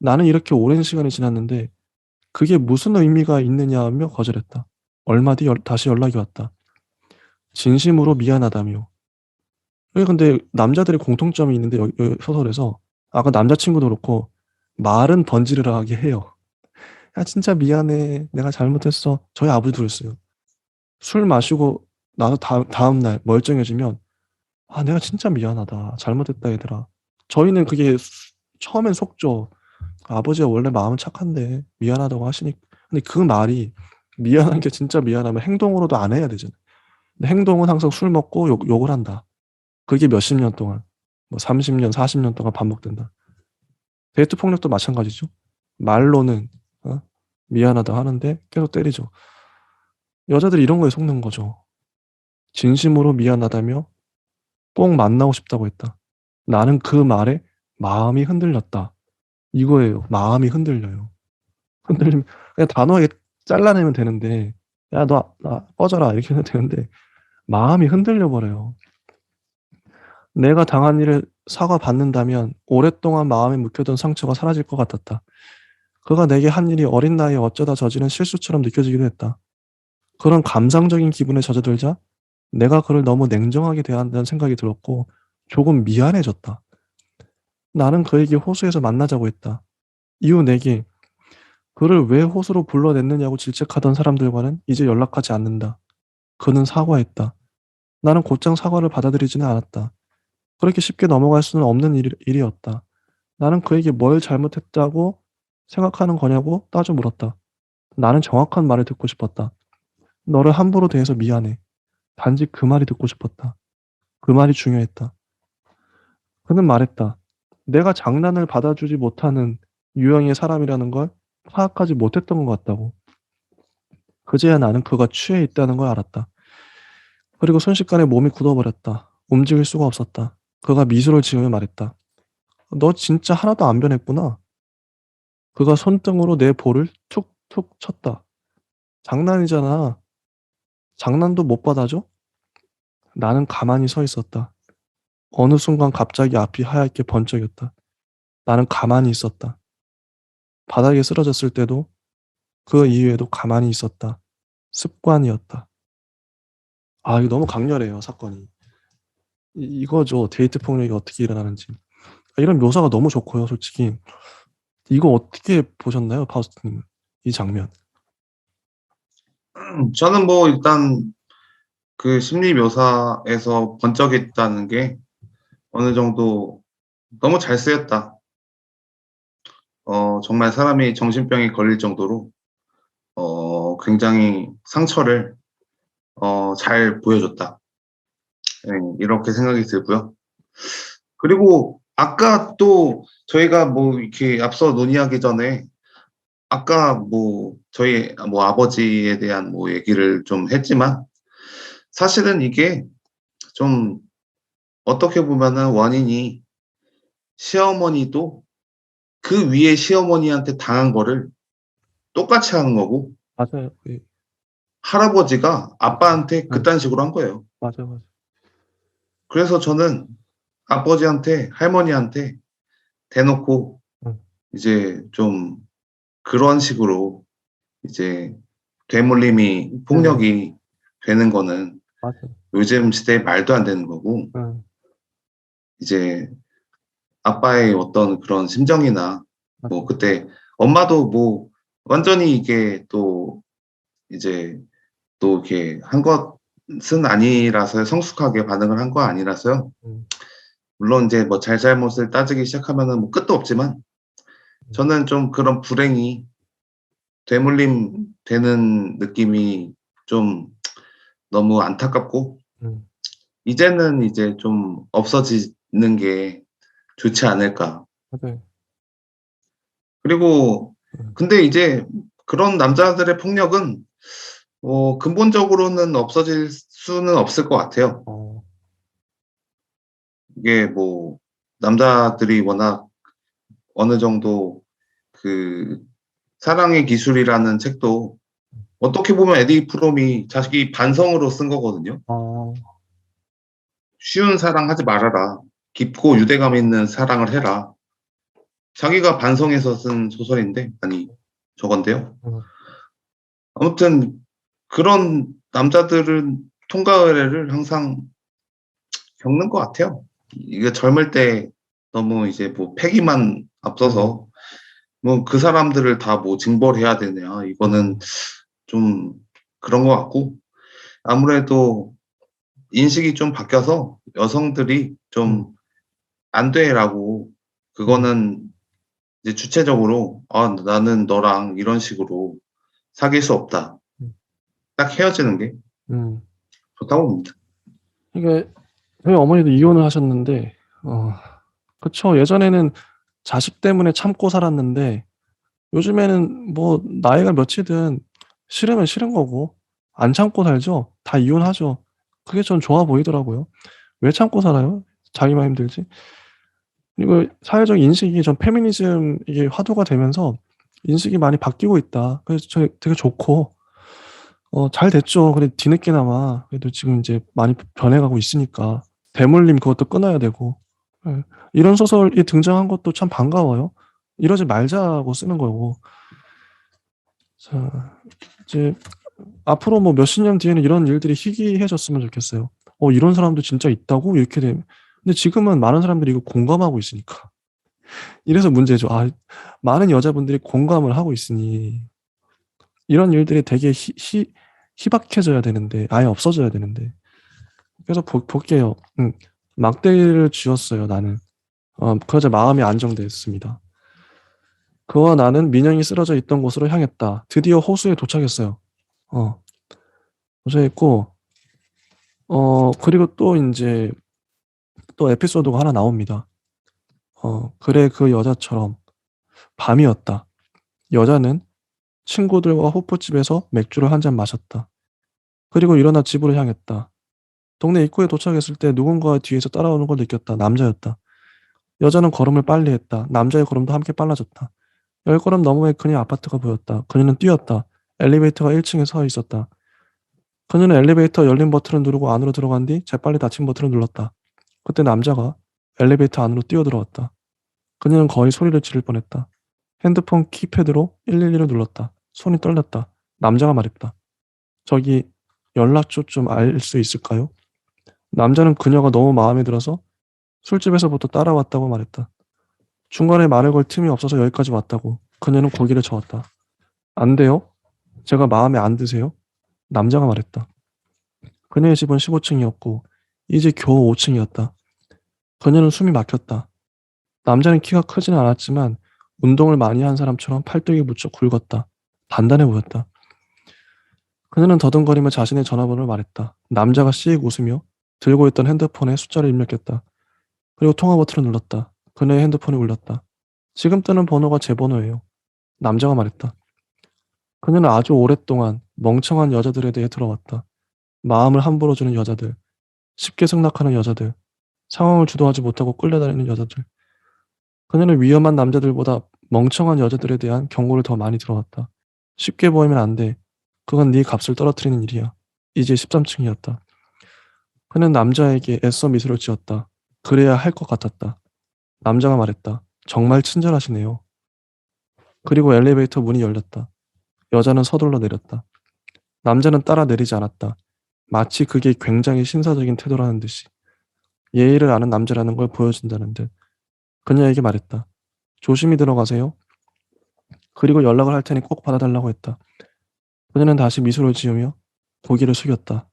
[SPEAKER 1] 나는 이렇게 오랜 시간이 지났는데 그게 무슨 의미가 있느냐 하며 거절했다. 얼마 뒤 다시 연락이 왔다. 진심으로 미안하다며. 여기 근데 남자들의 공통점이 있는데 여기 소설에서 아까 남자친구도 그렇고 말은 번지르르하게 해요. 야 진짜 미안해. 내가 잘못했어. 저희 아버지도 그랬어요. 술 마시고 나서 다음 날 멀쩡해지면 아, 내가 진짜 미안하다. 잘못했다, 얘들아. 저희는 그게 처음엔 속죠. 아버지가 원래 마음은 착한데 미안하다고 하시니까. 근데 그 말이 미안한 게 진짜 미안하면 행동으로도 안 해야 되잖아. 근데 행동은 항상 술 먹고 욕을 한다. 그게 몇십 년 동안, 뭐 30년, 40년 동안 반복된다. 데이트 폭력도 마찬가지죠. 말로는 어? 미안하다 하는데 계속 때리죠. 여자들이 이런 거에 속는 거죠. 진심으로 미안하다며 꼭 만나고 싶다고 했다. 나는 그 말에 마음이 흔들렸다. 이거예요. 마음이 흔들려요. 흔들리면 그냥 단호하게 잘라내면 되는데, 야, 나 꺼져라. 이렇게 해도 되는데, 마음이 흔들려 버려요. 내가 당한 일을 사과받는다면 오랫동안 마음에 묵혀둔 상처가 사라질 것 같았다. 그가 내게 한 일이 어린 나이에 어쩌다 저지른 실수처럼 느껴지기도 했다. 그런 감상적인 기분에 젖어들자 내가 그를 너무 냉정하게 대한다는 생각이 들었고 조금 미안해졌다. 나는 그에게 호수에서 만나자고 했다. 이후 내게 그를 왜 호수로 불러냈느냐고 질책하던 사람들과는 이제 연락하지 않는다. 그는 사과했다. 나는 곧장 사과를 받아들이지는 않았다. 그렇게 쉽게 넘어갈 수는 없는 일이었다. 나는 그에게 뭘 잘못했다고 생각하는 거냐고 따져 물었다. 나는 정확한 말을 듣고 싶었다. 너를 함부로 대해서 미안해. 단지 그 말이 듣고 싶었다. 그 말이 중요했다. 그는 말했다. 내가 장난을 받아주지 못하는 유형의 사람이라는 걸 파악하지 못했던 것 같다고. 그제야 나는 그가 취해 있다는 걸 알았다. 그리고 순식간에 몸이 굳어버렸다. 움직일 수가 없었다. 그가 미소를 지으며 말했다. 너 진짜 하나도 안 변했구나. 그가 손등으로 내 볼을 툭툭 쳤다. 장난이잖아. 장난도 못 받아줘? 나는 가만히 서 있었다. 어느 순간 갑자기 앞이 하얗게 번쩍였다. 나는 가만히 있었다. 바닥에 쓰러졌을 때도 그 이후에도 가만히 있었다. 습관이었다. 아, 이거 너무 강렬해요, 사건이. 이거죠. 데이트 폭력이 어떻게 일어나는지. 이런 묘사가 너무 좋고요, 솔직히. 이거 어떻게 보셨나요, 파우스트님? 이 장면.
[SPEAKER 2] 저는 뭐 일단 그 심리 묘사에서 번쩍였다는 게 어느 정도 너무 잘 쓰였다. 정말 사람이 정신병에 걸릴 정도로 굉장히 상처를 잘 보여줬다. 네, 이렇게 생각이 들고요. 그리고 아까 또 저희가 뭐 이렇게 앞서 논의하기 전에 아까 뭐 저희 뭐 아버지에 대한 뭐 얘기를 좀 했지만 사실은 이게 좀 어떻게 보면은 원인이 시어머니도 그 위에 시어머니한테 당한 거를 똑같이 하는 거고
[SPEAKER 1] 맞아요. 예.
[SPEAKER 2] 할아버지가 아빠한테
[SPEAKER 1] 네,
[SPEAKER 2] 그딴 식으로 한 거예요.
[SPEAKER 1] 맞아요, 맞아요.
[SPEAKER 2] 그래서 저는 아버지한테 할머니한테 대놓고
[SPEAKER 1] 응,
[SPEAKER 2] 이제 좀 그런 식으로 이제 되물림이
[SPEAKER 1] 네,
[SPEAKER 2] 폭력이 되는 거는
[SPEAKER 1] 맞아요.
[SPEAKER 2] 요즘 시대에 말도 안 되는 거고
[SPEAKER 1] 응,
[SPEAKER 2] 이제 아빠의 어떤 그런 심정이나 뭐
[SPEAKER 1] 맞아요.
[SPEAKER 2] 그때 엄마도 뭐 완전히 이게 또 이제 또 이렇게 한 것은 아니라서요. 성숙하게 반응을 한 거 아니라서요.
[SPEAKER 1] 응,
[SPEAKER 2] 물론 이제 뭐 잘잘못을 따지기 시작하면은 뭐 끝도 없지만
[SPEAKER 1] 응,
[SPEAKER 2] 저는 좀 그런 불행이 되물림 되는 느낌이 좀 너무 안타깝고
[SPEAKER 1] 응,
[SPEAKER 2] 이제는 이제 좀 없어지는 게 좋지 않을까.
[SPEAKER 1] 맞아요.
[SPEAKER 2] 그리고
[SPEAKER 1] 응,
[SPEAKER 2] 근데 이제 그런 남자들의 폭력은 근본적으로는 없어질 수는 없을 것 같아요.
[SPEAKER 1] 어,
[SPEAKER 2] 이게 뭐 남자들이 워낙 어느 정도 그 사랑의 기술이라는 책도 어떻게 보면 에디 프롬이 자기 반성으로 쓴 거거든요.
[SPEAKER 1] 어,
[SPEAKER 2] 쉬운 사랑하지 말아라. 깊고 유대감 있는 사랑을 해라. 자기가 반성해서 쓴 소설인데, 아니, 저건데요.
[SPEAKER 1] 응,
[SPEAKER 2] 아무튼 그런 남자들은 통과 의례를 항상 겪는 것 같아요. 이게 젊을 때 너무 이제 뭐 패기만
[SPEAKER 1] 응,
[SPEAKER 2] 앞서서 뭐 그 사람들을 다 뭐 징벌해야 되냐. 이거는
[SPEAKER 1] 응,
[SPEAKER 2] 좀 그런 것 같고 아무래도 인식이 좀 바뀌어서 여성들이 좀 안 돼라고, 그거는 이제 주체적으로 나는 너랑 이런 식으로 사귈 수 없다.
[SPEAKER 1] 음.
[SPEAKER 2] 딱 헤어지는 게
[SPEAKER 1] 음.
[SPEAKER 2] 좋다고 봅니다.
[SPEAKER 1] 그러니까 저희 어머니도 이혼을 하셨는데, 그쵸. 예전에는 자식 때문에 참고 살았는데, 요즘에는 뭐 나이가 몇이든 싫으면 싫은 거고, 안 참고 살죠. 다 이혼하죠. 그게 전 좋아 보이더라고요. 왜 참고 살아요? 자기만 힘들지. 그리고 사회적 인식이, 전 페미니즘 이게 화두가 되면서 인식이 많이 바뀌고 있다. 그래서 저 되게 좋고, 잘 됐죠. 그래 뒤늦게나마 그래도 지금 이제 많이 변해가고 있으니까 대물림 그것도 끊어야 되고. 예. 이런 소설이 등장한 것도 참 반가워요. 이러지 말자고 쓰는 거고. 자, 이제 앞으로 뭐 몇십 년 뒤에는 이런 일들이 희귀해졌으면 좋겠어요. 이런 사람도 진짜 있다고 이렇게 되면. 근데 지금은 많은 사람들이 이거 공감하고 있으니까. 이래서 문제죠. 많은 여자분들이 공감을 하고 있으니 이런 일들이 되게 희박해져야 되는데, 아예 없어져야 되는데. 그래서 볼게요. 막대기를 쥐었어요, 나는. 그러자 마음이 안정됐습니다. 그와 나는 민영이 쓰러져 있던 곳으로 향했다. 드디어 호수에 도착했어요. 어, 도착했고, 그리고 또 이제 또 에피소드가 하나 나옵니다. 그래, 그 여자처럼 밤이었다. 여자는 친구들과 호프집에서 맥주를 한 잔 마셨다. 그리고 일어나 집으로 향했다. 동네 입구에 도착했을 때 누군가 뒤에서 따라오는 걸 느꼈다. 남자였다. 여자는 걸음을 빨리 했다. 남자의 걸음도 함께 빨라졌다. 10걸음 너머에 그녀의 아파트가 보였다. 그녀는 뛰었다. 엘리베이터가 1층에 서 있었다. 그녀는 엘리베이터 열린 버튼을 누르고 안으로 들어간 뒤 재빨리 닫힌 버튼을 눌렀다. 그때 남자가 엘리베이터 안으로 뛰어들어왔다. 그녀는 거의 소리를 지를 뻔했다. 핸드폰 키패드로 112를 눌렀다. 손이 떨렸다. 남자가 말했다. 저기 연락처 좀 알 수 있을까요? 남자는 그녀가 너무 마음에 들어서 술집에서부터 따라왔다고 말했다. 중간에 말을 걸 틈이 없어서 여기까지 왔다고. 그녀는 고개를 저었다. 안 돼요? 제가 마음에 안 드세요? 남자가 말했다. 그녀의 집은 15층이었고 이제 겨우 5층이었다. 그녀는 숨이 막혔다. 남자는 키가 크지는 않았지만 운동을 많이 한 사람처럼 팔뚝이 무척 굵었다. 단단해 보였다. 그녀는 더듬거리며 자신의 전화번호를 말했다. 남자가 씩 웃으며 들고 있던 핸드폰에 숫자를 입력했다. 그리고 통화 버튼을 눌렀다. 그녀의 핸드폰이 울렸다. 지금 뜨는 번호가 제 번호예요. 남자가 말했다. 그녀는 아주 오랫동안 멍청한 여자들에 대해 들어왔다. 마음을 함부로 주는 여자들, 쉽게 승낙하는 여자들, 상황을 주도하지 못하고 끌려다니는 여자들. 그녀는 위험한 남자들보다 멍청한 여자들에 대한 경고를 더 많이 들어왔다. 쉽게 보이면 안 돼. 그건 네 값을 떨어뜨리는 일이야. 이제 13층이었다. 그는 남자에게 애써 미소를 지었다. 그래야 할 것 같았다. 남자가 말했다. 정말 친절하시네요. 그리고 엘리베이터 문이 열렸다. 여자는 서둘러 내렸다. 남자는 따라 내리지 않았다. 마치 그게 굉장히 신사적인 태도라는 듯이. 예의를 아는 남자라는 걸 보여준다는 듯. 그녀에게 말했다. 조심히 들어가세요. 그리고 연락을 할 테니 꼭 받아달라고 했다. 그녀는 다시 미소를 지으며 고개를 숙였다.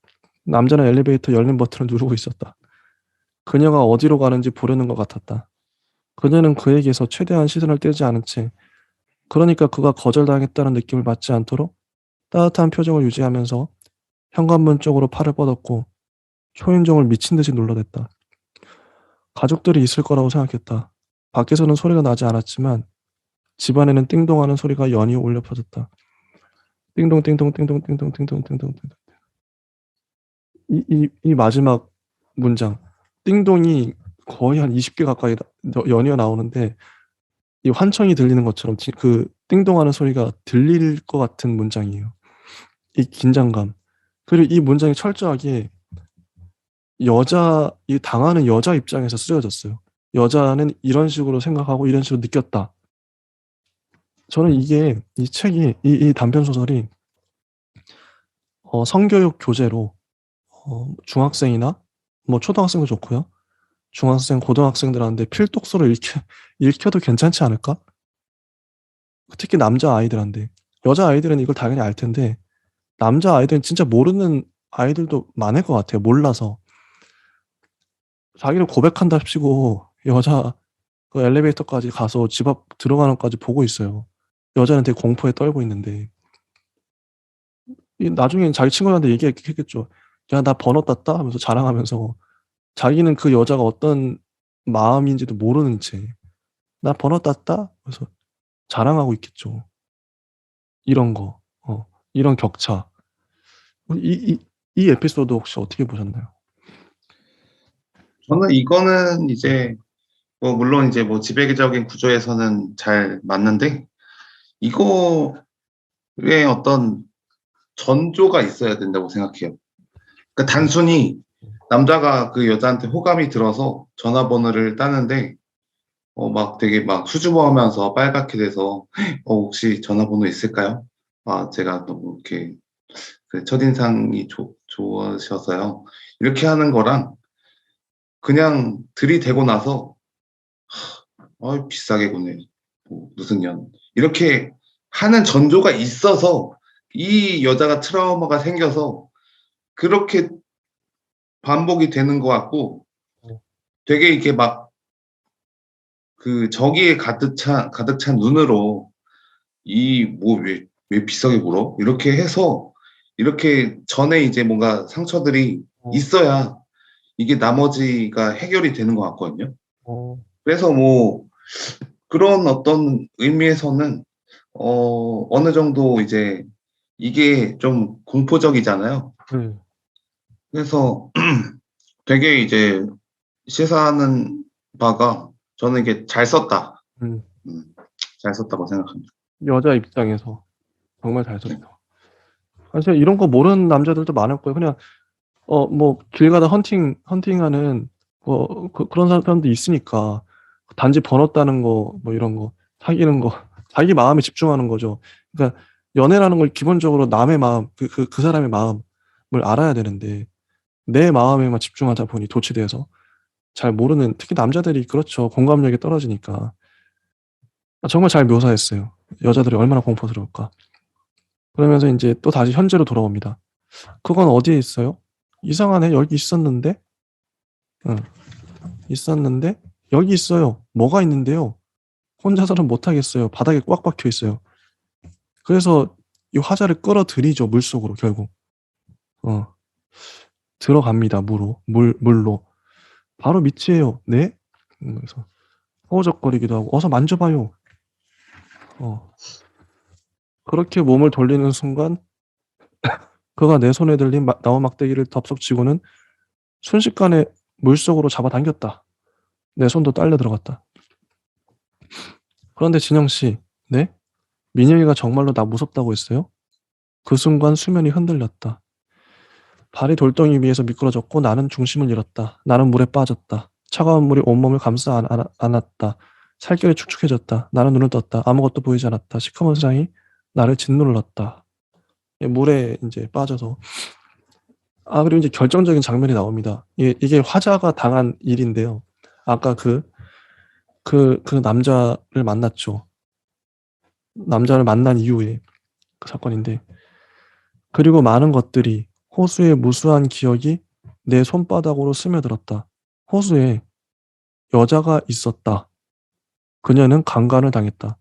[SPEAKER 1] 남자는 엘리베이터 열린 버튼을 누르고 있었다. 그녀가 어디로 가는지 보려는 것 같았다. 그녀는 그에게서 최대한 시선을 떼지 않은 채, 그러니까 그가 거절당했다는 느낌을 받지 않도록 따뜻한 표정을 유지하면서 현관문 쪽으로 팔을 뻗었고 초인종을 미친 듯이 눌러댔다. 가족들이 있을 거라고 생각했다. 밖에서는 소리가 나지 않았지만 집안에는 띵동하는 소리가 연이어 울려 퍼졌다. 띵동 띵동 띵동 띵동 띵동 띵동 띵동. 이 마지막 문장 띵동이 거의 한 20개 가까이 연이어 나오는데 이 환청이 들리는 것처럼 그 띵동하는 소리가 들릴 것 같은 문장이에요. 이 긴장감. 그리고 이 문장이 철저하게 이 당하는 여자 입장에서 쓰여졌어요. 여자는 이런 식으로 생각하고 이런 식으로 느꼈다. 저는 이 책이, 이 단편 소설이, 성교육 교재로, 중학생이나, 뭐, 초등학생도 좋고요. 중학생, 고등학생들한테 필독서로 읽혀도 괜찮지 않을까? 특히 남자 아이들한테. 여자 아이들은 이걸 당연히 알 텐데, 남자 아이들은 진짜 모르는 아이들도 많을 것 같아요. 몰라서. 자기는 고백한답시고 여자 그 엘리베이터까지 가서 집 앞 들어가는 것까지 보고 있어요. 여자는 되게 공포에 떨고 있는데 나중엔 자기 친구들한테 얘기했겠죠. 야, 나 번호 땄다 하면서 자랑하면서 자기는 그 여자가 어떤 마음인지도 모르는 채 나 번호 땄다? 그래서 자랑하고 있겠죠. 이런 거. 이런 격차. 이, 이, 이 에피소드 혹시 어떻게 보셨나요?
[SPEAKER 2] 저는 이거는 이제 뭐 물론 이제 뭐 지배적인 구조에서는 잘 맞는데 이거에 어떤 전조가 있어야 된다고 생각해요. 그러니까 단순히 남자가 그 여자한테 호감이 들어서 전화번호를 따는데 막 되게 막 수줍어하면서 빨갛게 돼서 혹시 전화번호 있을까요? 제가 너무 이렇게 그 첫인상이 좋으셔서요. 이렇게 하는 거랑 그냥 들이대고 나서 비싸게 구네. 뭐 무슨 년. 이렇게 하는 전조가 있어서 이 여자가 트라우마가 생겨서 그렇게 반복이 되는 것 같고 되게 이렇게 막 그 저기에 가득 찬 눈으로 왜 비싸게 굴어? 이렇게 해서 이렇게 전에 이제 뭔가 상처들이
[SPEAKER 1] 어,
[SPEAKER 2] 있어야 이게 나머지가 해결이 되는 것 같거든요.
[SPEAKER 1] 어,
[SPEAKER 2] 그래서 뭐 그런 어떤 의미에서는 어느 정도 이제 이게 좀 공포적이잖아요.
[SPEAKER 1] 네.
[SPEAKER 2] 그래서 되게 이제 시사하는 바가 저는 이게 잘 썼다.
[SPEAKER 1] 음,
[SPEAKER 2] 음, 잘 썼다고 생각합니다.
[SPEAKER 1] 여자 입장에서 정말 잘
[SPEAKER 2] 네.
[SPEAKER 1] 썼다. 사실 이런 거 모르는 남자들도 많을 거예요. 그냥 뭐 길 가다 헌팅하는 그런 사람도 있으니까 단지 번호 따는 거 뭐 이런 거 사귀는 거 자기 마음에 집중하는 거죠. 그러니까 연애라는 걸 기본적으로 남의 마음 그 사람의 마음을 알아야 되는데 내 마음에만 집중하다 보니 도취돼서 잘 모르는 특히 남자들이 그렇죠. 공감력이 떨어지니까 정말 잘 묘사했어요. 여자들이 얼마나 공포스러울까. 그러면서 이제 또 다시 현재로 돌아옵니다. 그건 어디에 있어요? 이상하네. 여기 있었는데? 응, 있었는데? 여기 있어요. 뭐가 있는데요? 혼자서는 못하겠어요. 바닥에 꽉 박혀 있어요. 그래서 이 화자를 끌어들이죠. 물속으로 결국. 어, 들어갑니다. 물로. 바로 밑이에요. 네? 그래서 허우적거리기도 하고 어서 만져봐요. 어, 그렇게 몸을 돌리는 순간 그가 내 손에 들린 나무 막대기를 덥석 쥐고는 순식간에 물속으로 잡아당겼다. 내 손도 딸려 들어갔다. 그런데 진영 씨, 네? 민영이가 정말로 나 무섭다고 했어요? 그 순간 수면이 흔들렸다. 발이 돌덩이 위에서 미끄러졌고 나는 중심을 잃었다. 나는 물에 빠졌다. 차가운 물이 온몸을 감싸 안았다. 살결이 축축해졌다. 나는 눈을 떴다. 아무것도 보이지 않았다. 시커먼 세상이 나를 짓눌렀다. 물에 이제 빠져서 그리고 이제 결정적인 장면이 나옵니다. 이게 화자가 당한 일인데요. 아까 그 남자를 만났죠. 남자를 만난 이후에 그 사건인데 그리고 많은 것들이 호수의 무수한 기억이 내 손바닥으로 스며들었다. 호수에 여자가 있었다. 그녀는 강간을 당했다.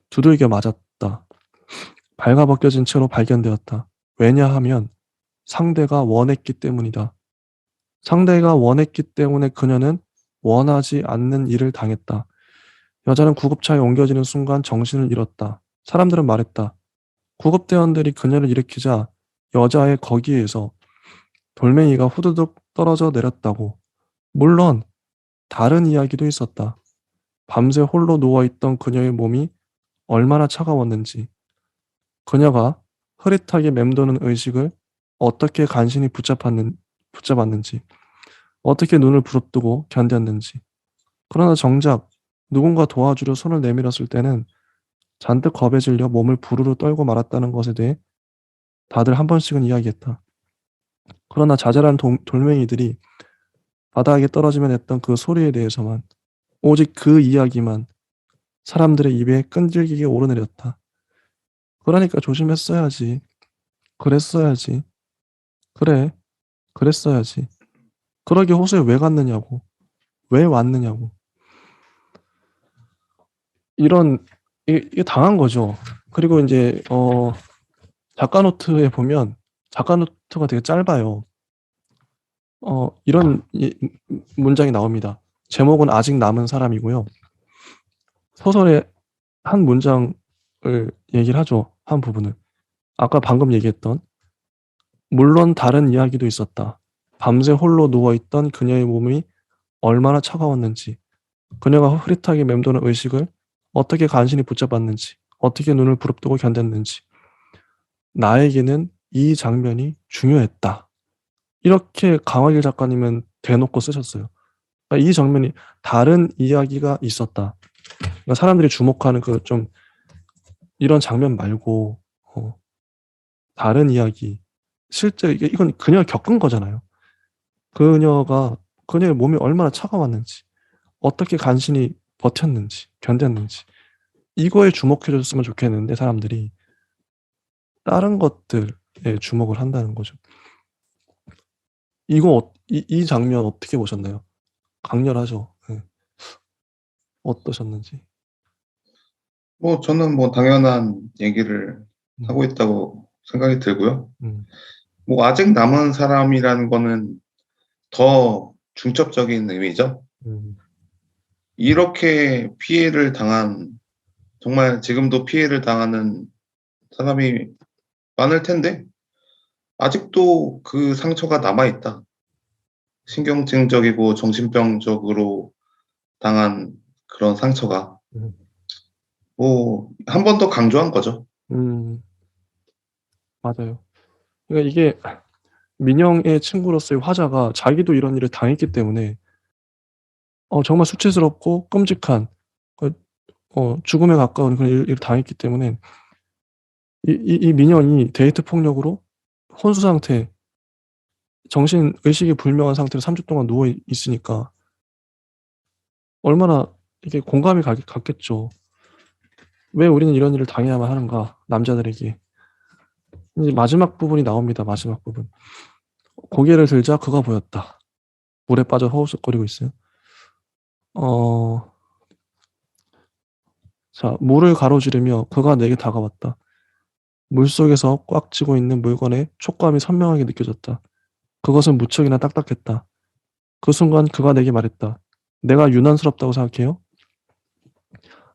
[SPEAKER 1] 두들겨 맞았다. 발가벗겨진 채로 발견되었다. 왜냐하면 상대가 원했기 때문이다. 상대가 원했기 때문에 그녀는 원하지 않는 일을 당했다. 여자는 구급차에 옮겨지는 순간 정신을 잃었다. 사람들은 말했다. 구급대원들이 그녀를 일으키자 여자의 거기에서 돌멩이가 후두둑 떨어져 내렸다고. 물론 다른 이야기도 있었다. 밤새 홀로 누워있던 그녀의 몸이 얼마나 차가웠는지, 그녀가 흐릿하게 맴도는 의식을 어떻게 간신히 붙잡았는지, 어떻게 눈을 부릅뜨고 견뎠는지. 그러나 정작 누군가 도와주려 손을 내밀었을 때는 잔뜩 겁에 질려 몸을 부르르 떨고 말았다는 것에 대해 다들 한 번씩은 이야기했다. 그러나 자잘한 돌멩이들이 바닥에 떨어지며 냈던 그 소리에 대해서만, 오직 그 이야기만 사람들의 입에 끈질기게 오르내렸다. 그러니까 조심했어야지. 그랬어야지. 그래, 그랬어야지. 그러게 호수에 왜 갔느냐고, 왜 왔느냐고. 이게 당한 거죠. 그리고 이제 작가 노트에 보면 작가 노트가 되게 짧아요. 이런 문장이 나옵니다. 제목은 아직 남은 사람이고요. 소설의 한 문장을 얘기를 하죠. 한 부분을. 아까 방금 얘기했던 물론 다른 이야기도 있었다. 밤새 홀로 누워있던 그녀의 몸이 얼마나 차가웠는지, 그녀가 흐릿하게 맴도는 의식을 어떻게 간신히 붙잡았는지, 어떻게 눈을 부릅뜨고 견뎠는지. 나에게는 이 장면이 중요했다. 이렇게 강하길 작가님은 대놓고 쓰셨어요. 그러니까 이 장면이 다른 이야기가 있었다. 그러니까 사람들이 주목하는 그 좀 이런 장면 말고 다른 이야기. 실제 이건 그녀가 겪은 거잖아요. 그녀의 몸이 얼마나 차가웠는지, 어떻게 간신히 버텼는지, 견뎠는지. 이거에 주목해 줬으면 좋겠는데 사람들이 다른 것들에 주목을 한다는 거죠. 이 장면 어떻게 보셨나요? 강렬하죠. 네. 어떠셨는지.
[SPEAKER 2] 뭐 저는 뭐 당연한 얘기를
[SPEAKER 1] 음,
[SPEAKER 2] 하고 있다고 생각이 들고요.
[SPEAKER 1] 음,
[SPEAKER 2] 뭐 아직 남은 사람이라는 거는 더 중첩적인 의미죠.
[SPEAKER 1] 음,
[SPEAKER 2] 이렇게 피해를 당한, 정말 지금도 피해를 당하는 사람이 많을 텐데, 아직도 그 상처가 남아있다. 신경증적이고 정신병적으로 당한 그런 상처가.
[SPEAKER 1] 음,
[SPEAKER 2] 뭐, 한 번 더 강조한 거죠.
[SPEAKER 1] 맞아요. 그러니까 이게 민영의 친구로서의 화자가 자기도 이런 일을 당했기 때문에 정말 수치스럽고 끔찍한 그 죽음에 가까운 그런 일을 당했기 때문에 이 민영이 데이트 폭력으로 혼수 상태, 정신 의식이 불명한 상태로 3주 동안 누워 있으니까 얼마나 이게 공감이 갔겠죠. '왜 우리는 이런 일을 당해야만 하는가, 남자들에게.' 이제 마지막 부분이 나옵니다, 마지막 부분. 고개를 들자 그가 보였다. 물에 빠져 허우적거리고 있어요. 어 자, 물을 가로지르며 그가 내게 다가왔다. 물속에서 꽉 쥐고 있는 물건의 촉감이 선명하게 느껴졌다. 그것은 무척이나 딱딱했다. 그 순간 그가 내게 말했다. "내가 유난스럽다고 생각해요?"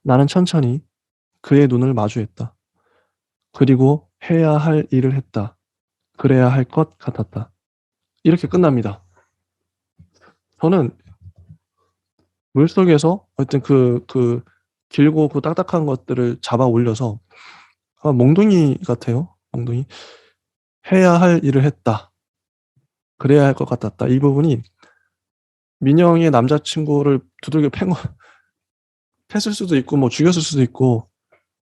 [SPEAKER 1] 나는 천천히 그의 눈을 마주했다. 그리고 해야 할 일을 했다. 그래야 할 것 같았다. 이렇게 끝납니다. 저는 물속에서 어쨌든 그 길고 그 딱딱한 것들을 잡아 올려서 몽둥이 같아요. 몽둥이. 해야 할 일을 했다. 그래야 할 것 같았다. 이 부분이 민영의 남자친구를 두들겨 팼을 수도 있고 뭐 죽였을 수도 있고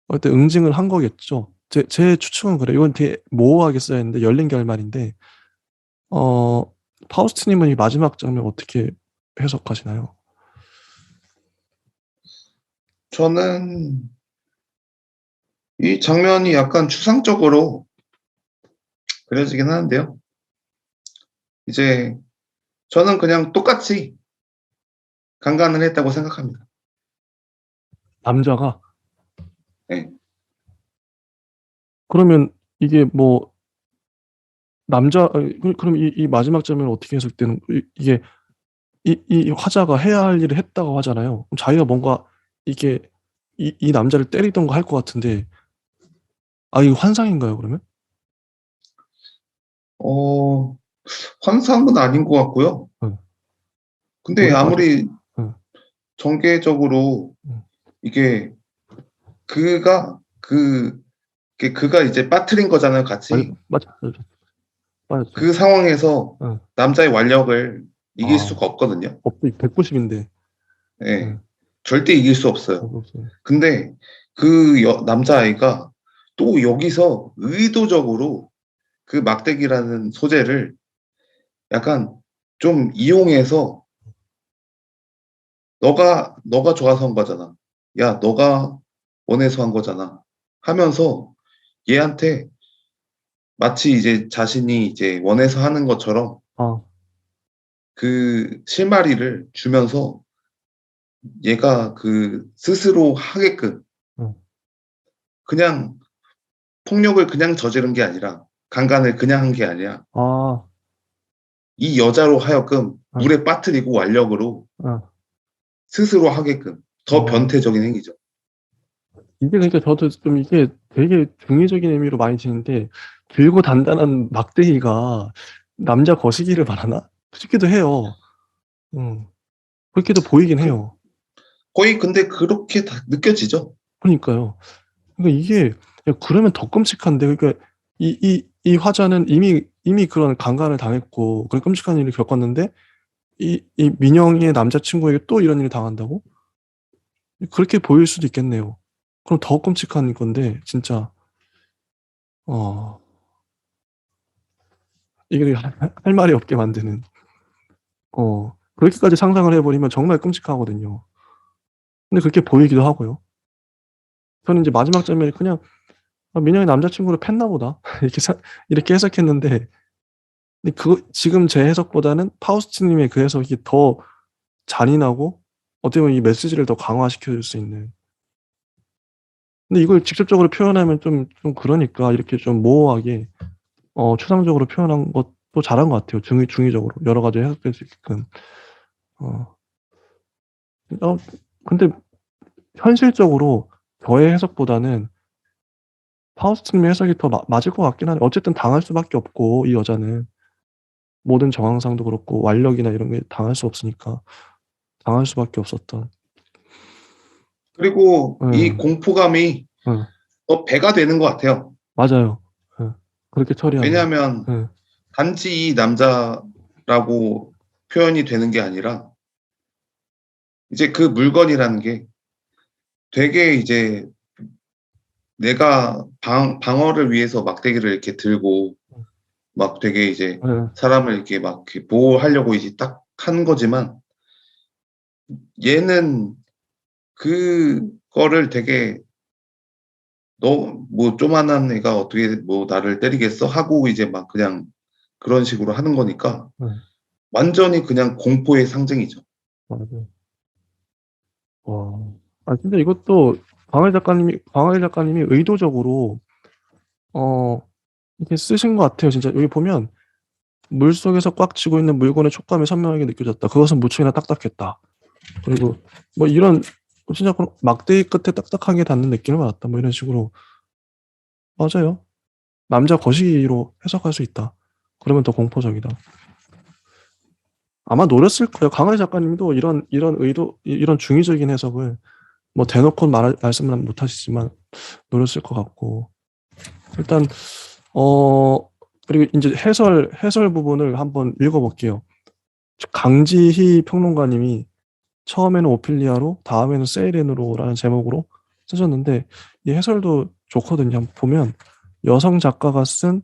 [SPEAKER 1] 어쨌든 응징을 한 거겠죠. 제 추측은 그래요. 이건 되게 모호하게 쓰여 있는데 열린 결말인데 어 파우스트님은 이 마지막 장면 어떻게 해석하시나요?
[SPEAKER 2] 저는 이 장면이 약간 추상적으로 그려지긴 하는데요. 이제 저는 그냥 똑같이 강간을 했다고 생각합니다.
[SPEAKER 1] 남자가
[SPEAKER 2] 네.
[SPEAKER 1] 그러면 이게 뭐 남자 그럼 이 마지막 장면은 어떻게 해석되는 이게 이 화자가 해야 할 일을 했다고 하잖아요. 그럼 자기가 뭔가 이게 이 남자를 때리던가 할 것 같은데 이거 환상인가요, 그러면?
[SPEAKER 2] 어, 환상은 아닌 것 같고요.
[SPEAKER 1] 예.
[SPEAKER 2] 근데
[SPEAKER 1] 물에 빠졌어.
[SPEAKER 2] 아무리
[SPEAKER 1] 예.
[SPEAKER 2] 전개적으로
[SPEAKER 1] 음.
[SPEAKER 2] 이게 그가 그가 이제 빠뜨린 거잖아요,
[SPEAKER 1] 맞아,
[SPEAKER 2] 같이.
[SPEAKER 1] 맞아, 맞아. 빠졌죠.
[SPEAKER 2] 그 상황에서
[SPEAKER 1] 예.
[SPEAKER 2] 남자의 완력을 이길
[SPEAKER 1] 아,
[SPEAKER 2] 수가 없거든요.
[SPEAKER 1] 190인데.
[SPEAKER 2] 예.
[SPEAKER 1] 예.
[SPEAKER 2] 절대 이길 수 없어요.
[SPEAKER 1] 없어요.
[SPEAKER 2] 근데 그 남자아이가 또 여기서 의도적으로 그 막대기라는 소재를 약간 좀 이용해서 너가 좋아서 한 거잖아. 야, 너가 원해서 한 거잖아. 하면서 얘한테 마치 이제 자신이 이제 원해서 하는 것처럼
[SPEAKER 1] 아,
[SPEAKER 2] 그 실마리를 주면서 얘가 그 스스로 하게끔
[SPEAKER 1] 응.
[SPEAKER 2] 그냥 폭력을 그냥 저지른 게 아니라 강간을 그냥 한 게 아니라
[SPEAKER 1] 아,
[SPEAKER 2] 이 여자로 하여금
[SPEAKER 1] 응,
[SPEAKER 2] 물에 빠뜨리고 완력으로
[SPEAKER 1] 응.
[SPEAKER 2] 스스로 하게끔 더
[SPEAKER 1] 어,
[SPEAKER 2] 변태적인 행위죠.
[SPEAKER 1] 이게 그러니까 저도 좀 이게 되게 중의적인 의미로 많이 드는데 길고 단단한 막대기가 남자 거시기를 말하나 싶기도 해요. 음, 그렇게도 보이긴
[SPEAKER 2] 그,
[SPEAKER 1] 해요.
[SPEAKER 2] 거의 근데 그렇게 다 느껴지죠.
[SPEAKER 1] 그러니까요. 그러니까 이게 야, 그러면 더 끔찍한데 그러니까 이 화자는 이미 그런 강간을 당했고 그런 끔찍한 일을 겪었는데 이 민영이의 남자친구에게 또 이런 일을 당한다고? 그렇게 보일 수도 있겠네요. 그럼 더 끔찍한 건데 진짜 어 이게 할 말이 없게 만드는 그렇게까지 상상을 해버리면 정말 끔찍하거든요. 근데 그렇게 보이기도 하고요. 저는 이제 마지막 장면이 그냥 민영이 남자친구를 팼나 보다 이렇게 해석했는데 근데 그 지금 제 해석보다는 파우스트님의 그 해석이 더 잔인하고 어떻게 보면 이 메시지를 더 강화시켜 줄 수 있는. 근데 이걸 직접적으로 표현하면 좀 그러니까 이렇게 좀 모호하게 추상적으로 표현한 것도 잘한 것 같아요. 중의적으로 여러 가지 해석될 수 있게끔. 어, 어, 근데 현실적으로 저의 해석보다는 파우스트님의 해석이 더 맞을 것 같긴 하네. 어쨌든 당할 수밖에 없고 이 여자는 모든 정황상도 그렇고 완력이나 이런 게 당할 수 없으니까 당할 수밖에 없었던.
[SPEAKER 2] 그리고 이
[SPEAKER 1] 예,
[SPEAKER 2] 공포감이
[SPEAKER 1] 예,
[SPEAKER 2] 더 배가 되는 것 같아요.
[SPEAKER 1] 맞아요. 예, 그렇게 처리하면.
[SPEAKER 2] 왜냐하면
[SPEAKER 1] 예,
[SPEAKER 2] 단지 이 남자라고 표현이 되는 게 아니라 이제 그 물건이라는 게 되게 이제 내가 방어를 위해서 막대기를 이렇게 들고 막 되게 이제
[SPEAKER 1] 예,
[SPEAKER 2] 사람을 이렇게 막 이렇게 보호하려고 이제 딱 한 거지만 얘는 그거를 되게 너 뭐 조만한 애가 어떻게 뭐 나를 때리겠어 하고 이제 막 그냥 그런 식으로 하는 거니까
[SPEAKER 1] 예,
[SPEAKER 2] 완전히 그냥 공포의 상징이죠.
[SPEAKER 1] 맞아요. 와. 아, 진짜 이것도 광일 작가님이 의도적으로, 어, 이렇게 쓰신 것 같아요. 진짜 여기 보면, 물속에서 꽉 쥐고 있는 물건의 촉감이 선명하게 느껴졌다. 그것은 무척이나 딱딱했다. 그리고, 뭐 이런, 진짜 그런 막대기 끝에 딱딱하게 닿는 느낌을 받았다. 뭐 이런 식으로. 맞아요. 남자 거시기로 해석할 수 있다. 그러면 더 공포적이다. 아마 노렸을 거예요. 강하일 작가님도 이런 의도, 이런 중의적인 해석을 뭐 대놓고 말씀은 못 하시지만 노렸을 것 같고. 일단, 어, 그리고 이제 해설 부분을 한번 읽어볼게요. 강지희 평론가님이 처음에는 오피리아로, 다음에는 세이렌으로라는 제목으로 쓰셨는데, 이 해설도 좋거든요. 한번 보면, 여성 작가가 쓴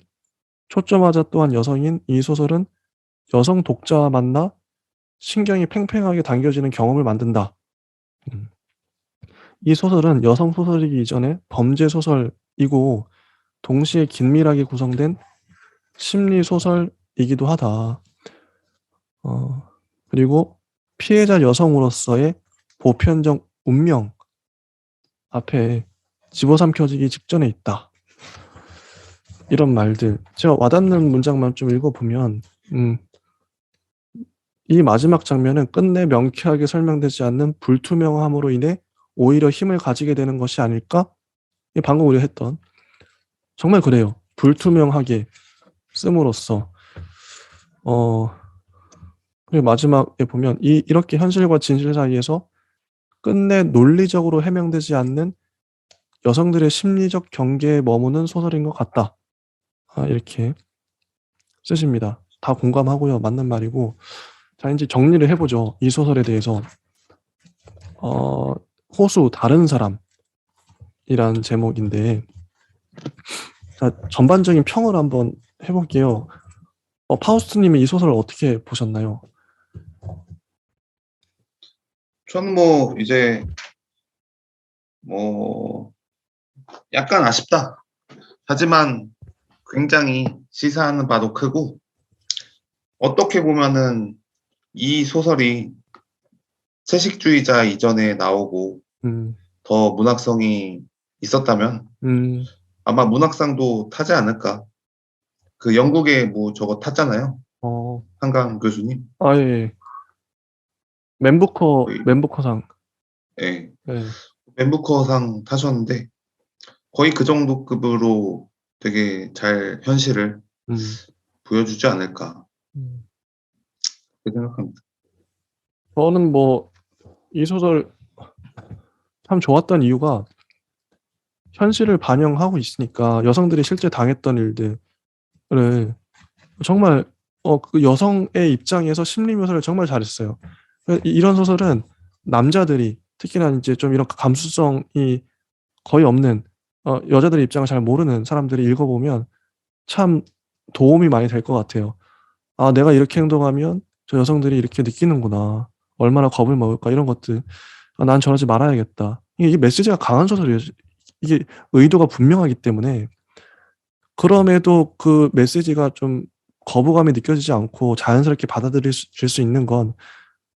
[SPEAKER 1] 초점화자 또한 여성인 이 소설은 여성 독자와 만나 신경이 팽팽하게 당겨지는 경험을 만든다. 음. 이 소설은 여성 소설이기 이전에 범죄 소설이고 동시에 긴밀하게 구성된 심리 소설이기도 하다. 어, 그리고 피해자 여성으로서의 보편적 운명 앞에 집어삼켜지기 직전에 있다. 이런 말들. 제가 와닿는 문장만 좀 읽어보면, 이 마지막 장면은 끝내 명쾌하게 설명되지 않는 불투명함으로 인해 오히려 힘을 가지게 되는 것이 아닐까? 방금 우리가 했던. 정말 그래요. 불투명하게 씀으로써. 어, 그리고 마지막에 보면 이렇게 현실과 진실 사이에서 끝내 논리적으로 해명되지 않는 여성들의 심리적 경계에 머무는 소설인 것 같다. 이렇게 쓰십니다. 다 공감하고요. 맞는 말이고. 자, 이제 정리를 해보죠. 이 소설에 대해서. 어, 호수 다른 사람이란 제목인데, 자, 전반적인 평을 한번 해볼게요. 파우스트님이 이 소설을 어떻게 보셨나요?
[SPEAKER 2] 저는 뭐 이제 뭐 약간 아쉽다. 하지만 굉장히 시사하는 바도 크고 어떻게 보면은 이 소설이 채식주의자 이전에 나오고
[SPEAKER 1] 음,
[SPEAKER 2] 더 문학성이 있었다면
[SPEAKER 1] 음,
[SPEAKER 2] 아마 문학상도 타지 않을까. 그 영국에 뭐 저거 탔잖아요.
[SPEAKER 1] 어,
[SPEAKER 2] 한강 교수님.
[SPEAKER 1] 아, 예.
[SPEAKER 2] 거의,
[SPEAKER 1] 멘부커상.
[SPEAKER 2] 예.
[SPEAKER 1] 예.
[SPEAKER 2] 맨부커상 타셨는데 거의 그 정도 급으로 되게 잘 현실을
[SPEAKER 1] 음,
[SPEAKER 2] 보여주지 않을까
[SPEAKER 1] 음.
[SPEAKER 2] 그렇게 생각합니다.
[SPEAKER 1] 저는 뭐, 이 소설 참 좋았던 이유가 현실을 반영하고 있으니까 여성들이 실제 당했던 일들을 정말 그 여성의 입장에서 심리 묘사를 정말 잘했어요. 이런 소설은 남자들이 특히나 이제 좀 이런 감수성이 거의 없는 여자들의 입장을 잘 모르는 사람들이 읽어보면 참 도움이 많이 될 것 같아요. 아, 내가 이렇게 행동하면 저 여성들이 이렇게 느끼는구나. 얼마나 겁을 먹을까 이런 것들. 아, 난 저러지 말아야겠다. 이게 메시지가 강한 소설이에요. 이게 의도가 분명하기 때문에 그럼에도 그 메시지가 좀 거부감이 느껴지지 않고 자연스럽게 받아들일 수 있는 건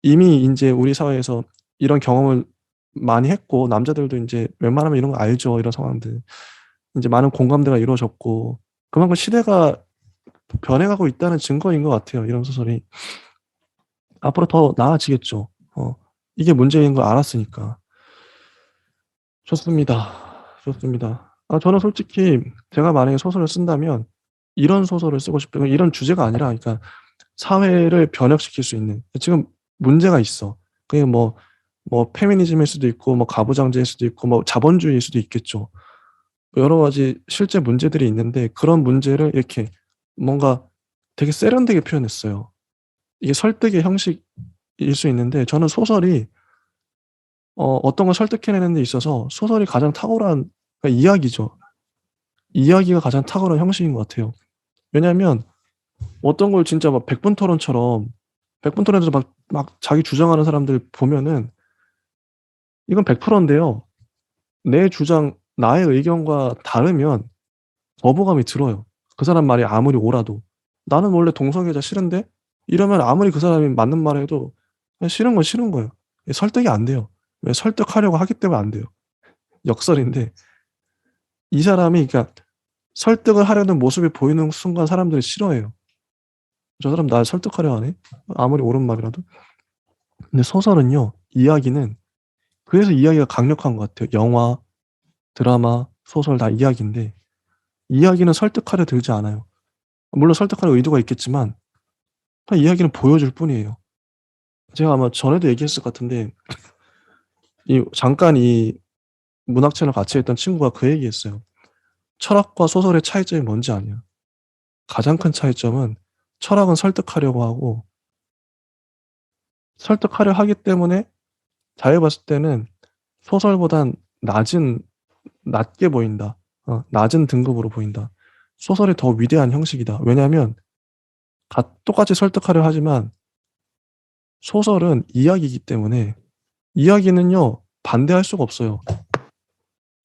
[SPEAKER 1] 이미 이제 우리 사회에서 이런 경험을 많이 했고 남자들도 이제 웬만하면 이런 거 알죠. 이런 상황들. 이제 많은 공감대가 이루어졌고 그만큼 시대가 변해가고 있다는 증거인 것 같아요. 이런 소설이. 앞으로 더 나아지겠죠. 이게 문제인 걸 알았으니까. 좋습니다. 좋습니다. 아, 저는 솔직히 제가 만약에 소설을 쓴다면 이런 소설을 쓰고 싶어요. 이런 주제가 아니라, 그러니까 사회를 변혁시킬 수 있는. 지금 문제가 있어. 그게 뭐 페미니즘일 수도 있고, 뭐 가부장제일 수도 있고, 뭐 자본주의일 수도 있겠죠. 여러 가지 실제 문제들이 있는데 그런 문제를 이렇게 뭔가 되게 세련되게 표현했어요. 이게 설득의 형식일 수 있는데 저는 소설이 어떤 걸 설득해내는 데 있어서 소설이 가장 탁월한 그러니까 이야기죠. 이야기가 가장 탁월한 형식인 것 같아요. 왜냐하면 어떤 걸 진짜 막 백분 토론처럼 백분 토론에서 막 자기 주장하는 사람들 보면은 이건 100%인데요. 내 주장, 나의 의견과 다르면 거부감이 들어요. 그 사람 말이 아무리 옳아도. 나는 원래 동성애자 싫은데 이러면 아무리 그 사람이 맞는 말을 해도 그냥 싫은 건 싫은 거예요. 설득이 안 돼요. 왜 설득하려고 하기 때문에 안 돼요. 역설인데 이 사람이 그러니까 설득을 하려는 모습이 보이는 순간 사람들이 싫어해요. 저 사람 날 설득하려 하네? 아무리 옳은 말이라도. 근데 소설은요, 이야기는 그래서 이야기가 강력한 것 같아요. 영화, 드라마, 소설 다 이야기인데 이야기는 설득하려 들지 않아요. 물론 설득하려 의도가 있겠지만 그냥 이야기는 보여줄 뿐이에요. 제가 아마 전에도 얘기했을 것 같은데 잠깐 이 문학 채널 같이 했던 친구가 그 얘기했어요. 철학과 소설의 차이점이 뭔지 아냐? 가장 큰 차이점은 철학은 설득하려고 하고 설득하려 하기 때문에 자기가 봤을 때는 소설보단 낮게 보인다. 낮은 등급으로 보인다. 소설이 더 위대한 형식이다. 왜냐하면 똑같이 설득하려 하지만 소설은 이야기이기 때문에 이야기는요 반대할 수가 없어요.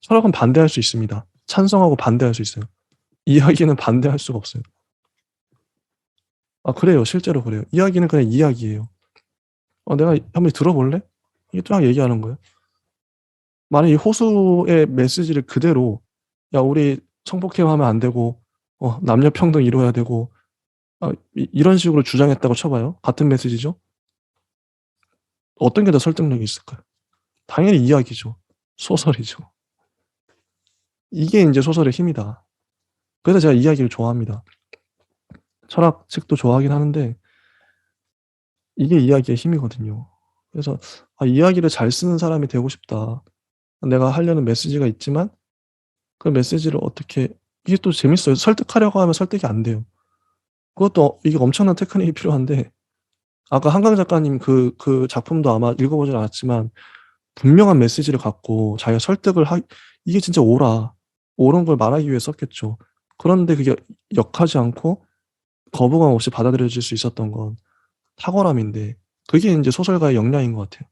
[SPEAKER 1] 철학은 반대할 수 있습니다. 찬성하고 반대할 수 있어요. 이야기는 반대할 수가 없어요. 아, 그래요. 실제로 그래요. 이야기는 그냥 이야기예요. 내가 한번 들어볼래? 이게 쫙 얘기하는 거예요. 만약 이 호수의 메시지를 그대로 야, 우리 성폭행하면 안 되고 남녀 평등 이루어야 되고 이런 식으로 주장했다고 쳐봐요. 같은 메시지죠. 어떤 게 더 설득력이 있을까요? 당연히 이야기죠. 소설이죠. 이게 이제 소설의 힘이다. 그래서 제가 이야기를 좋아합니다. 철학 책도 좋아하긴 하는데 이게 이야기의 힘이거든요. 그래서 이야기를 잘 쓰는 사람이 되고 싶다. 내가 하려는 메시지가 있지만 그 메시지를 어떻게 이게 또 재밌어요. 설득하려고 하면 설득이 안 돼요. 그것도 이게 엄청난 테크닉이 필요한데 아까 한강 작가님 그 작품도 아마 읽어보진 않았지만 분명한 메시지를 갖고 자기가 이게 진짜 옳은 걸 말하기 위해 썼겠죠. 그런데 그게 역하지 않고 거부감 없이 받아들여질 수 있었던 건 탁월함인데 그게 이제 소설가의 역량인 것 같아요.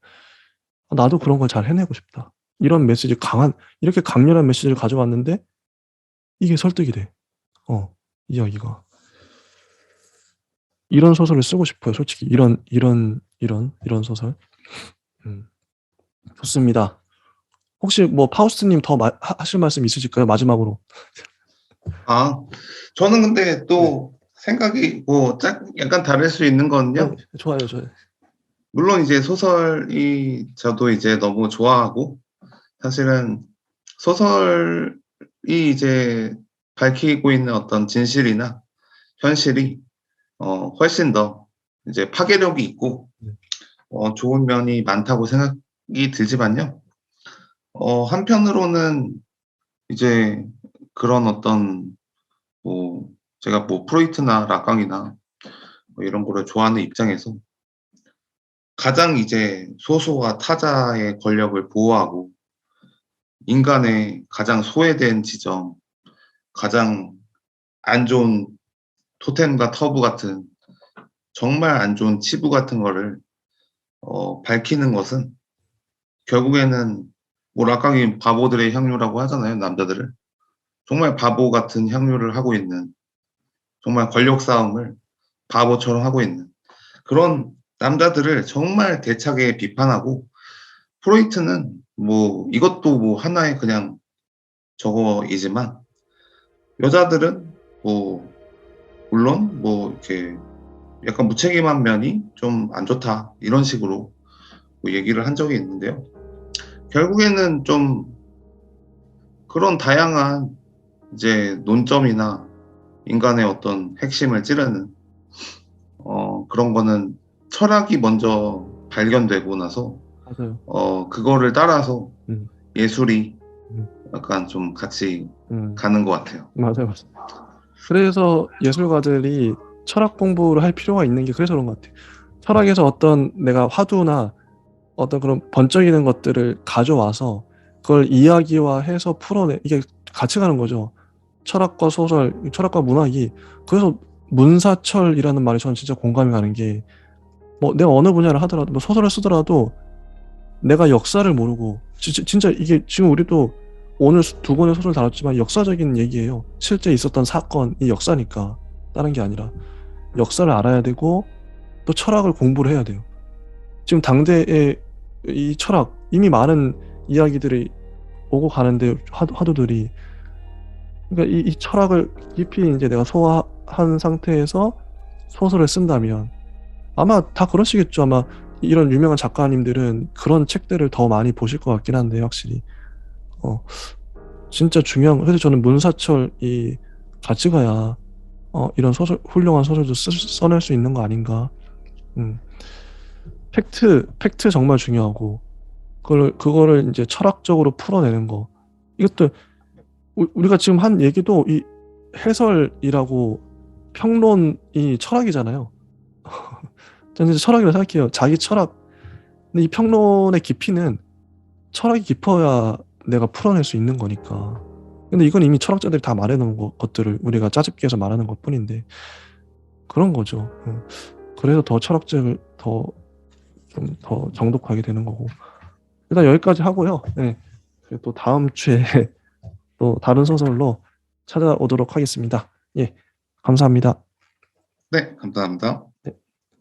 [SPEAKER 1] 나도 그런 걸 잘 해내고 싶다. 이런 이렇게 강렬한 메시지를 가져왔는데 이게 설득이 돼. 이야기가. 이런 소설을 쓰고 싶어요. 솔직히 이런 소설. 좋습니다. 혹시 뭐 파우스트님 더 하실 말씀 있으실까요? 마지막으로.
[SPEAKER 2] 아, 저는 근데
[SPEAKER 1] 네.
[SPEAKER 2] 또 생각이 뭐 약간 다를 수 있는 거는요.
[SPEAKER 1] 좋아요.
[SPEAKER 2] 물론 이제 소설이 저도 이제 너무 좋아하고, 사실은 소설이 이제 밝히고 있는 어떤 진실이나 현실이 훨씬 더 이제 파괴력이 있고 좋은 면이 많다고 생각이 들지만요. 한편으로는 이제 그런 어떤 뭐 제가 뭐 프로이트나 라깡이나 뭐 이런 거를 좋아하는 입장에서 가장 이제 소수와 타자의 권력을 보호하고 인간의 가장 소외된 지점, 가장 안 좋은 토템과 터부 같은 정말 안 좋은 치부 같은 거를 밝히는 것은 결국에는 뭐 락강이 바보들의 향유라고 하잖아요, 남자들을. 정말 바보 같은 향유를 하고 있는, 정말 권력 싸움을 바보처럼 하고 있는 그런 남자들을 정말 대차게 비판하고, 프로이트는 뭐 이것도 뭐 하나의 그냥 저거이지만 여자들은 뭐 물론 뭐 이렇게 약간 무책임한 면이 좀 안 좋다 이런 식으로 뭐 얘기를 한 적이 있는데요. 결국에는 좀 그런 다양한 이제 논점이나 인간의 어떤 핵심을 찌르는 그런 거는 철학이 먼저 발견되고 나서
[SPEAKER 1] 맞아요.
[SPEAKER 2] 그거를 따라서
[SPEAKER 1] 음.
[SPEAKER 2] 예술이
[SPEAKER 1] 음.
[SPEAKER 2] 약간 좀 같이 가는 것 같아요.
[SPEAKER 1] 맞아요. 그래서 예술가들이 철학 공부를 할 필요가 있는 게 그래서 그런 것 같아요. 철학에서 어떤 내가 화두나 어떤 그런 번쩍이는 것들을 가져와서 그걸 이야기화해서 풀어내, 이게 같이 가는 거죠. 철학과 소설, 철학과 문학이. 그래서 문사철이라는 말이 저는 진짜 공감이 가는 게, 뭐 내가 어느 분야를 하더라도, 뭐 소설을 쓰더라도 내가 역사를 모르고, 진짜 이게 지금 우리도 오늘 두 권의 소설 다뤘지만 역사적인 얘기예요. 실제 있었던 사건이 역사니까. 다른 게 아니라 역사를 알아야 되고 또 철학을 공부를 해야 돼요. 지금 당대의 이 철학, 이미 많은 이야기들이 오고 가는데 화두들이, 그러니까 이 철학을 깊이 이제 내가 소화한 상태에서 소설을 쓴다면 아마 다 그러시겠죠. 아마 이런 유명한 작가님들은 그런 책들을 더 많이 보실 것 같긴 한데, 확실히 진짜 중요한. 그래서 저는 문사철이 같이 가야 이런 소설, 훌륭한 소설도 써낼 수 있는 거 아닌가. 팩트 정말 중요하고, 그거를 이제 철학적으로 풀어내는 거. 이것도 우리가 지금 한 얘기도 이 해설이라고, 평론이 철학이잖아요. 저는 이제 철학이라고 생각해요. 자기 철학. 근데 이 평론의 깊이는 철학이 깊어야 내가 풀어낼 수 있는 거니까. 근데 이건 이미 철학자들이 다 말해놓은 것들을 우리가 짜집기 해서 말하는 것 뿐인데, 그런 거죠. 그래서 더 철학적을 더 정독하게 되는 거고. 일단 여기까지 하고요. 네. 또 다음 주에 또 다른 소설로 찾아오도록 하겠습니다. 예, 감사합니다.
[SPEAKER 2] 네, 감사합니다.